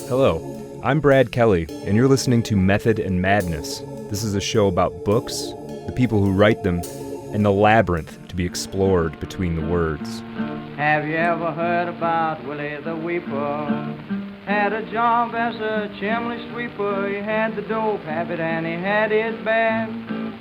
Hello, I'm Brad Kelly, and you're listening to Method and Madness. This is a show about books, the people who write them, and the labyrinth to be explored between the words. Have you ever heard about Willie the Weeper? Had a job as a chimney sweeper. He had the dope habit and he had his bad.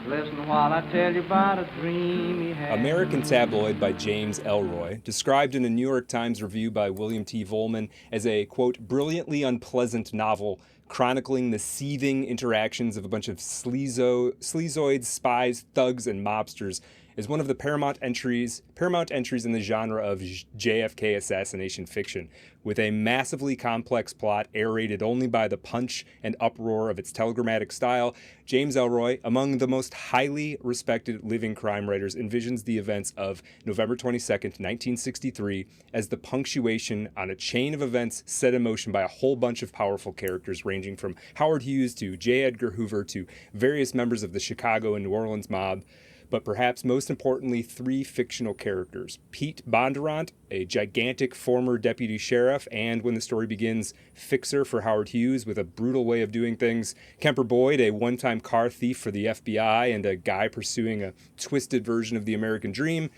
Listen while I tell you about a dream he had. American Tabloid by James Ellroy, described in a New York Times review by William T. Volman as a, quote, brilliantly unpleasant novel chronicling the seething interactions of a bunch of sleazoids, spies, thugs, and mobsters, is one of the paramount entries in the genre of JFK assassination fiction, with a massively complex plot aerated only by the punch and uproar of its telegrammatic style. James Ellroy, among the most highly respected living crime writers, envisions the events of November 22nd, 1963, as the punctuation on a chain of events set in motion by a whole bunch of powerful characters ranging from Howard Hughes to J. Edgar Hoover to various members of the Chicago and New Orleans mob. But perhaps most importantly, three fictional characters. Pete Bondurant, a gigantic former deputy sheriff, and when the story begins, fixer for Howard Hughes with a brutal way of doing things. Kemper Boyd, a one-time car thief for the FBI and a guy pursuing a twisted version of the American dream.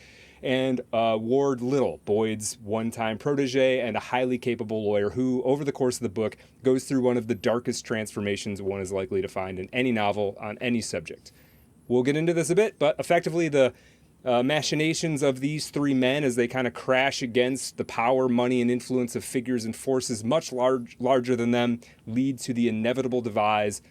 And Ward Little, Boyd's one-time protege and a highly capable lawyer who, over the course of the book, goes through one of the darkest transformations one is likely to find in any novel on any subject. We'll get into this a bit, but effectively the machinations of these three men as they kind of crash against the power, money, and influence of figures and forces much larger than them lead to the inevitable demise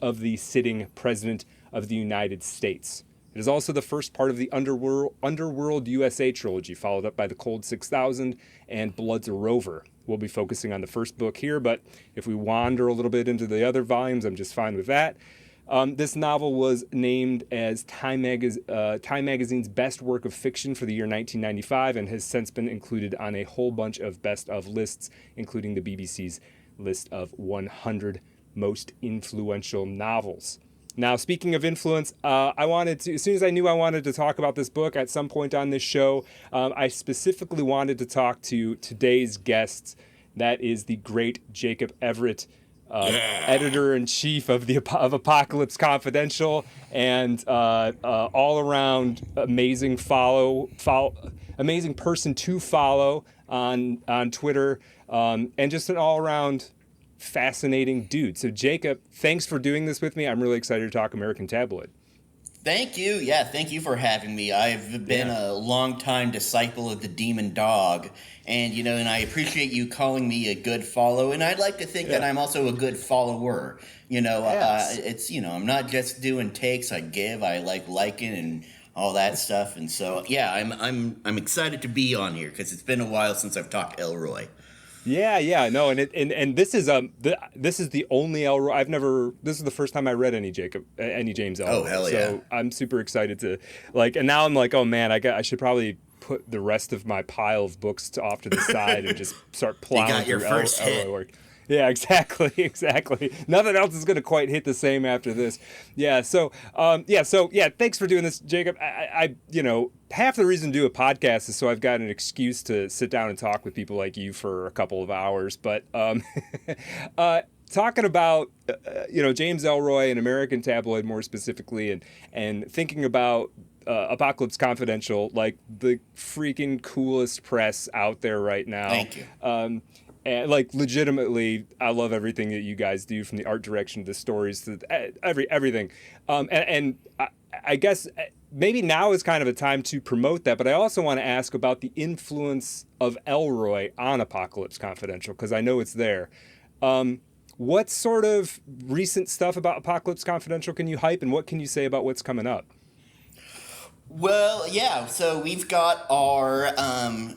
of the sitting President of the United States. It is also the first part of the Underworld USA trilogy, followed up by The Cold 6000 and Blood's a Rover. We'll be focusing on the first book here, but if we wander a little bit into the other volumes, I'm just fine with that. This novel was named as Time Magazine's best work of fiction for the year 1995 and has since been included on a whole bunch of best of lists, including the BBC's list of 100 most influential novels. Now, speaking of influence, as soon as I knew I wanted to talk about this book at some point on this show, I specifically wanted to talk to today's guests. That is the great Jacob Everett, editor-in-chief of Apocalypse Confidential, and all-around amazing amazing person to follow on Twitter, and just an all-around fascinating dude. So Jacob, thanks for doing this with me. I'm really excited to talk American Tabloid. Thank you. Yeah, thank you for having me. I've been a long-time disciple of the Demon Dog, and I appreciate you calling me a good follow, and I'd like to think that I'm also a good follower. Yes. I'm not just doing takes. I give. I like liking and all that stuff, and so I'm excited to be on here because it's been a while since I've talked Ellroy. No, and this is the only Ellroy. This is the first time I read any James Ellroy. Oh, hell yeah. So I'm super excited to and now I'm like, oh man, I should probably put the rest of my pile of books off to the side and just start plowing through Ellroy work. Yeah, exactly. Nothing else is going to quite hit the same after this. Thanks for doing this, Jacob. I half the reason to do a podcast is so I've got an excuse to sit down and talk with people like you for a couple of hours. But talking about, James Ellroy and American Tabloid more specifically, and thinking about Apocalypse Confidential, like the freaking coolest press out there right now. Thank you. And legitimately, I love everything that you guys do, from the art direction to the stories to everything. I guess maybe now is kind of a time to promote that, but I also want to ask about the influence of Ellroy on Apocalypse Confidential, because I know it's there. What sort of recent stuff about Apocalypse Confidential can you hype, and what can you say about what's coming up? Well, yeah, so we've got our... our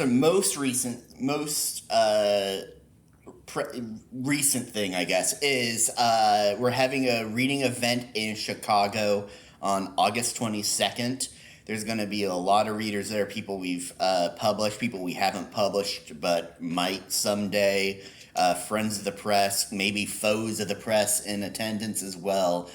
most recent thing, I guess, is we're having a reading event in Chicago on August 22nd. There's going to be a lot of readers there, people we've published, people we haven't published but might someday, friends of the press, maybe foes of the press in attendance as well.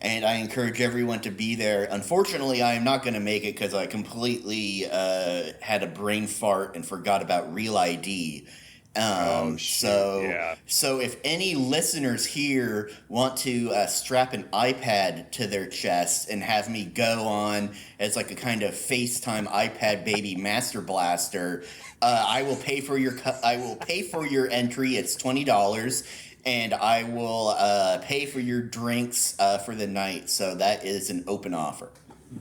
And I encourage everyone to be there. Unfortunately, I am not going to make it because I completely had a brain fart and forgot about Real ID. Oh, shoot. So, Yeah. so if any listeners here want to strap an iPad to their chest and have me go on as like a kind of FaceTime iPad baby master blaster, I will pay for your I will pay for your entry. It's $20, and I will pay for your drinks for the night. So that is an open offer.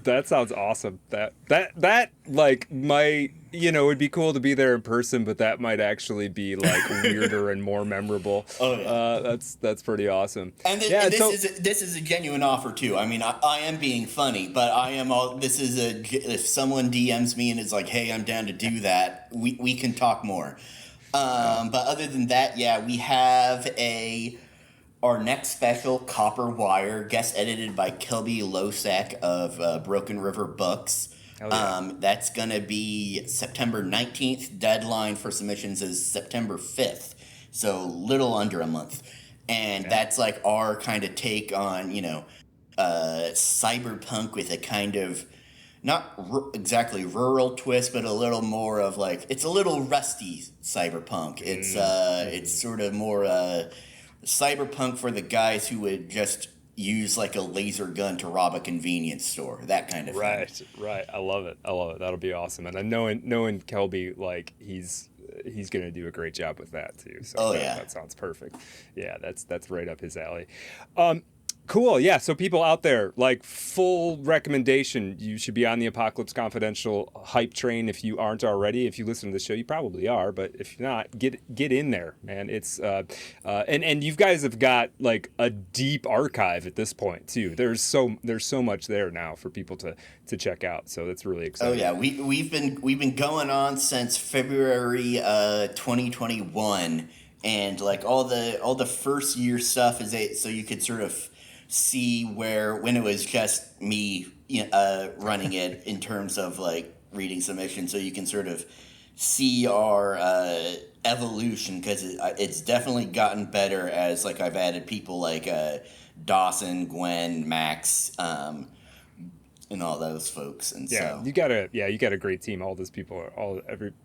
That sounds awesome. That like might, it'd be cool to be there in person, but that might actually be like weirder and more memorable. Oh, yeah. That's pretty awesome. And, and this is a genuine offer too. I mean, I am being funny, but I am all. This is if someone DMs me and is like, "Hey, I'm down to do that," we can talk more. But other than that, yeah, we have our next special, Copper Wire, guest edited by Kelby Losack of Broken River Books. Oh, yeah. That's going to be September 19th. Deadline for submissions is September 5th. So little under a month. And that's like our kind of take on, cyberpunk with a kind of, not exactly rural twist, but a little more of like, it's a little rusty cyberpunk. It's sort of more cyberpunk for the guys who would just use like a laser gun to rob a convenience store, that kind of thing. Right. I love it. That'll be awesome. And knowing Kelby, like he's gonna do a great job with that too. So that sounds perfect. Yeah, that's right up his alley. Cool. Yeah. So people out there, like, full recommendation. You should be on the Apocalypse Confidential hype train if you aren't already. If you listen to the show, you probably are. But if you're not, get in there, man. It's and you guys have got like a deep archive at this point too. There's so much there now for people to check out. So that's really exciting. Oh yeah, we've been going on since February 2021, and like all the first year stuff is so you could sort of see when it was just me running it in terms of like reading submissions, so you can sort of see our evolution, because it's definitely gotten better as like I've added people like Dawson, Gwen, Max, and all those folks. And so you got a great team. All those people,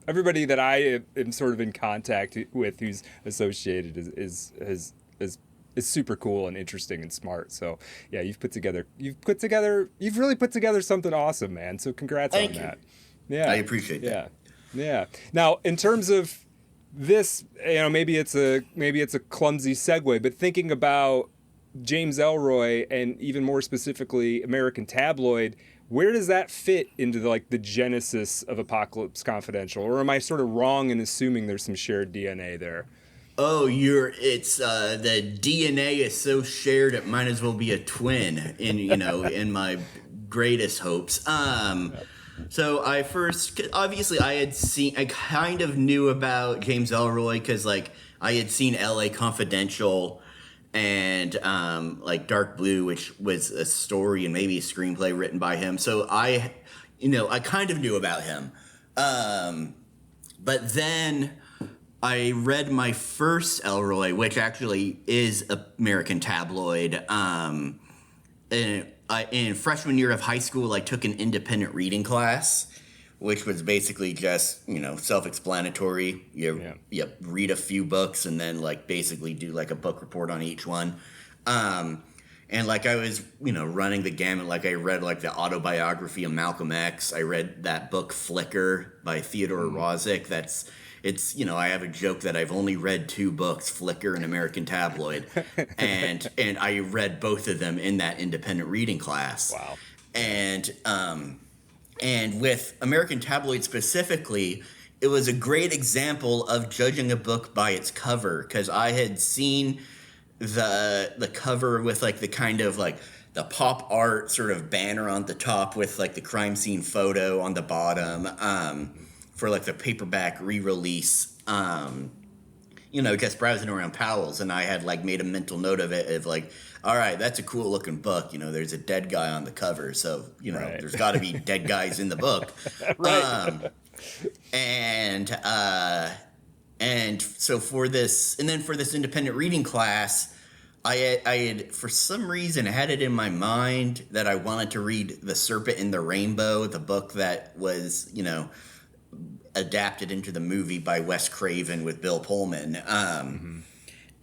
everybody that I am sort of in contact with who's associated is super cool and interesting and smart. So yeah, you've really put together something awesome, man. So congrats on that. Yeah, I appreciate that. Yeah. Now, in terms of this, maybe it's a clumsy segue, but thinking about James Ellroy and even more specifically American Tabloid, where does that fit into the genesis of Apocalypse Confidential? Or am I sort of wrong in assuming there's some shared DNA there? Oh, the DNA is so shared it might as well be a twin in my greatest hopes. So I kind of knew about James Ellroy because like I had seen LA Confidential and Dark Blue, which was a story and maybe a screenplay written by him. So I kind of knew about him. But then I read my first Ellroy, which actually is American Tabloid. In freshman year of high school, I took an independent reading class, which was basically just, self-explanatory. You read a few books and then basically do a book report on each one. And I was, running the gamut. I read the autobiography of Malcolm X. I read that book Flicker by Theodore Rozic. I have a joke that I've only read 2 books, Flicker and American Tabloid, and I read both of them in that independent reading class. Wow. And with American Tabloid specifically, it was a great example of judging a book by its cover, because I had seen the cover with the kind of the pop art sort of banner on the top with the crime scene photo on the bottom. For the paperback re-release, just browsing around Powell's, and I had made a mental note of it of all right, that's a cool looking book. There's a dead guy on the cover, so right. There's got to be dead guys in the book. Right. And so for this independent reading class, I had for some reason had it in my mind that I wanted to read The Serpent and the Rainbow, the book that was adapted into the movie by Wes Craven with Bill Pullman.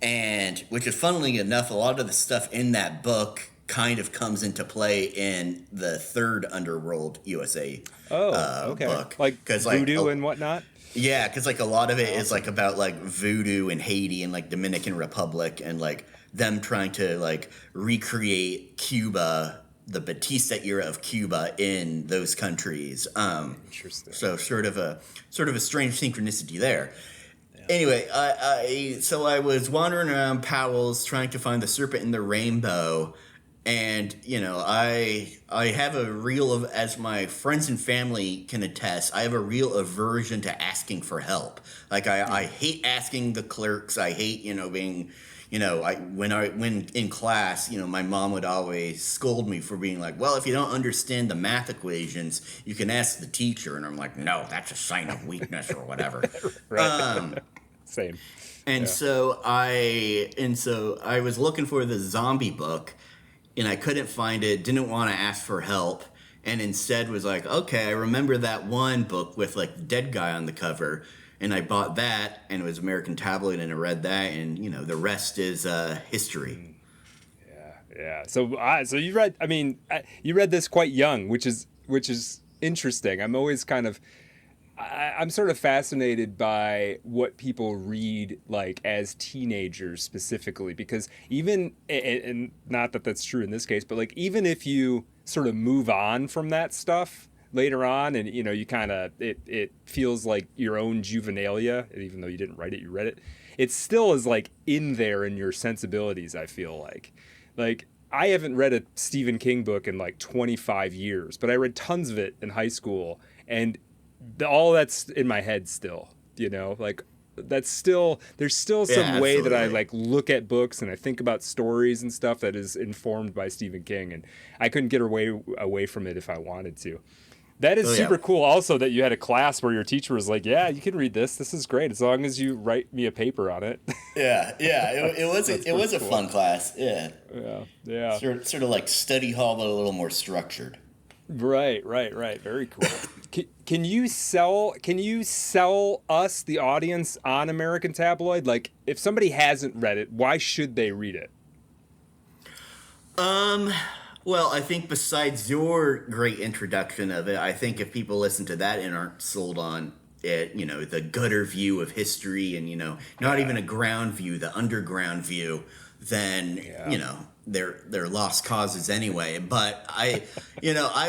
And which is, funnily enough, a lot of the stuff in that book kind of comes into play in the third Underworld USA book. Like voodoo and whatnot? Yeah, because like a lot of it is like about like voodoo in Haiti and like Dominican Republic, and like them trying to like recreate Cuba, the Batista era of Cuba in those countries. Interesting. So sort of a strange synchronicity there. Anyway, so I was wandering around Powell's trying to find the Serpent in the Rainbow, and I have a real, as my friends and family can attest, I have a real aversion to asking for help. Like I hate asking the clerks. I hate being when in class, my mom would always scold me for being like, well, if you don't understand the math equations, you can ask the teacher. And I'm like, no, that's a sign of weakness or whatever. Right. Same. And so I was looking for the zombie book, and I couldn't find it, didn't want to ask for help, and instead was like, okay, I remember that one book with like the dead guy on the cover. And I bought that, and it was American Tabloid, and I read that, and the rest is history. Yeah. So you read. I mean, you read this quite young, which is interesting. I'm always kind of, I'm sort of fascinated by what people read like as teenagers specifically, because even, and not that that's true in this case, but like even if you sort of move on from that stuff later on, and you kind of it feels like your own juvenilia, even though you didn't write it, you read it, it still is like in there in your sensibilities. I feel like I haven't read a Stephen King book in like 25 years, but I read tons of it in high school, and all that's in my head still, like that's still, there's still some way that I like look at books and I think about stories and stuff that is informed by Stephen King, and I couldn't get away from it if I wanted to. That is super cool also, that you had a class where your teacher was like, yeah, you can read this. This is great as long as you write me a paper on it. It was a fun class. Yeah. Sort of like study hall, but a little more structured. Right. Very cool. Can you sell us, the audience, on American Tabloid? Like, if somebody hasn't read it, why should they read it? Well, I think besides your great introduction of it, I think if people listen to that and aren't sold on it, the gutter view of history and, not even a ground view, the underground view, then, they're lost causes anyway. But I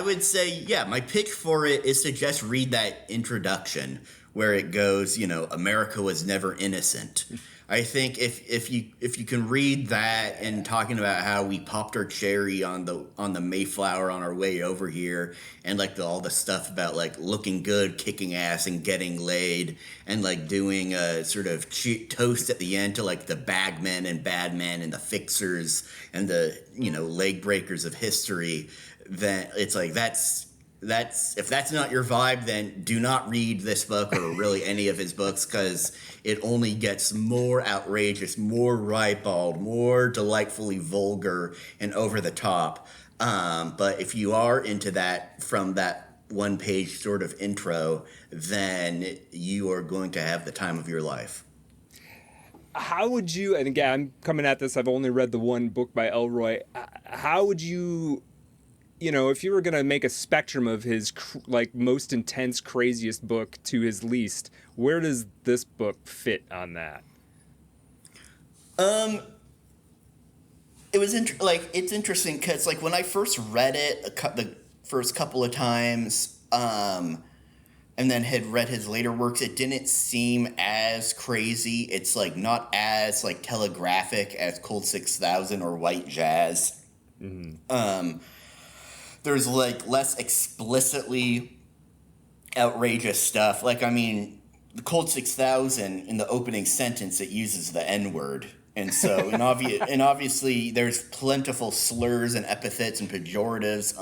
would say, my pick for it is to just read that introduction where it goes, America was never innocent. I think if you can read that and talking about how we popped our cherry on the Mayflower on our way over here, and like all the stuff about like looking good, kicking ass, and getting laid, and like doing a sort of toast at the end to like the bagmen and badmen and the fixers and the leg breakers of history, then it's like that's if that's not your vibe, then do not read this book or really any of his books, because it only gets more outrageous, more ribald, more delightfully vulgar and over the top. But if you are into that from that one page sort of intro, then you are going to have the time of your life. How would you, and again, I'm coming at this, I've only read the one book by Ellroy. How would you, if you were going to make a spectrum of his like most intense, craziest book to his least, where does this book fit on that? It was it's interesting because like when I first read it the first couple of times, and then had read his later works, it didn't seem as crazy. It's like not as like telegraphic as Cold 6000 or White Jazz. Mm-hmm. There's like less explicitly outrageous stuff. Like, I mean, the Cold 6000, in the opening sentence, it uses the N-word. And so, and obviously there's plentiful slurs and epithets and pejoratives,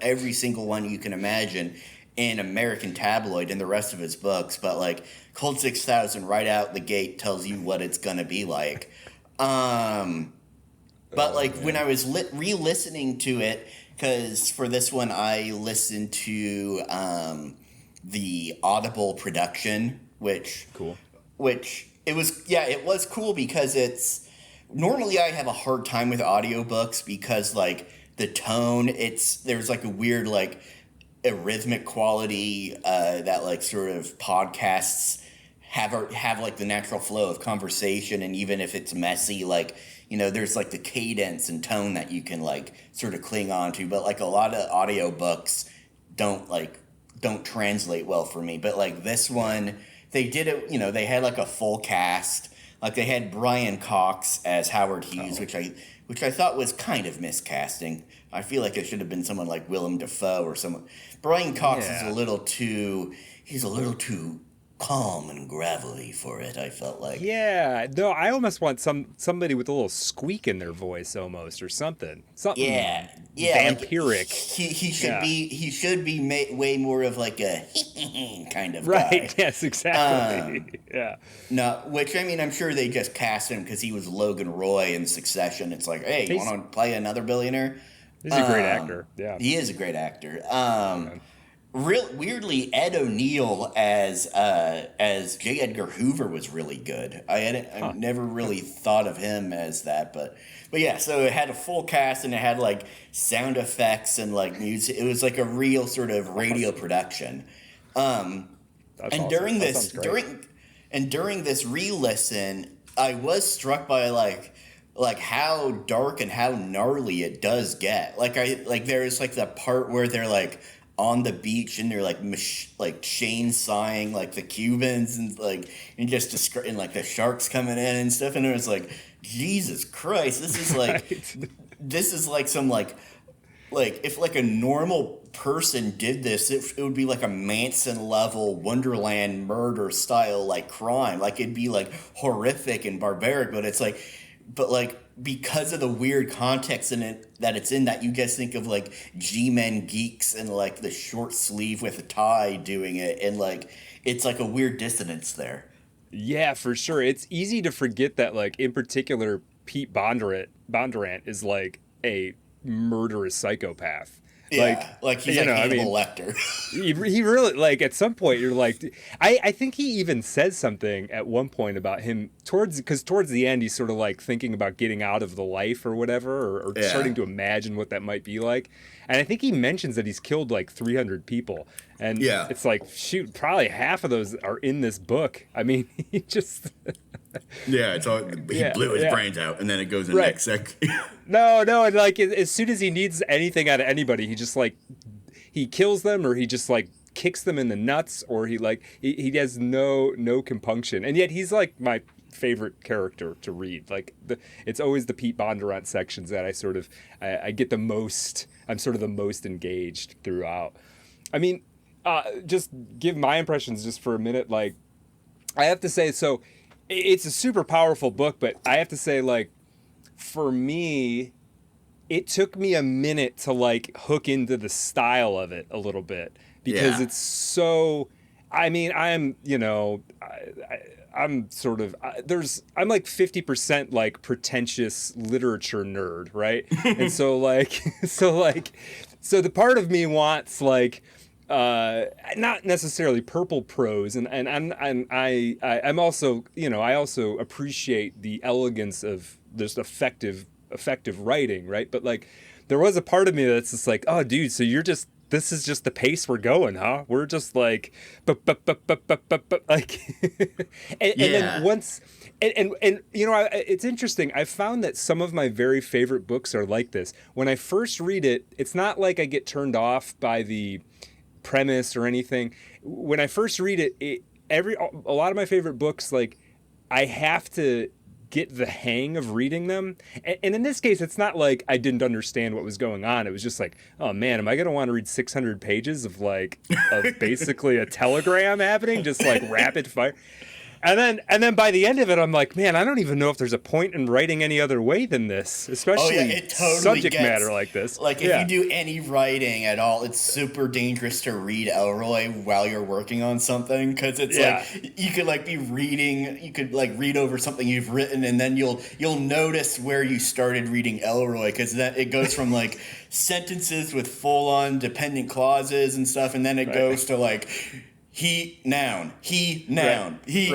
every single one you can imagine in American Tabloid and the rest of his books. But like Cold 6000 right out the gate tells you what it's going to be like. But like when I was re-listening to it, because for this one I listened to the Audible production, which Cool. it was cool because it's normally I have a hard time with audiobooks because like the tone, there's like a weird like arrhythmic quality that like sort of podcasts have like the natural flow of conversation, and even if it's messy, like, you know, there's like the cadence and tone that you can like sort of cling on to, but like a lot of audiobooks don't translate well for me. But like this one, they did it, you know, they had like a full cast. Like they had Brian Cox as Howard Hughes, which I thought was kind of miscasting. I feel like it should have been someone like Willem Dafoe or someone. Brian Cox is a little too calm and gravelly for it, I felt like. Yeah, no, I almost want somebody with a little squeak in their voice almost, or something. Something vampiric. Like he should be way more of like a kind of right. guy. Yes, exactly. Yeah. No, which I mean, I'm sure they just cast him because he was Logan Roy in Succession. It's like, hey, you want to play another billionaire? He's a great actor. Yeah, he is a great actor. Weirdly, Ed O'Neill as J. Edgar Hoover was really good. I never really thought of him as that, but yeah. So it had a full cast and it had like sound effects and like music. It was like a real sort of radio production. And awesome. during this re-listen, I was struck by like how dark and how gnarly it does get. Like there's like the part where they're like on the beach and they're like chainsawing like the Cubans and like and like the sharks coming in and stuff, and it was like, Jesus Christ, this is like right. This is like some like if like a normal person did this, it would be like a Manson level Wonderland murder style like crime. Like it'd be like horrific and barbaric, but because of the weird context in it that it's in, that you guys think of like G-Men geeks and like the short sleeve with a tie doing it, and like it's like a weird dissonance there. Yeah, for sure. It's easy to forget that like in particular Pete Bondurant is like a murderous psychopath. Yeah, like he's like Hannibal Lecter. he really, like, at some point you're like, I think he even says something at one point about him towards the end he's sort of like thinking about getting out of the life or whatever, or starting to imagine what that might be like. And I think he mentions that he's killed like 300 people. And it's like, shoot, probably half of those are in this book. I mean, he just... Yeah, it's all, he blew his brains out, and then it goes in next sec. No, and like as soon as he needs anything out of anybody, he just like he kills them, or he just like kicks them in the nuts, or he has no compunction, and yet he's like my favorite character to read. Like it's always the Pete Bondurant sections that I get the most. I'm sort of the most engaged throughout. I mean, just give my impressions just for a minute. Like I have to say, so. It's a super powerful book, but I have to say, like, for me, it took me a minute to, like, hook into the style of it a little bit. Because it's so... I mean, I'm, you know... I'm sort of... I'm, like, 50%, like, pretentious literature nerd, right? And so, like... So the part of me wants, like... not necessarily purple prose, and I'm also, you know, I also appreciate the elegance of this effective writing, right? But like, there was a part of me that's just like, oh, dude, so this is just the pace we're going, huh? We're just like, like, and then once. And you know, it's interesting. I found that some of my very favorite books are like this. When I first read it, it's not like I get turned off by the premise or anything. When I first read it, a lot of my favorite books, like, I have to get the hang of reading them. And in this case, it's not like I didn't understand what was going on. It was just like, oh man, am I going to want to read 600 pages of basically a telegram happening, just like rapid fire? And then by the end of it, I'm like, man, I don't even know if there's a point in writing any other way than this, especially subject matter like this. Like, if you do any writing at all, it's super dangerous to read Ellroy while you're working on something, because it's like you could like be reading, you could like read over something you've written, and then you'll notice where you started reading Ellroy, because then it goes from like sentences with full-on dependent clauses and stuff, and then it goes to like He, noun. He, noun. Right. He.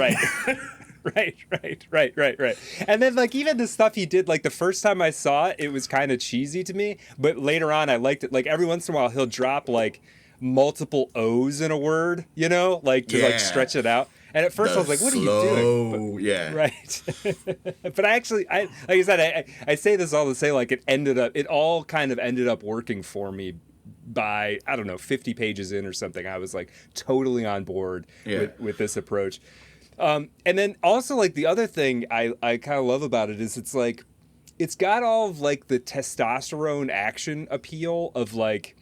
Right. Right. And then, like, even the stuff he did, like, the first time I saw it, it was kind of cheesy to me. But later on, I liked it. Like, every once in a while, he'll drop, like, multiple O's in a word, you know? Like, to, like, stretch it out. And at first, I was like, what are you doing? But, yeah. Right. But like I said, I say this all to say, like, it all kind of ended up working for me by, I don't know, 50 pages in or something. I was, like, totally on board with this approach. And then also, like, the other thing I kind of love about it is it's like, it's got all of, like, the testosterone action appeal of, like,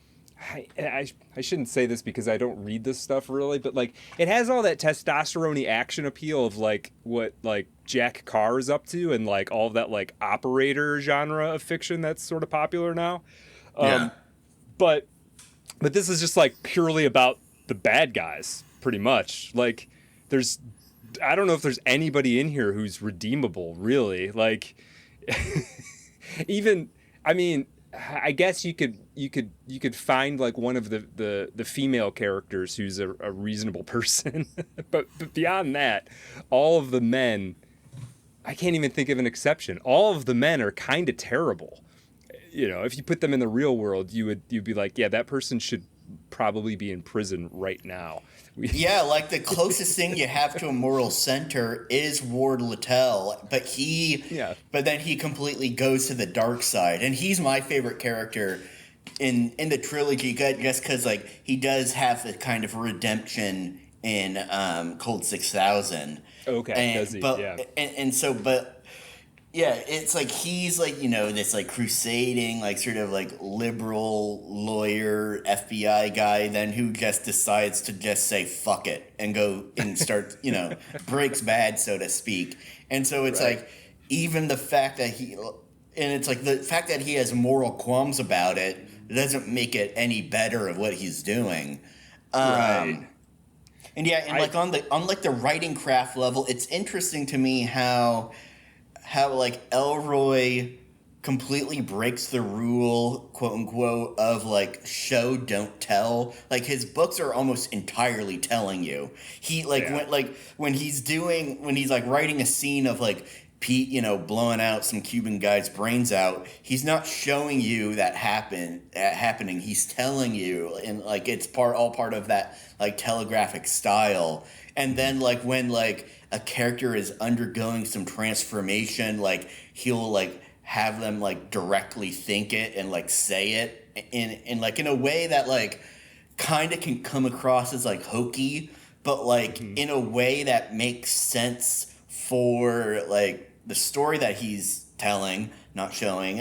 I shouldn't say this because I don't read this stuff really, but, like, it has all that testosterone-y action appeal of, like, what, like, Jack Carr is up to and, like, all of that, like, operator genre of fiction that's sort of popular now. But this is just, like, purely about the bad guys, pretty much. Like, I don't know if there's anybody in here who's redeemable, really. Like, even, I mean, I guess you could find, like, one of the female characters who's a reasonable person, but beyond that, all of the men, I can't even think of an exception. All of the men are kind of terrible. You know, if you put them in the real world, you'd be like, yeah, that person should probably be in prison right now. Yeah, like, the closest thing you have to a moral center is Ward Littell, but then he completely goes to the dark side, and he's my favorite character in the trilogy, just because, like, he does have the kind of redemption in Cold 6000. Okay, does he? Yeah. Yeah, it's like he's, like, you know, this, like, crusading, like, sort of, like, liberal lawyer FBI guy then who just decides to just say fuck it and go and start, you know, breaks bad, so to speak. And so it's like, even the fact that the fact that he has moral qualms about it doesn't make it any better of what he's doing. Right. And yeah, and, like, on the writing craft level, it's interesting to me how like Ellroy completely breaks the rule, quote unquote, of, like, show don't tell. Like, his books are almost entirely telling you. He, like, when he's like writing a scene of, like, Pete, you know, blowing out some Cuban guy's brains out, he's not showing you that happening. He's telling you, and, like, it's all part of that, like, telegraphic style. And then, like, when, like, a character is undergoing some transformation, like, he'll, like, have them, like, directly think it and, like, say it in like, in a way that, like, kind of can come across as, like, hokey, but, like, in a way that makes sense for, like, the story that he's telling, not showing,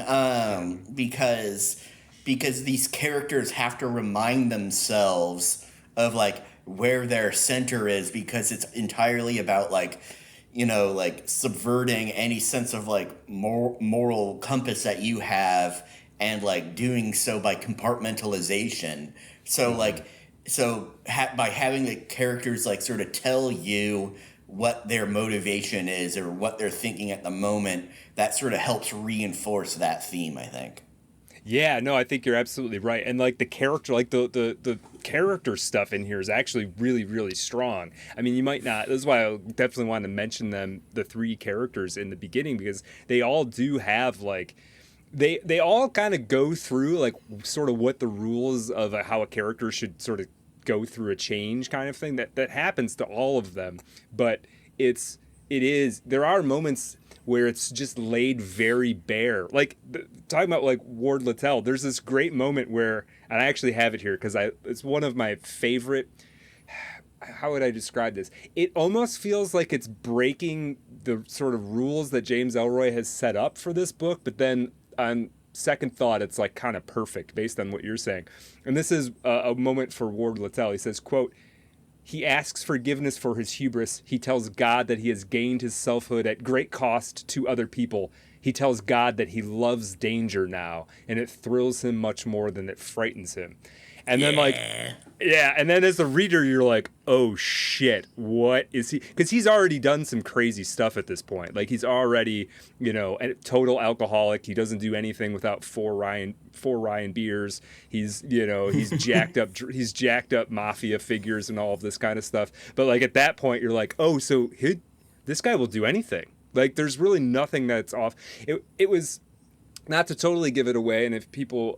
because these characters have to remind themselves of, like, where their center is, because it's entirely about, like, you know, like, subverting any sense of, like, moral compass that you have, and, like, doing so by compartmentalization. So, like, by having the characters, like, sort of tell you what their motivation is or what they're thinking at the moment, that sort of helps reinforce that theme, I think. Yeah, no, I think you're absolutely right. And, like, the character, like, the character stuff in here is actually really, really strong. I mean, you might not, this is why I definitely want to mention the three characters in the beginning, because they all do have, like, they all kind of go through, like, sort of what the rules of how a character should sort of go through a change kind of thing that happens to all of them. But there are moments where it's just laid very bare. Like, talking about, like, Ward Littell, there's this great moment where, and I actually have it here because it's one of my favorite, how would I describe this? It almost feels like it's breaking the sort of rules that James Ellroy has set up for this book, but then on second thought, it's, like, kind of perfect based on what you're saying. And this is a moment for Ward Littell. He says, quote, "He asks forgiveness for his hubris. He tells God that he has gained his selfhood at great cost to other people. He tells God that he loves danger now, and it thrills him much more than it frightens him." And then like, yeah, and then as the reader, you're like, oh shit, what is he? Because he's already done some crazy stuff at this point. Like he's already, a total alcoholic. He doesn't do anything without four Ryan beers. He's jacked up. He's jacked up mafia figures and all of this kind of stuff. But like at that point, you're like, oh, so this guy will do anything. Like there's really nothing that's off. It was. Not to totally give it away, and if people,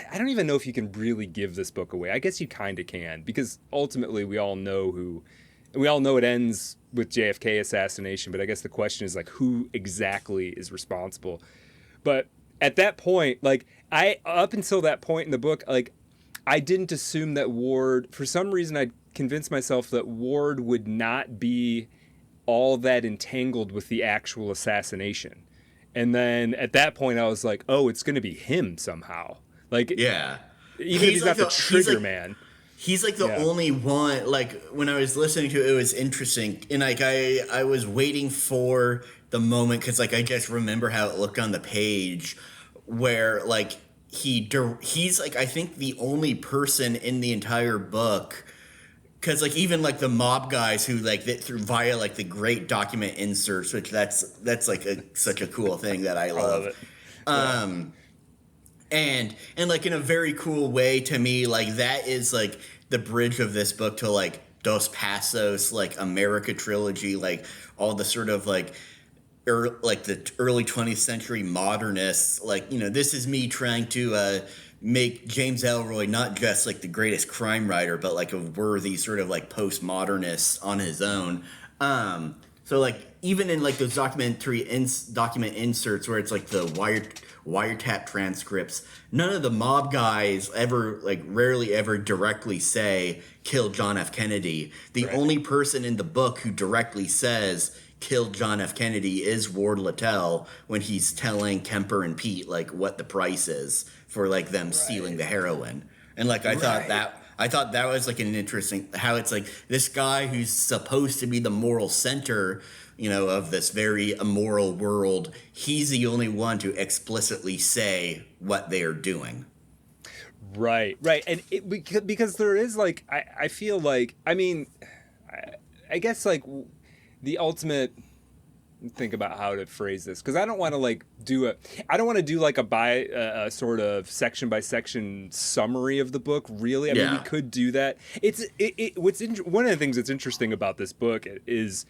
I don't even know if you can really give this book away. I guess you kind of can, because ultimately we all know it ends with JFK assassination, but I guess the question is like who exactly is responsible. But at that point, like up until that point in the book, like I didn't assume that Ward, for some reason I convinced myself that Ward would not be all that entangled with the actual assassination. And then at that point, I was like, "Oh, it's going to be him somehow." Like, yeah, even if he's not the trigger man. He's like the only one. Like when I was listening to it, it was interesting, and like I was waiting for the moment because like I just remember how it looked on the page, where like he's like I think the only person in the entire book. Because like even like the mob guys who like through via like the great document inserts, which that's like such a cool thing that I love. And like in a very cool way to me, like that is like the bridge of this book to like Dos Passos, like America trilogy, like all the sort of like like the early 20th century modernists. Like this is me trying to make James Ellroy not just like the greatest crime writer, but like a worthy sort of like postmodernist on his own. So like even in like those document inserts where it's like the wiretap transcripts, none of the mob guys ever like rarely ever directly say kill John F. Kennedy. The only person in the book who directly says killed John F. Kennedy is Ward Littell when he's telling Kemper and Pete like what the price is for like them stealing the heroin. And like I thought that was like an interesting how it's like this guy who's supposed to be the moral center, of this very immoral world, he's the only one to explicitly say what they are doing. Right. And because there is like I feel like I guess like the ultimate think about how to phrase this because I don't want to do like a sort of section by section summary of the book. Really, I mean we could do that. One of the things that's interesting about this book is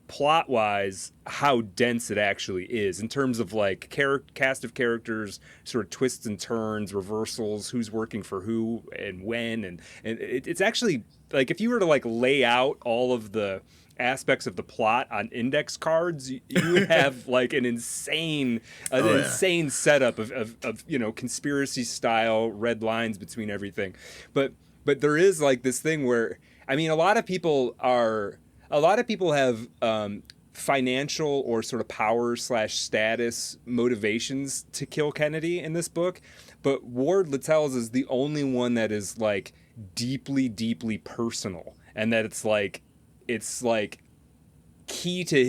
plot wise how dense it actually is in terms of like cast of characters, sort of twists and turns, reversals, who's working for who and when, and it's actually like if you were to like lay out all of the aspects of the plot on index cards, you would have like an insane setup of conspiracy style red lines between everything. But there is like this thing where a lot of people have financial or sort of power / status motivations to kill Kennedy in this book, but Ward Littell's is the only one that is like deeply, deeply personal, and that it's key to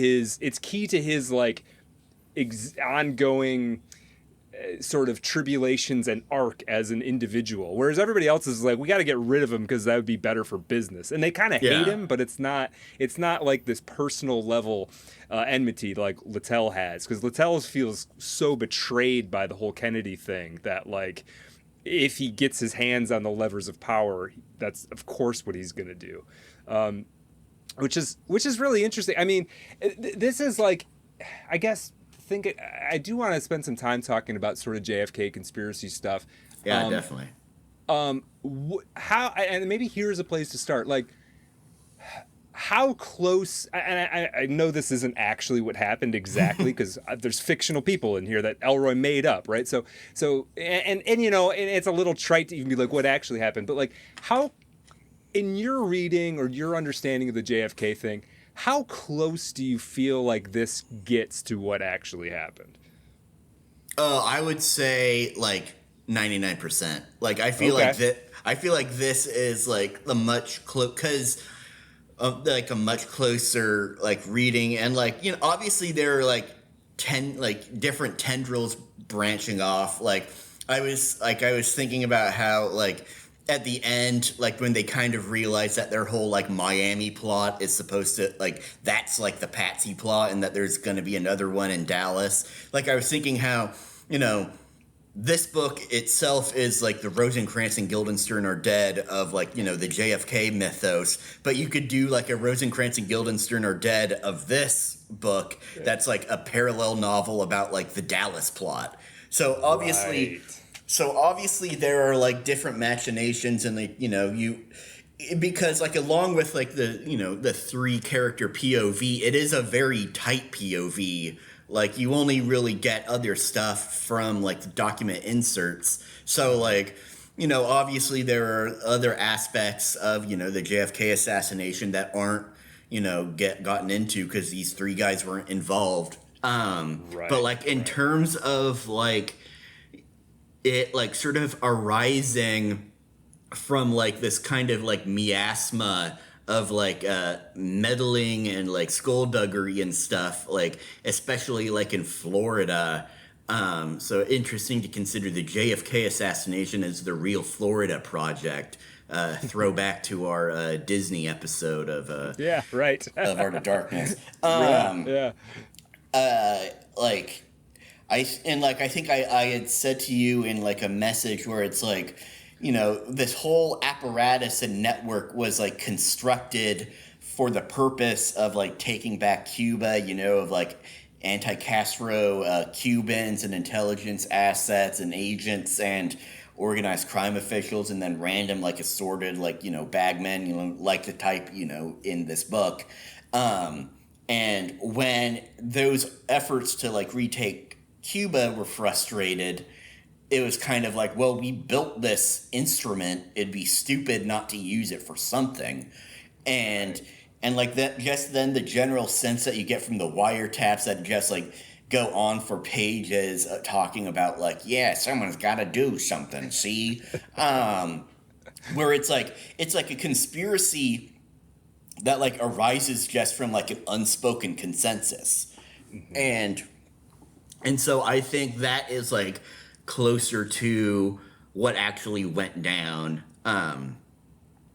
his like ongoing sort of tribulations and arc as an individual, whereas everybody else is like, we got to get rid of him because that would be better for business, and they kind of hate him, but it's not like this personal level enmity like Littell has, because Littell feels so betrayed by the whole Kennedy thing that like if he gets his hands on the levers of power, that's of course what he's gonna do. Which is really interesting. I mean, this is like, I guess, I do want to spend some time talking about sort of JFK conspiracy stuff. Yeah, definitely. How, and maybe here's a place to start. Like, how close, and I know this isn't actually what happened exactly because there's fictional people in here that Ellroy made up, right? So and it's a little trite to even be like what actually happened, but like how, in your reading or your understanding of the JFK thing, how close do you feel like this gets to what actually happened? I would say like 99%. Like I feel like this is like the much because like a much closer like reading, and like obviously there are like 10 like different tendrils branching off. Like I was thinking about how like at the end, like when they kind of realize that their whole like Miami plot is supposed to like that's like the Patsy plot, and that there's going to be another one in Dallas. Like I was thinking how, you know, this book itself is like the Rosencrantz and Guildenstern are dead of like, you know, the JFK mythos, but you could do like a Rosencrantz and Guildenstern are dead of this book that's like a parallel novel about like the Dallas plot. So obviously, Right. so obviously there are like different machinations, and like, you know, because like along with like the, you know, the 3-character POV, it is a very tight POV. Like you only really get other stuff from like the document inserts. So like, you know, obviously there are other aspects of, you know, the JFK assassination that aren't, you know, gotten into because these 3 guys weren't involved. But like in terms of like it like sort of arising from like this kind of like miasma of like meddling and like skullduggery and stuff, like especially like in Florida. So interesting to consider the JFK assassination as the real Florida project. Throwback to our Disney episode of Yeah, right. of Art of Darkness. Yeah. Like I think I had said to you in like a message where it's like, you know, this whole apparatus and network was like constructed for the purpose of like taking back Cuba, you know, of like anti-Castro Cubans and intelligence assets and agents and organized crime officials, and then random like assorted like, you know, bagmen, you know, like the type, you know, in this book. And when those efforts to like retake Cuba were frustrated, it was kind of like, well, we built this instrument, it'd be stupid not to use it for something. And like that, just then the general sense that you get from the wiretaps that just like go on for pages talking about like, yeah, someone's got to do something, see? Where it's like a conspiracy that like arises just from like an unspoken consensus. And so I think that is like closer to what actually went down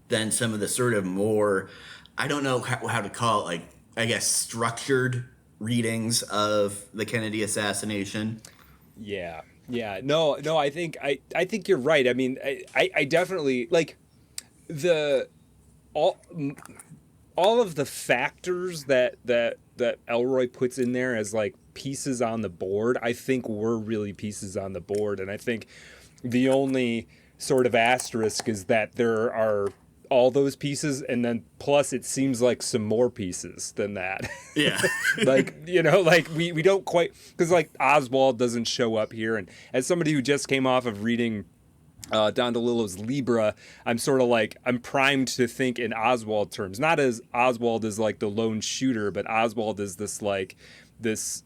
than some of the sort of more, I don't know how to call it, like, I guess, structured readings of the Kennedy assassination. Yeah. No, I think you're right. I mean, I definitely like all of the factors that Ellroy puts in there as like pieces on the board, I think were really pieces on the board. And I think the only sort of asterisk is that there are all those pieces, and then plus it seems like some more pieces than that. Yeah. Like, you know, like we don't quite, because like Oswald doesn't show up here. And as somebody who just came off of reading Don DeLillo's Libra, I'm sort of like, I'm primed to think in Oswald terms, not as Oswald as like the lone shooter, but Oswald is this like this,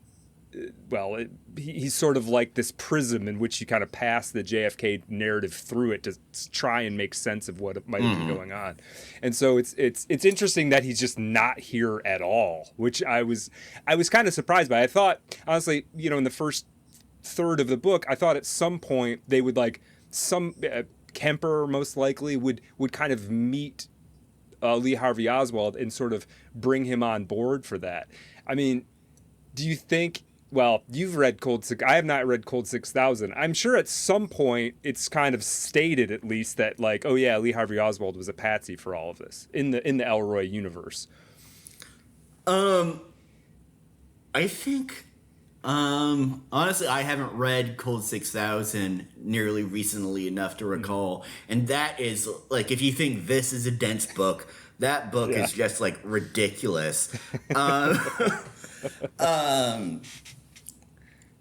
well, he's sort of like this prism in which you kind of pass the JFK narrative through it to try and make sense of what might be going on. And so it's interesting that he's just not here at all, which I was kind of surprised by. I thought, honestly, you know, in the first third of the book, I thought at some point they would like some Kemper most likely would kind of meet Lee Harvey Oswald and sort of bring him on board for that. I mean, do you think? Well, you've read Cold Six. I have not read Cold 6000. I'm sure at some point it's kind of stated at least that like, oh yeah, Lee Harvey Oswald was a patsy for all of this in the Ellroy universe. I think honestly I haven't read Cold 6000 nearly recently enough to recall, and that is like, if you think this is a dense book, that book is just like ridiculous.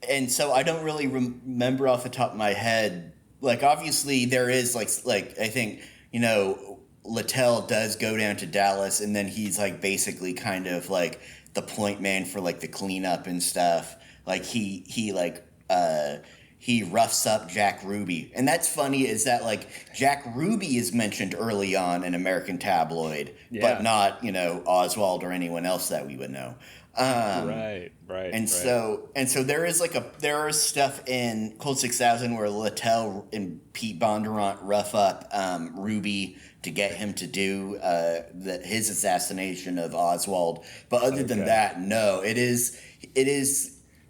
And so I don't really remember off the top of my head. Like, obviously there is like I think, you know, Littell does go down to Dallas, and then he's like basically kind of like the point man for like the cleanup and stuff. Like he he roughs up Jack Ruby. And that's funny is that, like, Jack Ruby is mentioned early on in American Tabloid, but not, Oswald or anyone else that we would know. Right. So there is there is stuff in Cold 6000 where Littell and Pete Bondurant rough up Ruby to get him to do his assassination of Oswald. But other than that, no, it is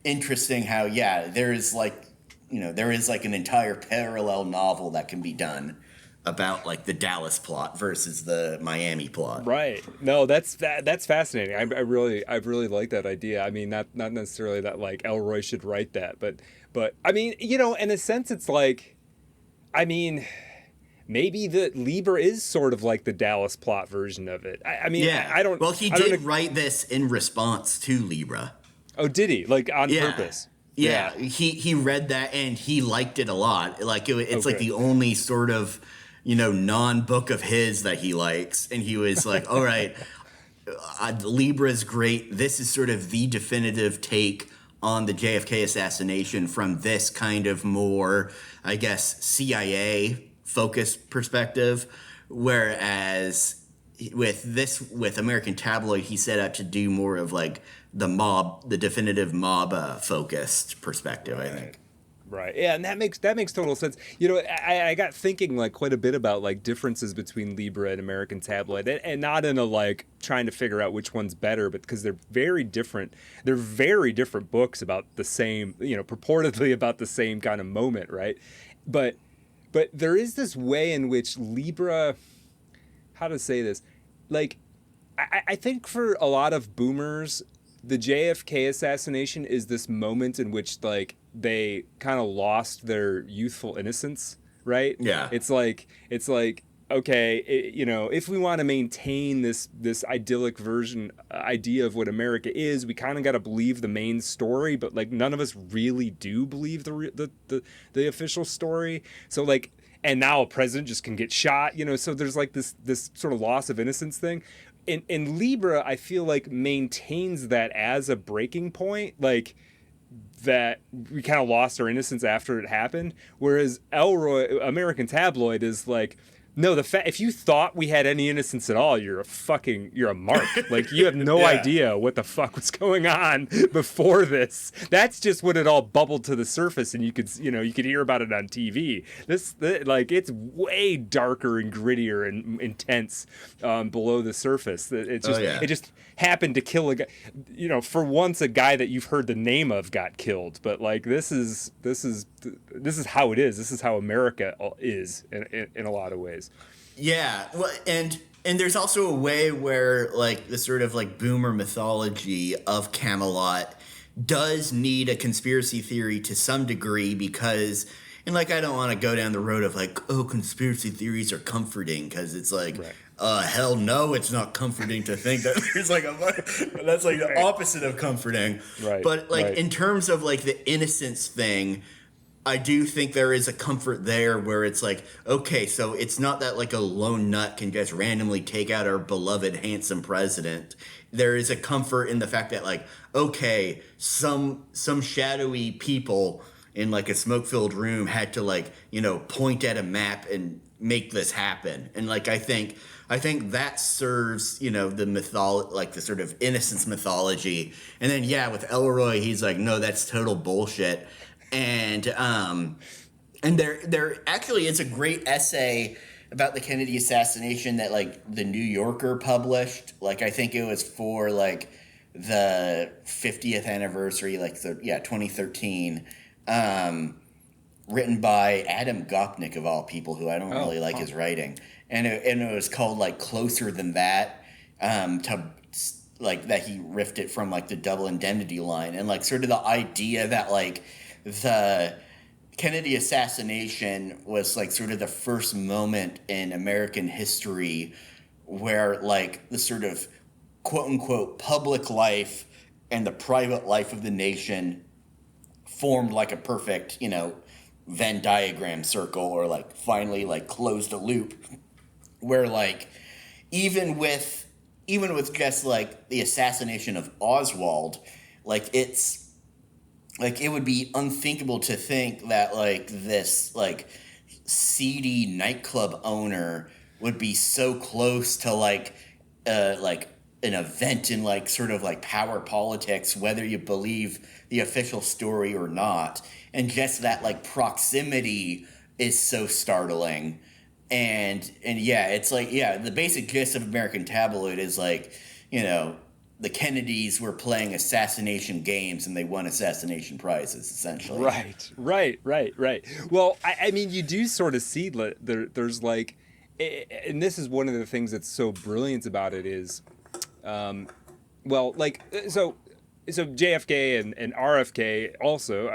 interesting how there is an entire parallel novel that can be done about like the Dallas plot versus the Miami plot. Right. No, that's fascinating. I really like that idea. I mean, not necessarily that like Ellroy should write that, but I mean, in a sense, it's like, I mean, maybe the Lieber is sort of like the Dallas plot version of it. I mean, I don't. Well, he did write this in response to Libra. Oh, did he? Like on purpose? Yeah. He read that and he liked it a lot. Like it's like the only sort of non-book of his that he likes, and he was like, all right, Libra's great. This is sort of the definitive take on the JFK assassination from this kind of more, I guess, CIA focused perspective, whereas with American Tabloid, he set out to do more of like the definitive mob focused perspective, I think. Right. Yeah, and that makes total sense. I got thinking like quite a bit about like differences between Libra and American Tabloid, and not in a like trying to figure out which one's better, but because they're very different. They're very different books about the same, purportedly about the same kind of moment, right? But there is this way in which Libra, how to say this, like I think for a lot of boomers, the JFK assassination is this moment in which like they kind of lost their youthful innocence, right? Yeah. It's like okay, if we want to maintain this idyllic idea of what America is, we kind of got to believe the main story, but like none of us really do believe the official story. So like, and now a president just can get shot, so there's like this sort of loss of innocence thing. In Libra, I feel like maintains that as a breaking point, like that we kind of lost our innocence after it happened. Whereas Ellroy, American Tabloid, is like, no, if you thought we had any innocence at all, you're a mark. Like you have no idea what the fuck was going on before this. That's just when it all bubbled to the surface, and you could hear about it on TV. Like it's way darker and grittier and intense below the surface. It just happened to kill a guy. For once, a guy that you've heard the name of got killed. But like this is how it is. This is how America is in a lot of ways. Yeah, well, and there's also a way where like the sort of like boomer mythology of Camelot does need a conspiracy theory to some degree because, and like I don't want to go down the road of like, oh, conspiracy theories are comforting because it's like, hell no, it's not comforting to think that there's like that's like the opposite of comforting. Right. But like in terms of like the innocence thing, I do think there is a comfort there where it's like, okay, so it's not that like a lone nut can just randomly take out our beloved handsome president. There is a comfort in the fact that like, okay, some shadowy people in like a smoke-filled room had to like, point at a map and make this happen. And like I think that serves, the like the sort of innocence mythology. And then with Ellroy, he's like, no, that's total bullshit. And there actually is a great essay about the Kennedy assassination that like the New Yorker published. Like I think it was for like the 50th anniversary, 2013. Written by Adam Gopnik of all people, who I don't really like his writing, and it was called like Closer Than That. To like that he riffed it from like the Double Indemnity line, and like sort of the idea that like the Kennedy assassination was like sort of the first moment in American history where like the sort of quote unquote public life and the private life of the nation formed like a perfect, Venn diagram circle, or like finally like closed a loop where like even with just like the assassination of Oswald, like it's like it would be unthinkable to think that like this like seedy nightclub owner would be so close to like an event in like sort of like power politics, whether you believe the official story or not. And just that like proximity is so startling. And yeah, it's like, yeah, the basic gist of American Tabloid is like, you know, the Kennedys were playing assassination games and they won assassination prizes, essentially. Right. Well, I mean, you do sort of see there's like, and this is one of the things that's so brilliant about it is, well, like, so JFK and RFK also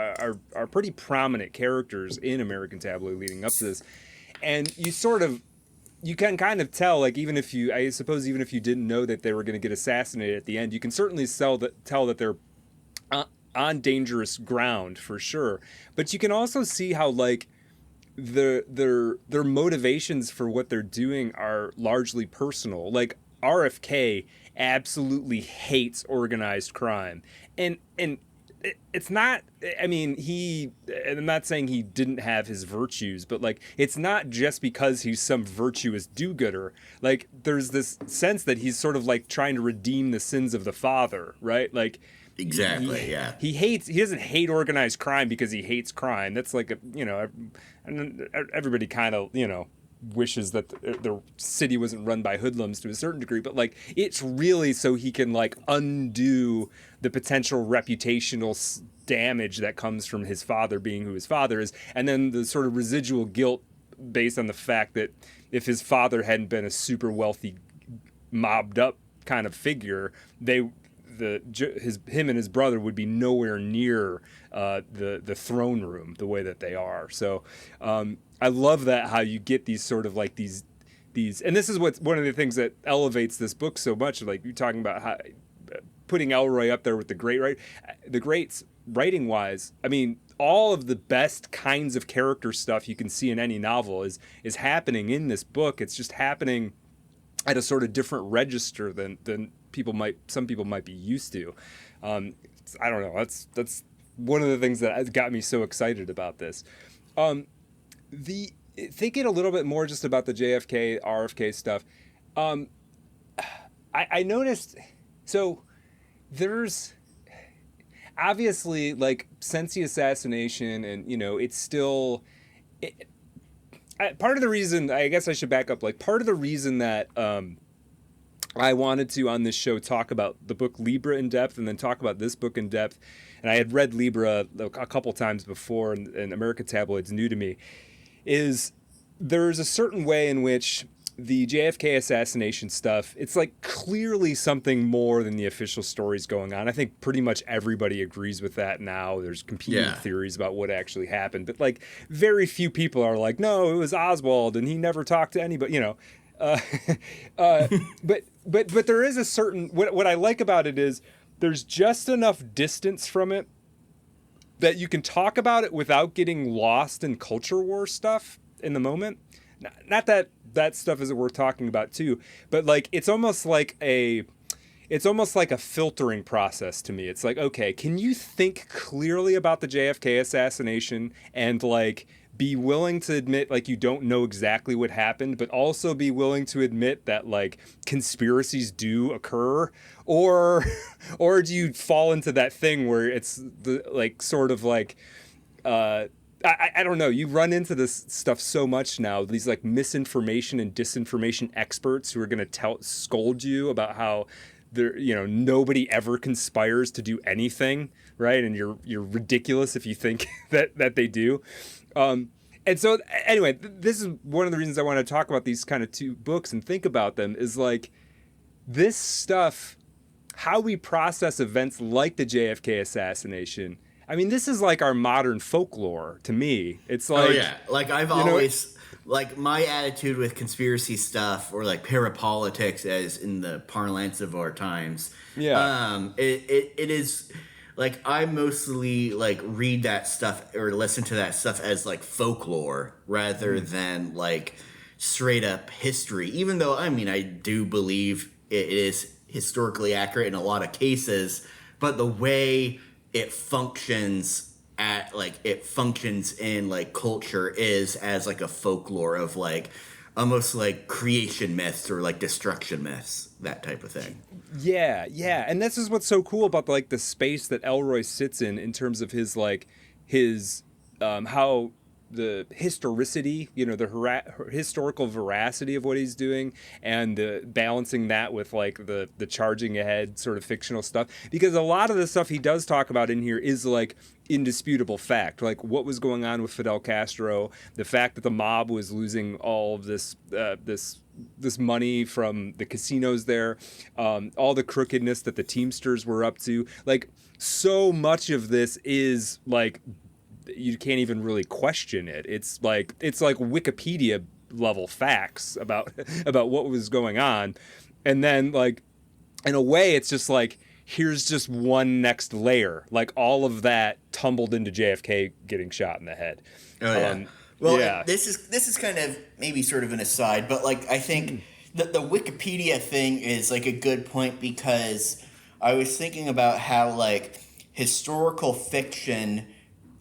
are pretty prominent characters in American Tabloid leading up to this, and you can kind of tell, like, I suppose even if you didn't know that they were going to get assassinated at the end, you can certainly tell that they're on dangerous ground for sure. But you can also see how like their motivations for what they're doing are largely personal. Like RFK absolutely hates organized crime, and it's not, I mean, I'm not saying he didn't have his virtues, but like it's not just because he's some virtuous do-gooder. Like there's this sense that he's sort of like trying to redeem the sins of the father, right? Like Exactly, yeah. he doesn't hate organized crime because he hates crime. That's like everybody kind of, wishes that the city wasn't run by hoodlums to a certain degree, but like it's really so he can like undo the potential reputational damage that comes from his father being who his father is, and then the sort of residual guilt based on the fact that if his father hadn't been a super wealthy, mobbed up kind of figure, him and his brother would be nowhere near the throne room the way that they are. So I love that how you get these sort of like these, and this is what's one of the things that elevates this book so much. Like you're talking about how putting Ellroy up there with the greats writing wise. I mean, all of the best kinds of character stuff you can see in any novel is happening in this book. It's just happening at a sort of different register than some people might be used to. I don't know. That's one of the things that got me so excited about this. Thinking a little bit more just about the JFK, RFK stuff. I noticed, so there's obviously like since the assassination and, it's still, part of the reason, I guess I should back up, like part of the reason that, I wanted to on this show talk about the book Libra in depth and then talk about this book in depth. And I had read Libra a couple times before, and American Tabloid's new to me, is there's a certain way in which the JFK assassination stuff, it's like clearly something more than the official stories going on. I think pretty much everybody agrees with that now. There's competing theories about what actually happened. But like very few people are like, no, it was Oswald and he never talked to anybody, But there is a certain, what I like about it is there's just enough distance from it that you can talk about it without getting lost in culture war stuff in the moment. Not that that stuff isn't worth talking about too, but like it's almost like a filtering process to me. It's like, okay, can you think clearly about the JFK assassination and like be willing to admit like you don't know exactly what happened, but also be willing to admit that like conspiracies do occur, or do you fall into that thing where it's the like sort of like I don't know, you run into this stuff so much now, these like misinformation and disinformation experts who are going to scold you about how there, nobody ever conspires to do anything, right? And you're ridiculous if you think that they do. And so anyway, this is one of the reasons I want to talk about these kind of two books and think about them is like this stuff, how we process events like the JFK assassination. I mean, this is like our modern folklore to me. It's like, oh yeah, like I've always, like my attitude with conspiracy stuff or like parapolitics as in the parlance of our times. Yeah. It is, like I mostly like read that stuff or listen to that stuff as like folklore rather than like straight up history. Even though, I mean, I do believe it is historically accurate in a lot of cases, but the way it functions in like culture is as like a folklore of like almost like creation myths or like destruction myths, that type of thing. Yeah, yeah, and this is what's so cool about like the space that Ellroy sits in terms of his like his how the historicity, you know, the historical veracity of what he's doing, and balancing that with like the charging ahead sort of fictional stuff. Because a lot of the stuff he does talk about in here is like indisputable fact, like what was going on with Fidel Castro, the fact that the mob was losing all of this money from the casinos there, all the crookedness that the Teamsters were up to. Like, so much of this is like, you can't even really question it. It's like Wikipedia level facts about what was going on. And then like, in a way, it's just like, here's just one next layer. Like, all of that tumbled into JFK getting shot in the head. Oh yeah. Well, yeah. This is kind of maybe sort of an aside, but like I think the Wikipedia thing is like a good point, because I was thinking about how like historical fiction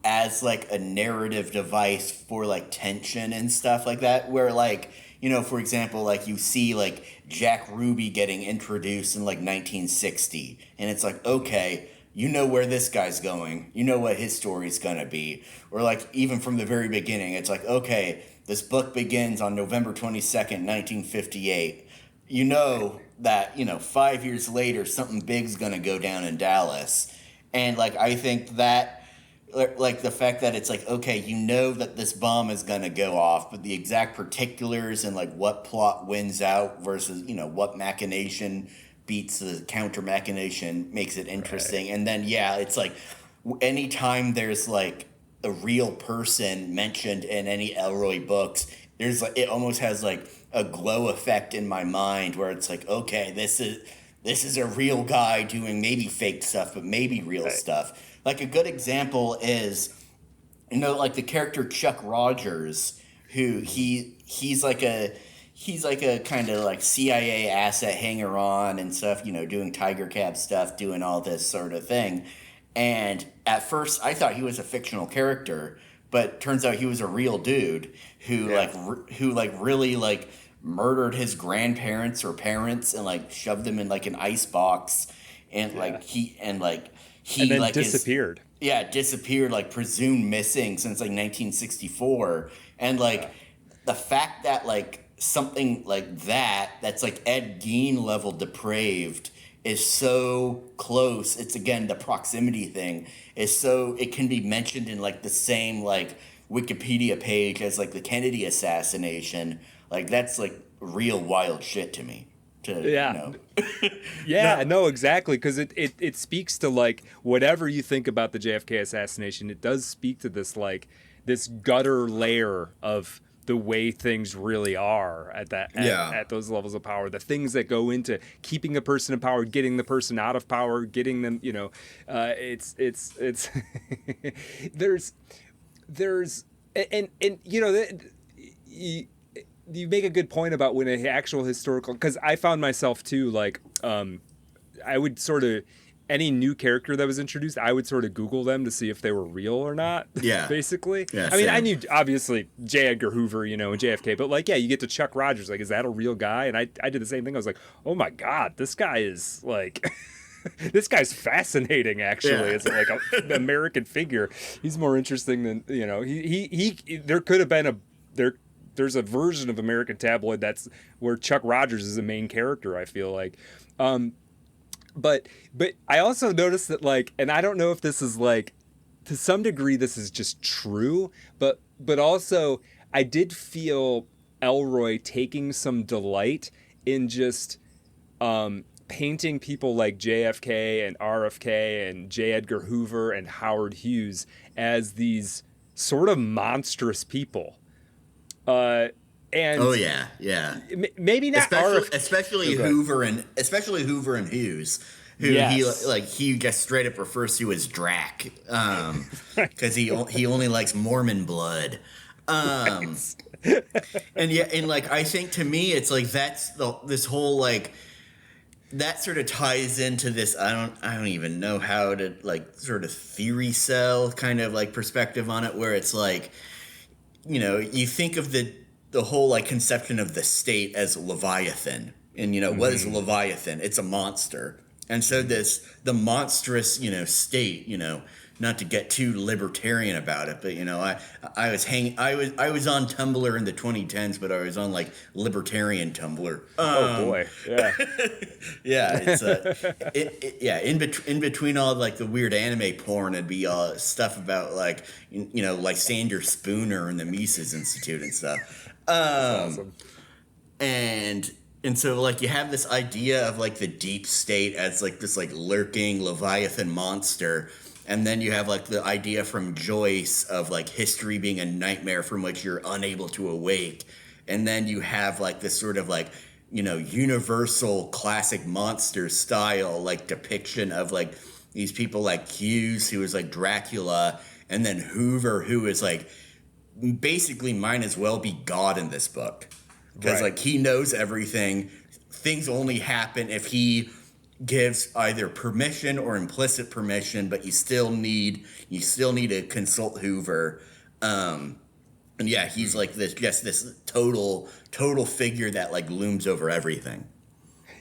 as like a narrative device for like tension and stuff like that, where like, you know, for example, like you see like Jack Ruby getting introduced in like 1960, and it's like, okay, you know where this guy's going, you know what his story's gonna be. Or like even from the very beginning, it's like, okay, this book begins on November 22nd, 1958. You know that, you know, 5 years later something big's gonna go down in Dallas. And like I think that, like the fact that it's like, okay, you know that this bomb is going to go off, but the exact particulars and like what plot wins out versus, you know, what machination beats the counter machination makes it interesting. Right. And then, yeah, it's like anytime there's like a real person mentioned in any Ellroy books, there's like, it almost has like a glow effect in my mind where it's like, okay, this is a real guy doing maybe fake stuff, but maybe real stuff. Like a good example is, you know, like the character Chuck Rogers, who he's like a kind of like CIA asset hanger on and stuff, you know, doing Tiger Cab stuff, doing all this sort of thing. And at first I thought he was a fictional character, but turns out he was a real dude who really like murdered his grandparents or parents and like shoved them in like an ice box, and he then like disappeared. Disappeared, like presumed missing since like 1964. And like the fact that like something like that's like Ed Gein level depraved is so close. It's again the proximity thing is so it can be mentioned in like the same like Wikipedia page as like the Kennedy assassination. Like that's like real wild shit to me. No, exactly, because it speaks to like whatever you think about the JFK assassination, it does speak to this like this gutter layer of the way things really are at those levels of power, the things that go into keeping a person in power, getting the person out of power, getting them, you know, it's there's and you know, you make a good point about when an actual historical, because I found myself too, like, I would sort of, any new character that was introduced, I would sort of Google them to see if they were real or not. Yeah. Basically. Yeah, I mean, I knew, obviously, J. Edgar Hoover, you know, and JFK, but like, yeah, you get to Chuck Rogers, like, is that a real guy? And I did the same thing. I was like, oh my God, this guy is like... this guy's fascinating, actually. Yeah. It's like an American figure. He's more interesting than, you know, he there could have been there's a version of American Tabloid that's where Chuck Rogers is the main character, I feel like. But I also noticed that, like, and I don't know if this is like, to some degree this is just true, but also I did feel Ellroy taking some delight in just painting people like JFK and RFK and J. Edgar Hoover and Howard Hughes as these sort of monstrous people. And maybe not especially Hoover and Hughes, who he just straight up refers to as Drac, because he only likes Mormon blood, and like I think to me it's like that's this whole like that sort of ties into this. I don't even know how to like sort of theory cell kind of like perspective on it, where it's like, you know, you think of the whole like conception of the state as Leviathan, and you know what is Leviathan? It's a monster, and so the monstrous, you know, state, you know. Not to get too libertarian about it, but you know, I was on Tumblr in the 2010s, but I was on like libertarian Tumblr. Oh boy, yeah, yeah, it's in between all like the weird anime porn, it'd be stuff about like you know like Sander Spooner and the Mises Institute and stuff. That's awesome. And so like you have this idea of like the deep state as like this like lurking Leviathan monster. And then you have like the idea from Joyce of like history being a nightmare from which you're unable to awake. And then you have like this sort of like, you know, universal classic monster style like depiction of like these people like Hughes, who is like Dracula, and then Hoover, who is like basically might as well be God in this book. Because like he knows everything. Things only happen if he gives either permission or implicit permission, but you still need to consult Hoover. And yeah, he's like this total figure that like looms over everything.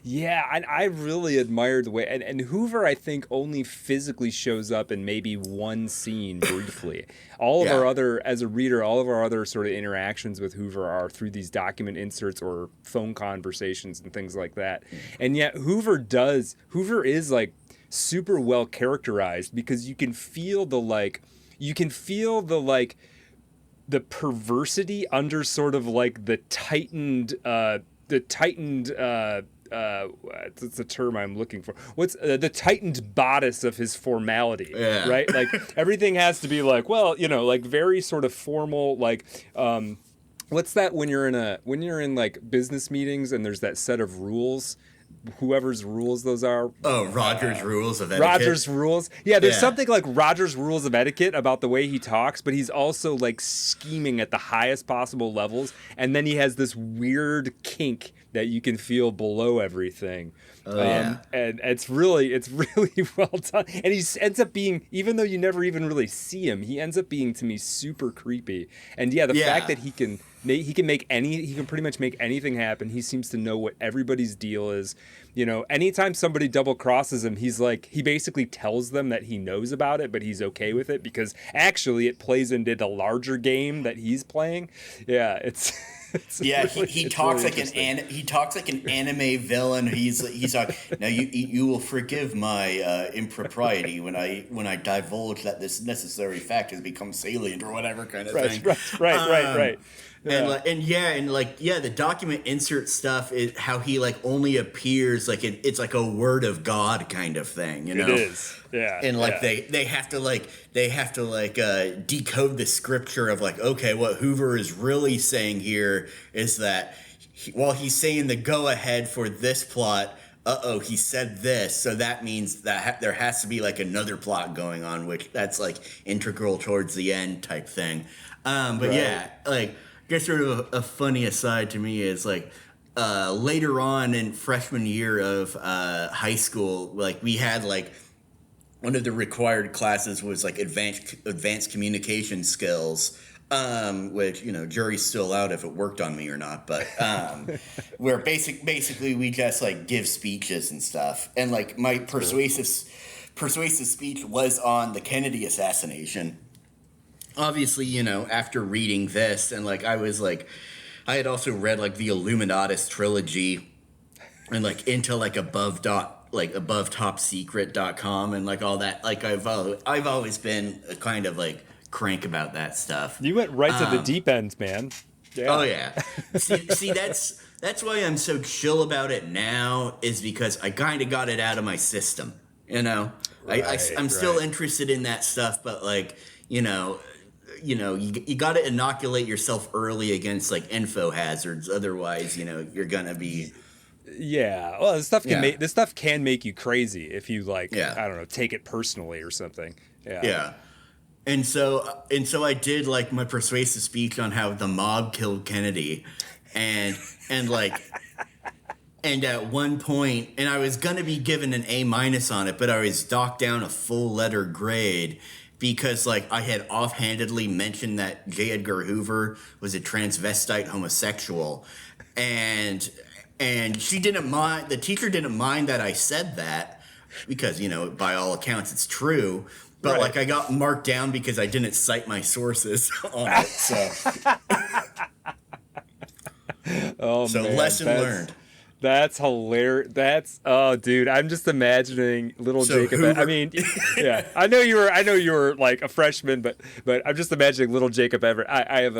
Yeah, and I really admired the way, and Hoover, I think, only physically shows up in maybe one scene briefly. All of our other, as a reader, all of our other sort of interactions with Hoover are through these document inserts or phone conversations and things like that. And yet Hoover is like super well characterized, because you can feel the perversity under sort of like the tightened it's the term I'm looking for. What's the tightened bodice of his formality, right? Like everything has to be like, well, you know, like very sort of formal, like, what's that when you're in like business meetings and there's that set of rules, whoever's rules those are. Oh, Roger's rules of etiquette. Roger's rules. Yeah, there's something like Roger's rules of etiquette about the way he talks, but he's also like scheming at the highest possible levels. And then he has this weird kink that you can feel below everything. And it's really well done. And he ends up being, even though you never even really see him, he ends up being, to me, super creepy. And the fact that he can pretty much make anything happen. He seems to know what everybody's deal is. You know, anytime somebody double crosses him, he's like, he basically tells them that he knows about it, but he's okay with it because actually it plays into the larger game that he's playing. Yeah, it's he talks like an anime villain. He's like, now you will forgive my impropriety when I divulge that this necessary fact has become salient or whatever kind of thing. Right. Yeah. And the document insert stuff is how he like only appears like it's like a word of God kind of thing, you know. It is, yeah. And like they have to decode the scripture of like, okay, what Hoover is really saying here is that while he's saying the go ahead for this plot, he said this, so that means that there has to be like another plot going on, which that's like integral towards the end type thing. I guess sort of a funny aside to me is like later on in freshman year of high school, like we had like one of the required classes was like advanced communication skills, which, you know, jury's still out if it worked on me or not, but where basically we just like give speeches and stuff, and like my persuasive speech was on the Kennedy assassination. Obviously, you know, after reading this, and like I had also read like the Illuminatus trilogy and like into like above topsecret.com and like all that. Like I've always been a kind of like crank about that stuff. You went right to the deep end, man. Yeah. Oh yeah. see that's why I'm so chill about it now, is because I kind of got it out of my system, you know. I'm still interested in that stuff, but like, you got to inoculate yourself early against like info hazards. Otherwise, you know, you're gonna be. Yeah. Well, this stuff can make you crazy if you like. Yeah. I don't know, take it personally or something. Yeah. Yeah. And so I did like my persuasive speech on how the mob killed Kennedy, and like And at one point, and I was going to be given an A- on it, but I was docked down a full letter grade because, like, I had offhandedly mentioned that J. Edgar Hoover was a transvestite homosexual. And she didn't mind, the teacher didn't mind that I said that because, you know, by all accounts, it's true. But, Right. like, I got marked down because I didn't cite my sources on it. So, Oh, so man, lesson learned. That's hilarious. Oh, dude, I'm just imagining little So Jacob. Hoover- I mean, yeah, I know you were like a freshman, but I'm just imagining little Jacob Everett. I have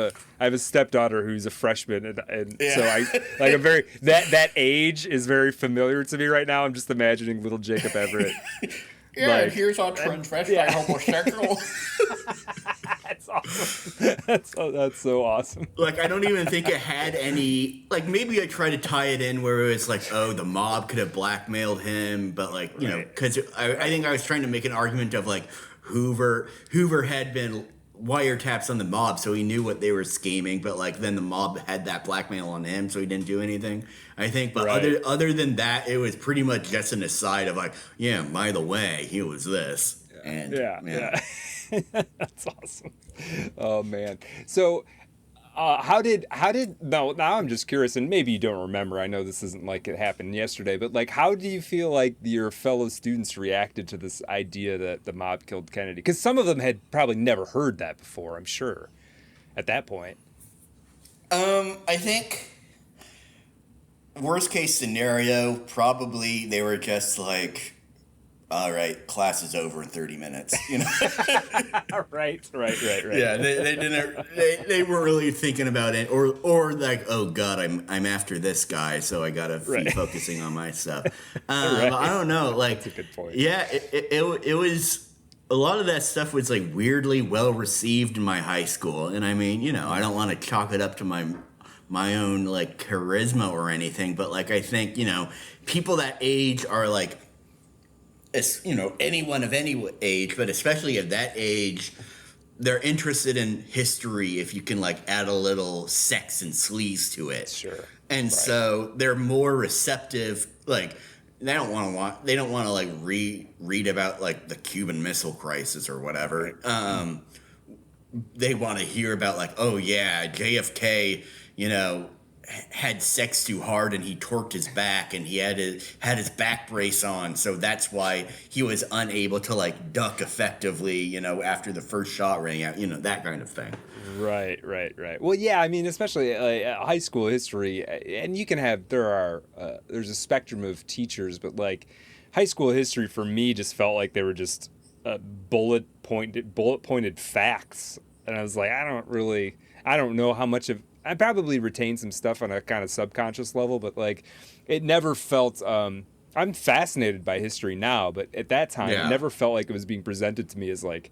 a stepdaughter who's a freshman, and so I like a very that age is very familiar to me right now. I'm just imagining little Jacob Everett. Yeah, Like, here's our transvestite homosexual. That's awesome. That's so awesome. Like, I don't even think it had any, like, maybe I tried to tie it in where it was like, oh, the mob could have blackmailed him, but, like, you know, because I think I was trying to make an argument of, like, Hoover had been wiretaps on the mob, so he knew what they were scheming, but, like, then the mob had that blackmail on him, so he didn't do anything, I think. But other than that, it was pretty much just an aside of, like, yeah, by the way, he was this. And Yeah. That's awesome. Oh, man. So how did now I'm just curious, and maybe you don't remember, I know this isn't like it happened yesterday, but like how do you feel like your fellow students reacted to this idea that the mob killed Kennedy? Because some of them had probably never heard that before, I'm sure, at that point. I think worst case scenario, probably they were just like, all right, class is over in 30 minutes. You know? Right. Yeah, they didn't. They weren't really thinking about it, or like, oh God, I'm after this guy, so I gotta be focusing on my stuff. But I don't know. Like, that's a good point. Yeah, it was. A lot of that stuff was like weirdly well received in my high school, and I mean, you know, I don't want to chalk it up to my own like charisma or anything, but like I think, you know, people that age are like, it's, you know, anyone of any age, but especially at that age, they're interested in history if you can like add a little sex and sleaze to it. Sure. And so they're more receptive. Like they don't want to like read about like the Cuban Missile Crisis or whatever. They want to hear about like, oh yeah, JFK, you know, had sex too hard and he torqued his back and he had his back brace on, so that's why he was unable to like duck effectively, you know, after the first shot rang out, you know, that kind of thing. Right. Well, yeah, I mean, especially high school history, and you can have there's a spectrum of teachers, but like high school history for me just felt like they were just bullet pointed facts, and I was like, I don't know how much of. I probably retained some stuff on a kind of subconscious level, but like it never felt. I'm fascinated by history now, but at that time, it never felt like it was being presented to me as like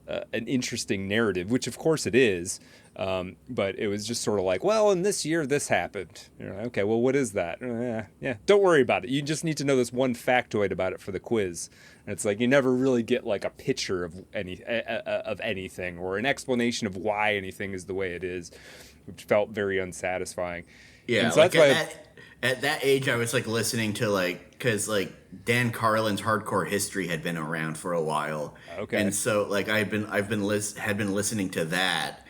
an interesting narrative, which of course it is. But it was just sort of like, well, in this year, this happened. You know, okay, well, what is that? Yeah, don't worry about it. You just need to know this one factoid about it for the quiz. And it's like you never really get like a picture of anything or an explanation of why anything is the way it is, which felt very unsatisfying. Yeah, and so like that's why at that age, I was like listening to like, because like Dan Carlin's Hardcore History had been around for a while. Okay. And so like had been listening to that,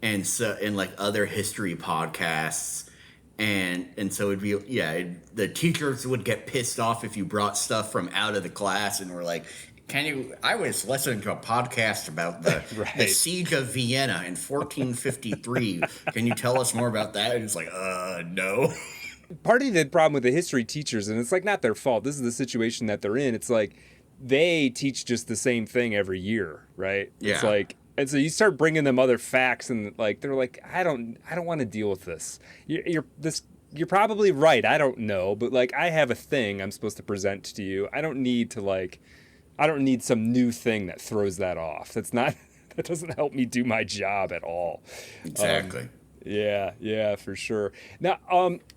and so in like other history podcasts, and so it'd be the teachers would get pissed off if you brought stuff from out of the class and were like, I was listening to a podcast about the siege of Vienna in 1453. Can you tell us more about that? And it's like, no. Part of the problem with the history teachers, and it's like not their fault, this is the situation that they're in. It's like they teach just the same thing every year, right? Yeah. It's like, and so you start bringing them other facts, and like they're like, I don't want to deal with this. You're probably right. I don't know, but like I have a thing I'm supposed to present to you. I don't need some new thing that throws that off. That doesn't help me do my job at all. Exactly. Yeah, for sure. Now,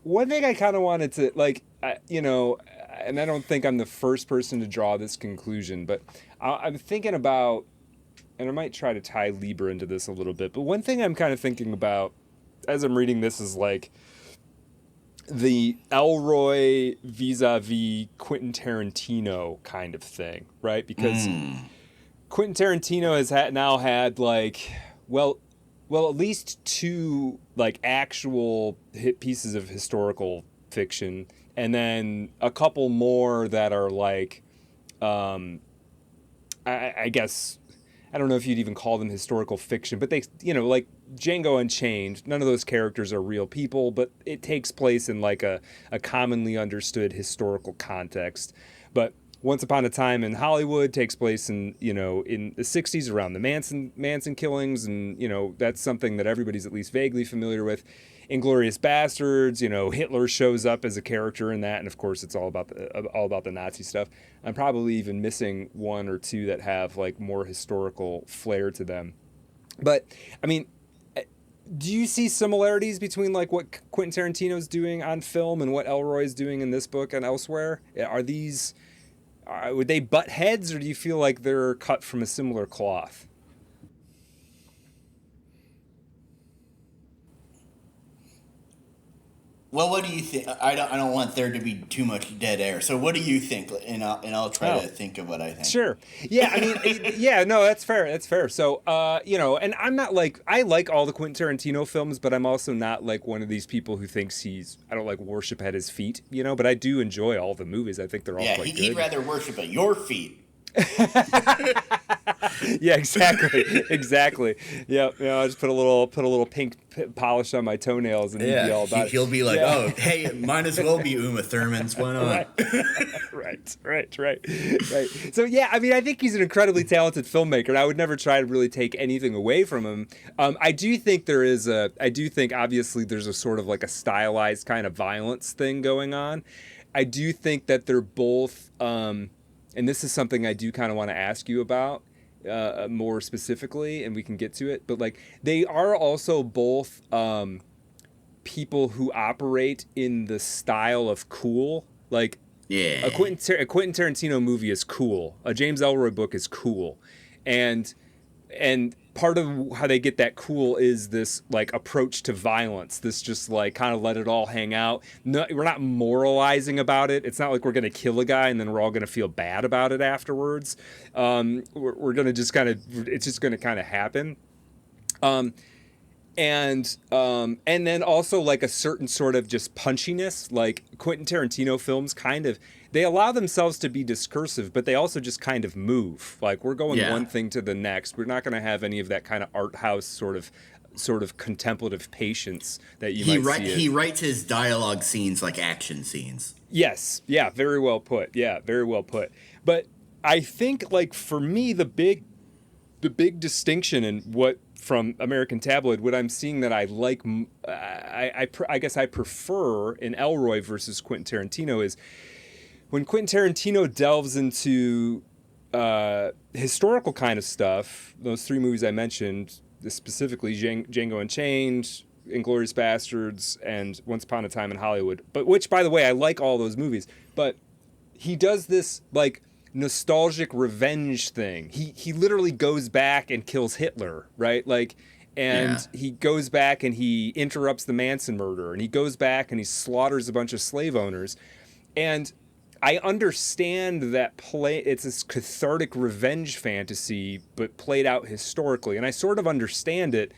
one thing I kind of wanted to like, you know, and I don't think I'm the first person to draw this conclusion, but I'm thinking about, and I might try to tie Lieber into this a little bit, but one thing I'm kind of thinking about as I'm reading this is like, the Ellroy vis-a-vis Quentin Tarantino kind of thing, right? Because Quentin Tarantino has now had like, well, at least two like actual hit pieces of historical fiction, and then a couple more that are like, I guess, I don't know if you'd even call them historical fiction, but they, like Django Unchained, none of those characters are real people, but it takes place in like a commonly understood historical context. But Once Upon a Time in Hollywood takes place in the 60s around the Manson killings, and that's something that everybody's at least vaguely familiar with. Inglourious Bastards, Hitler shows up as a character in that, and of course it's all about the Nazi stuff. I'm probably even missing one or two that have like more historical flair to them. But I mean, do you see similarities between like what Quentin Tarantino's doing on film and what Ellroy's doing in this book and elsewhere? Would they butt heads, or do you feel like they're cut from a similar cloth? Well, what do you think? I don't want there to be too much dead air. So, what do you think? And I'll try to think of what I think. Sure. Yeah. I mean, yeah. No, that's fair. That's fair. So, and I'm not like, I like all the Quentin Tarantino films, but I'm also not like one of these people who thinks I don't like worship at his feet. But I do enjoy all the movies. I think they're all quite good. He'd rather worship at your feet. Yeah, exactly. Yeah, I'll just put a little pink polish on my toenails, and he'd be all about it. He'll be like, "Oh, hey, it might as well be Uma Thurman's. Why not?" Right. So yeah, I mean, I think he's an incredibly talented filmmaker, and I would never try to really take anything away from him. I do think obviously there's a sort of like a stylized kind of violence thing going on. I do think that they're both. And this is something I do kind of want to ask you about more specifically, and we can get to it. But like, they are also both people who operate in the style of cool. Like, a Quentin Tarantino movie is cool. A James Ellroy book is cool, and part of how they get that cool is this like approach to violence, this just like kind of let it all hang out. No, we're not moralizing about it. It's not like we're going to kill a guy and then we're all going to feel bad about it afterwards. We're going to just it's just going to kind of happen. And then also like a certain sort of just punchiness, like Quentin Tarantino films they allow themselves to be discursive, but they also just kind of move. Like, we're going one thing to the next. We're not going to have any of that kind of art house sort of contemplative patience that you might see. He writes his dialogue scenes like action scenes. Yes. Yeah, very well put. But I think, like, for me, the big distinction in what from American Tabloid, what I'm seeing that I like, I guess I prefer in Ellroy versus Quentin Tarantino is when Quentin Tarantino delves into historical kind of stuff. Those three movies I mentioned, specifically Django Unchained, Inglourious Bastards, and Once Upon a Time in Hollywood. But which, by the way, I like all those movies. But he does this like nostalgic revenge thing. He literally goes back and kills Hitler, right? Like, and he goes back and he interrupts the Manson murder, and he goes back and he slaughters a bunch of slave owners. And I understand that it's this cathartic revenge fantasy, but played out historically. And I sort of understand it,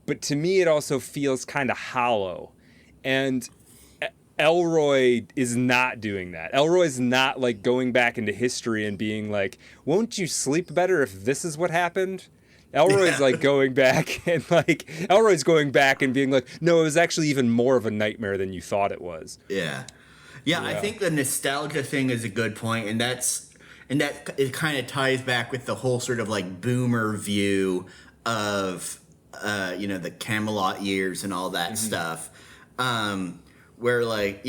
but to me it also feels kind of hollow. And Ellroy is not doing that. Ellroy's not like going back into history and being like, won't you sleep better if this is what happened? Ellroy's like going back and like, Ellroy's going back and being like, no, it was actually even more of a nightmare than you thought it was. Yeah, I think the nostalgia thing is a good point, and that it kind of ties back with the whole sort of like boomer view of the Camelot years and all that stuff. Where like,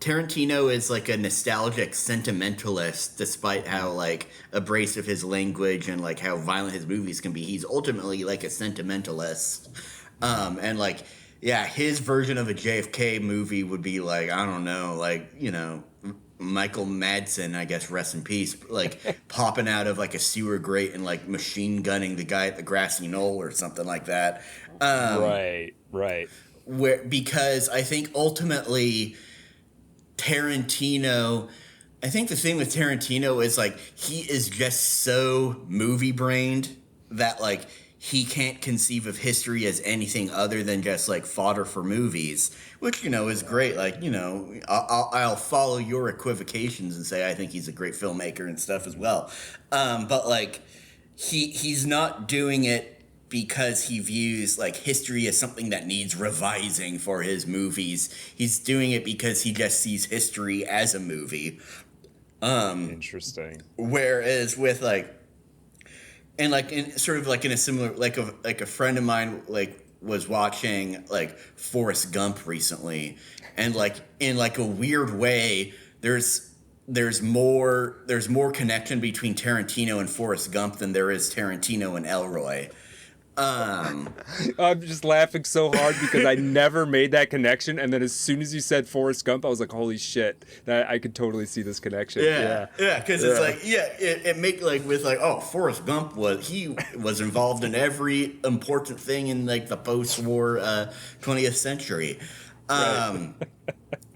Tarantino is like a nostalgic sentimentalist, despite how like abrasive his language and like how violent his movies can be. He's ultimately like a sentimentalist, and like. Yeah, his version of a JFK movie would be like, I don't know, like, Michael Madsen, I guess, rest in peace, like popping out of like a sewer grate and like machine gunning the guy at the grassy knoll or something like that. Right. because I think ultimately Tarantino, I think the thing with Tarantino is like he is just so movie brained that like he can't conceive of history as anything other than just like fodder for movies, which, you know, is great. Like, you know, I'll follow your equivocations and say I think he's a great filmmaker and stuff as well. But like he's not doing it because he views like history as something that needs revising for his movies. He's doing it because he just sees history as a movie. Interesting. Whereas with like, and like in sort of like in a similar, like a friend of mine like was watching like Forrest Gump recently, and like in like a weird way there's more connection between Tarantino and Forrest Gump than there is Tarantino and Ellroy. I'm just laughing so hard because I never made that connection, and then as soon as you said Forrest Gump, I was like, "Holy shit!" That I could totally see this connection. Yeah, because it's like, it make like with like, oh, Forrest Gump was involved in every important thing in like the post-war 20th century. Right.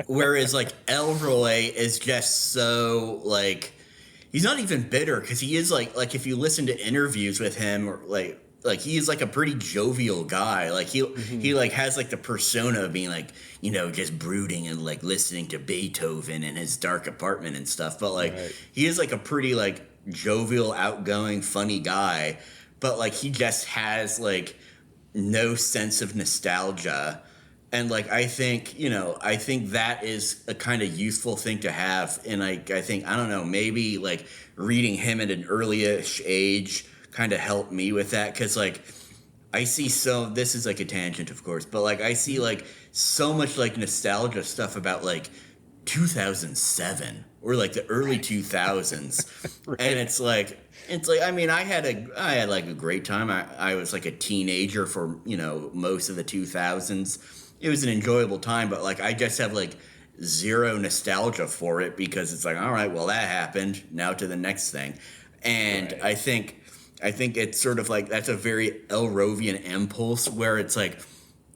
Whereas like Ellroy is just so like, he's not even bitter because he is like if you listen to interviews with him or like he is like a pretty jovial guy. Like he like has like the persona of being like, you know, just brooding and like listening to Beethoven in his dark apartment and stuff. But like he is like a pretty like jovial, outgoing, funny guy. But like he just has like no sense of nostalgia. And like I think that is a kind of useful thing to have. And like I think, I don't know, maybe like reading him at an early-ish age kind of helped me with that, because like I see, so this is like a tangent of course, but like I see like so much like nostalgia stuff about like 2007 or like the early 2000s. Right. And it's like I mean I had like a great time. I was like a teenager for, you know, most of the 2000s. It was an enjoyable time, but like I just have like zero nostalgia for it because it's like, all right, well that happened, now to the next thing. And I think it's sort of like that's a very Elrovian impulse where it's like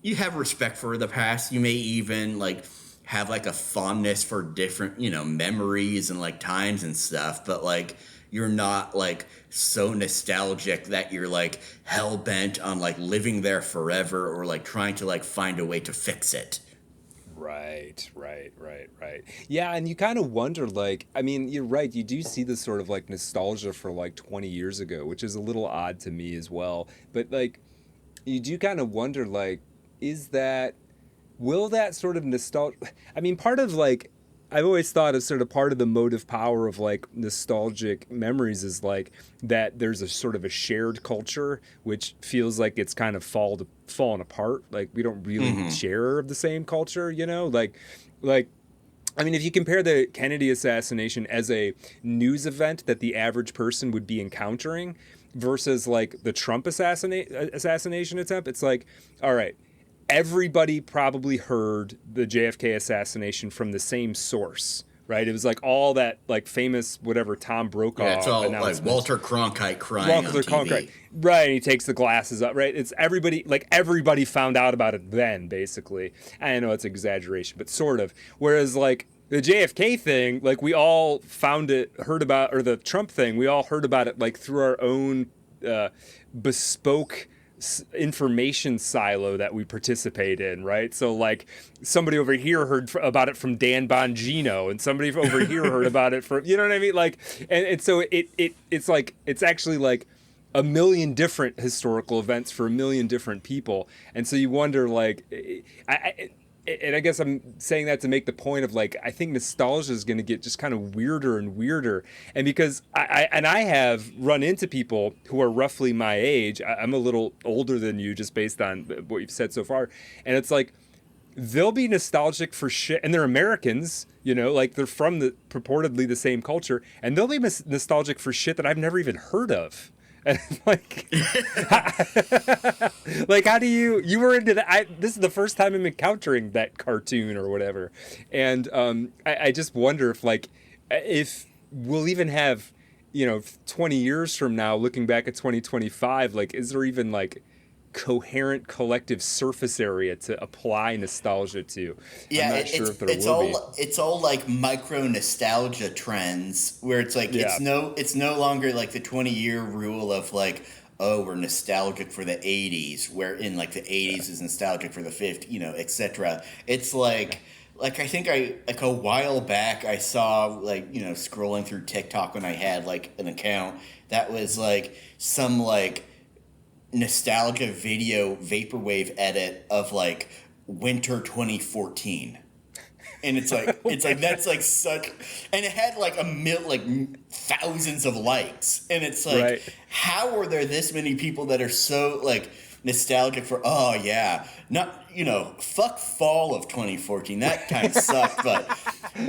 you have respect for the past. You may even like have like a fondness for different, you know, memories and like times and stuff, but like you're not like so nostalgic that you're like hell bent on like living there forever or like trying to like find a way to fix it. Right. Yeah, and you kind of wonder, like, I mean, you're right, you do see this sort of like nostalgia for like 20 years ago, which is a little odd to me as well. But like, you do kind of wonder, like, will that sort of nostalgia, I mean, part of like, I've always thought of sort of part of the motive power of like nostalgic memories is like that there's a sort of a shared culture, which feels like it's kind of fallen apart. Like we don't really share the same culture, you know, like, I mean, if you compare the Kennedy assassination as a news event that the average person would be encountering versus like the Trump assassination attempt, it's like, all right, everybody probably heard the JFK assassination from the same source, right? It was like all that like famous whatever Tom Brokaw. Yeah, it's all like Walter Cronkite crying on TV. Cronkite. Right, and he takes the glasses up, right? It's everybody found out about it then, basically. I know it's exaggeration, but sort of. Whereas like the JFK thing, like we all heard about, or the Trump thing, we all heard about it like through our own bespoke information silo that we participate in, right? So like somebody over here heard about it from Dan Bongino, and somebody over here heard about it from, you know what I mean? Like, and so it's like, it's actually like a million different historical events for a million different people. And so you wonder, like, I guess I'm saying that to make the point of like, I think nostalgia is going to get just kind of weirder and weirder. And because I have run into people who are roughly my age. I'm a little older than you just based on what you've said so far. And it's like, they'll be nostalgic for shit, and they're Americans, you know, like they're from the purportedly the same culture, and they'll be nostalgic for shit that I've never even heard of. And like, like, how do you were into that? This is the first time I'm encountering that cartoon or whatever. And I just wonder if we'll even have, you know, 20 years from now, looking back at 2025, like, is there even like, coherent collective surface area to apply nostalgia to. Yeah, I'm not sure if there will be. it's all like micro nostalgia trends where it's like Yeah. it's no longer like the 20-year rule of like, oh, we're nostalgic for the 80s, where in like the 80s is nostalgic for the 50s, etc. It's like I think like a while back I saw like, scrolling through TikTok when I had like an account that was like some like nostalgia video vaporwave edit of like winter 2014, and it's like that's like such, and it had like thousands of likes, and it's like, Right. how are there this many people that are so like nostalgic for, oh yeah, not, fuck fall of 2014, that kind of sucked,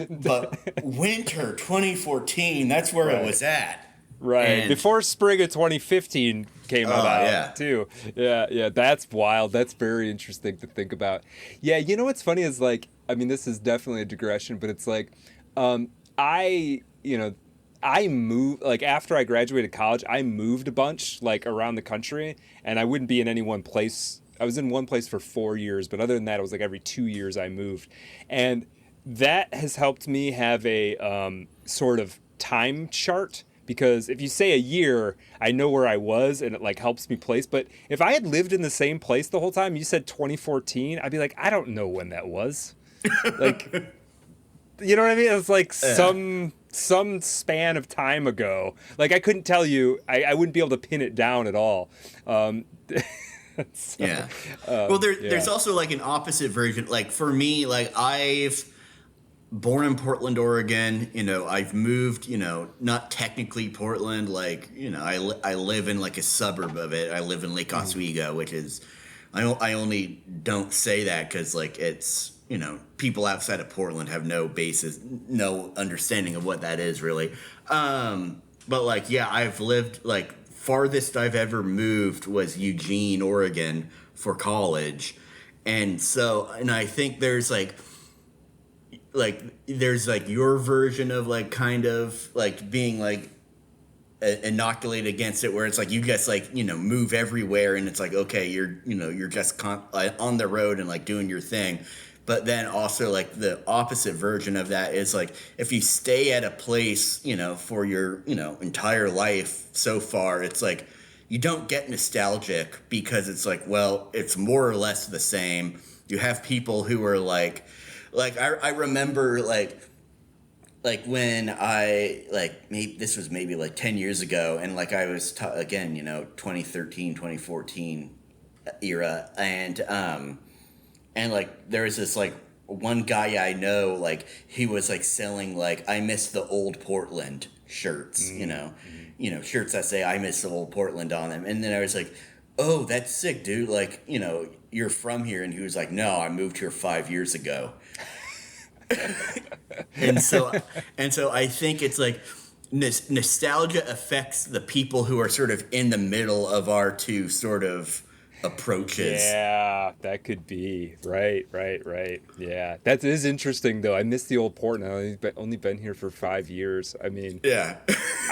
but winter 2014, that's where it was at. Right. And- Before spring of 2015 came about, yeah. too. Yeah, that's wild. That's very interesting to think about. Yeah, what's funny is like, I mean, this is definitely a digression, but it's like, I moved, like after I graduated college, I moved a bunch like around the country, and I wouldn't be in any one place. I was in one place for 4 years, but other than that, it was like every 2 years I moved. And that has helped me have a sort of time chart, because if you say a year, I know where I was and it like helps me place. But if I had lived in the same place the whole time, you said 2014, I'd be like, I don't know when that was. Like, you know what I mean? It's like some span of time ago. Like I couldn't tell you. I wouldn't be able to pin it down at all. So, yeah. Well, there's also like an opposite version. Like for me, like I've born in Portland, Oregon. I've moved. Not technically Portland. Like I live in like a suburb of it. I live in Lake Oswego, which is I only don't say that because like it's people outside of Portland have no basis, no understanding of what that is really. But like yeah, I've lived like. Farthest I've ever moved was Eugene, Oregon for college. And I think there's like there's like your version of like kind of like being like inoculated against it, where it's like you just like, move everywhere and it's like, okay, you're just on the road and like doing your thing. But then also like the opposite version of that is like if you stay at a place, for your, entire life so far, it's like you don't get nostalgic because it's like, well, it's more or less the same. You have people who are like I remember like when I like maybe this was maybe like 10 years ago, and like I was again, 2013, 2014 era, and like there was this like one guy I know, like he was like selling like I miss the old Portland shirts, shirts that say I miss the old Portland on them. And then I was like, oh, that's sick, dude. Like, you're from here. And he was like, no, I moved here 5 years ago. and so I think it's like nostalgia affects the people who are sort of in the middle of our two sort of approaches. Yeah, that could be. Right. Yeah, that is interesting, though. I miss the old Portland. I've only been here for 5 years. I mean, yeah.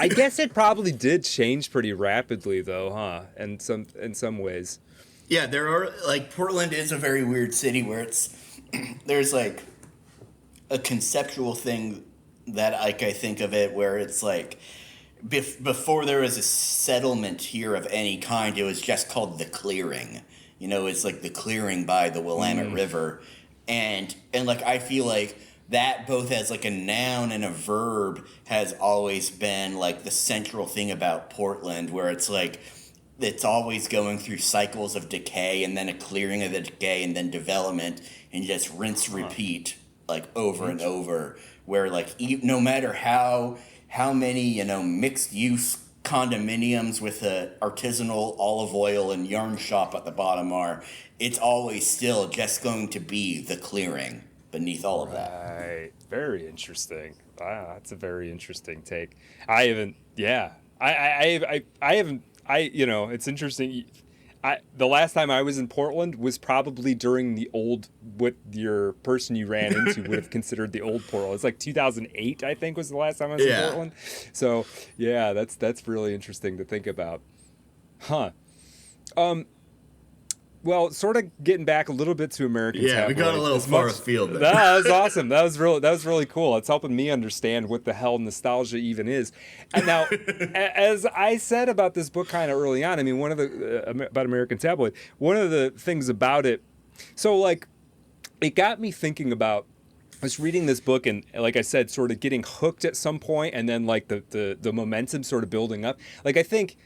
I guess it probably did change pretty rapidly, though, huh? In some ways. Yeah, there are, like, Portland is a very weird city where there's, like, a conceptual thing that, like, I think of it where it's, like, before there was a settlement here of any kind, it was just called the clearing. It's like the clearing by the Willamette River. And like, I feel like that both as like a noun and a verb has always been like the central thing about Portland, where it's like, it's always going through cycles of decay and then a clearing of the decay and then development and just rinse, repeat like over and over, where like no matter how many, mixed use condominiums with a artisanal olive oil and yarn shop at the bottom are, it's always still just going to be the clearing beneath all of that. Right. Very interesting. Wow, that's a very interesting take. I haven't. Yeah. I haven't. It's interesting. The last time I was in Portland was probably during the old, what your person you ran into would have considered the old Portland. It's like 2008, I think, was the last time I was in Portland. So yeah, that's really interesting to think about. Huh. Well, sort of getting back a little bit to American Yeah, we got a Tabloid. little far afield there. That was awesome. That was really cool. It's helping me understand what the hell nostalgia even is. And now, as I said about this book kind of early on, I mean, one of the about American Tabloid, one of the things about it, so like, it got me thinking about. I was reading this book and, like I said, sort of getting hooked at some point, and then like the momentum sort of building up. Like I think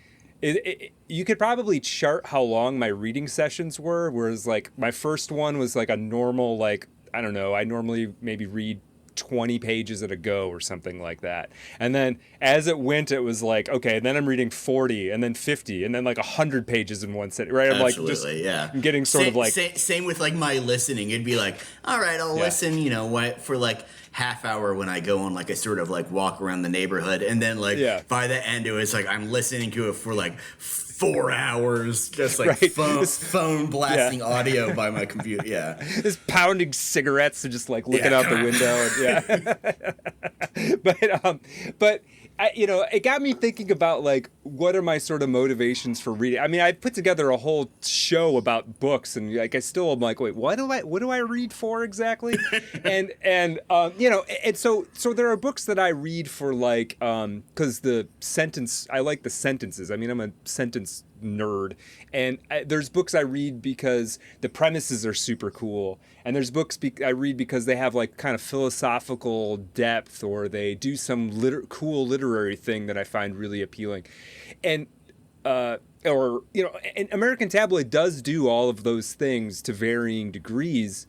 you could probably chart how long my reading sessions were. Whereas like my first one was like a normal, like, I don't know, I normally maybe read 20 pages at a go or something like that. And then as it went, it was like, okay, and then I'm reading 40 and then 50 and then like 100 pages in one sitting, right? I'm Absolutely, like, just yeah. getting sort of like... Same with like my listening. It'd be like, all right, I'll listen, you know, for like half hour when I go on like a sort of like walk around the neighborhood. And then like by the end, it was like I'm listening to it for like 4 hours, just like phone blasting audio by my computer. Yeah, just pounding cigarettes and just like looking out the window. And, but you know, it got me thinking about like what are my sort of motivations for reading. I mean, I put together a whole show about books, and like I still am like, wait, what do I read for exactly? and you know, and so there are books that I read for like because I like the sentences. I mean, I'm a sentence nerd, and there's books I read because the premises are super cool, and there's books I read because they have like kind of philosophical depth, or they do some cool literary thing that I find really appealing. And or you know, and American Tabloid does do all of those things to varying degrees,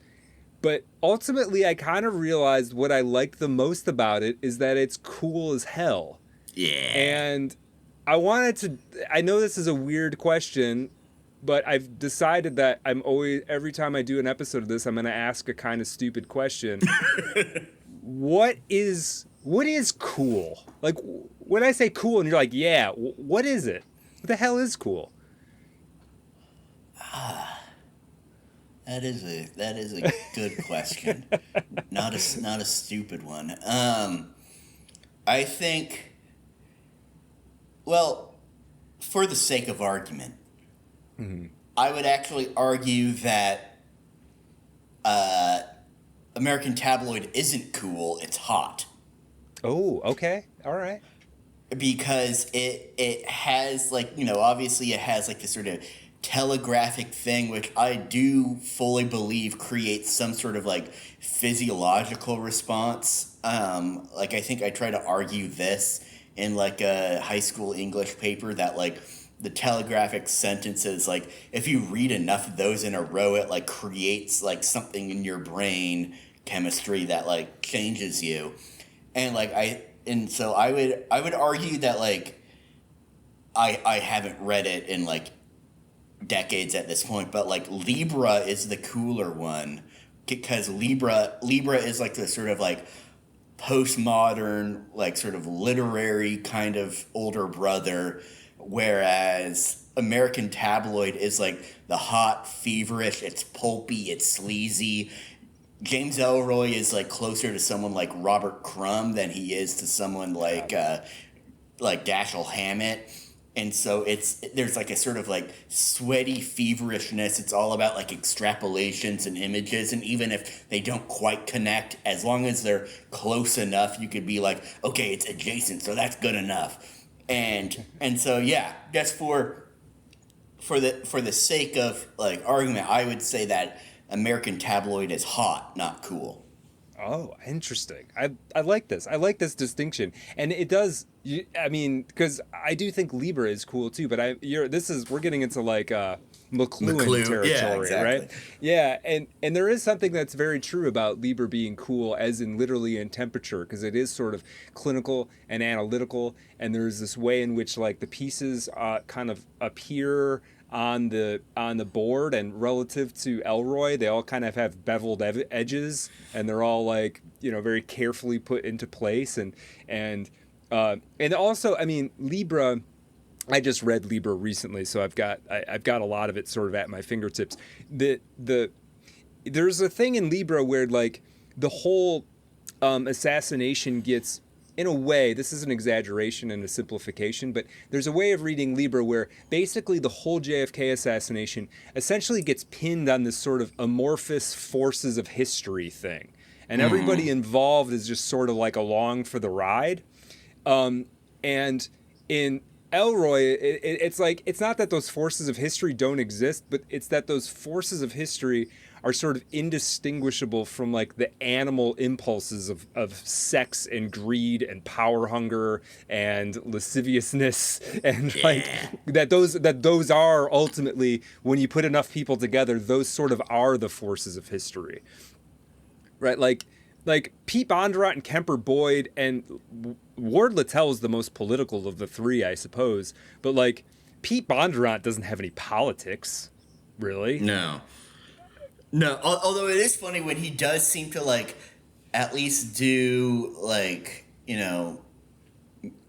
but ultimately I kind of realized what I like the most about it is that it's cool as hell. Yeah. And I know this is a weird question, but I've decided that every time I do an episode of this, I'm going to ask a kind of stupid question. What is cool? Like, when I say cool and you're like, yeah, what is it? What the hell is cool? That is a good question. Not a stupid one. I think, well, for the sake of argument, I would actually argue that American Tabloid isn't cool, it's hot. Oh, okay. All right. Because it has, like, you know, obviously it has like this sort of telegraphic thing, which I do fully believe creates some sort of like physiological response. Like I think I try to argue this in like a high school English paper that like the telegraphic sentences, like if you read enough of those in a row, it like creates like something in your brain chemistry that like changes you. And so I would argue that like I haven't read it in like decades at this point, but like Libra is the cooler one because Libra is like the sort of like postmodern, like sort of literary kind of older brother, whereas American Tabloid is like the hot, feverish, it's pulpy, it's sleazy. James Ellroy is like closer to someone like Robert Crumb than he is to someone like Dashiell Hammett. And so there's like a sort of like sweaty feverishness. It's all about like extrapolations and images. And even if they don't quite connect, as long as they're close enough, you could be like, okay, it's adjacent, so that's good enough. And so yeah, just for the sake of like argument, I would say that American Tabloid is hot, not cool. Oh, interesting. I like this. I like this distinction, and it does. I mean, because I do think Libra is cool too. But we're getting into like McLuhan territory, yeah, exactly. Right? Yeah, and there is something that's very true about Libra being cool, as in literally in temperature, because it is sort of clinical and analytical, and there's this way in which like the pieces kind of appear on the board, and relative to Ellroy, they all kind of have beveled edges, and they're all like, you know, very carefully put into place, and also, I mean, Libra. I just read Libra recently, so I've got a lot of it sort of at my fingertips. There's a thing in Libra where like the whole assassination gets in a way, this is an exaggeration and a simplification, but there's a way of reading Libra where basically the whole JFK assassination essentially gets pinned on this sort of amorphous forces of history thing. And everybody involved is just sort of like along for the ride. And in Ellroy, it's like, it's not that those forces of history don't exist, but it's that those forces of history are sort of indistinguishable from like the animal impulses of sex and greed and power hunger and lasciviousness, and like that those are ultimately, when you put enough people together, those sort of are the forces of history, right? Like Pete Bondurant and Kemper Boyd, and Ward Littell is the most political of the three, I suppose, but like Pete Bondurant doesn't have any politics, really. No, although it is funny when he does seem to, like, at least do, like, you know,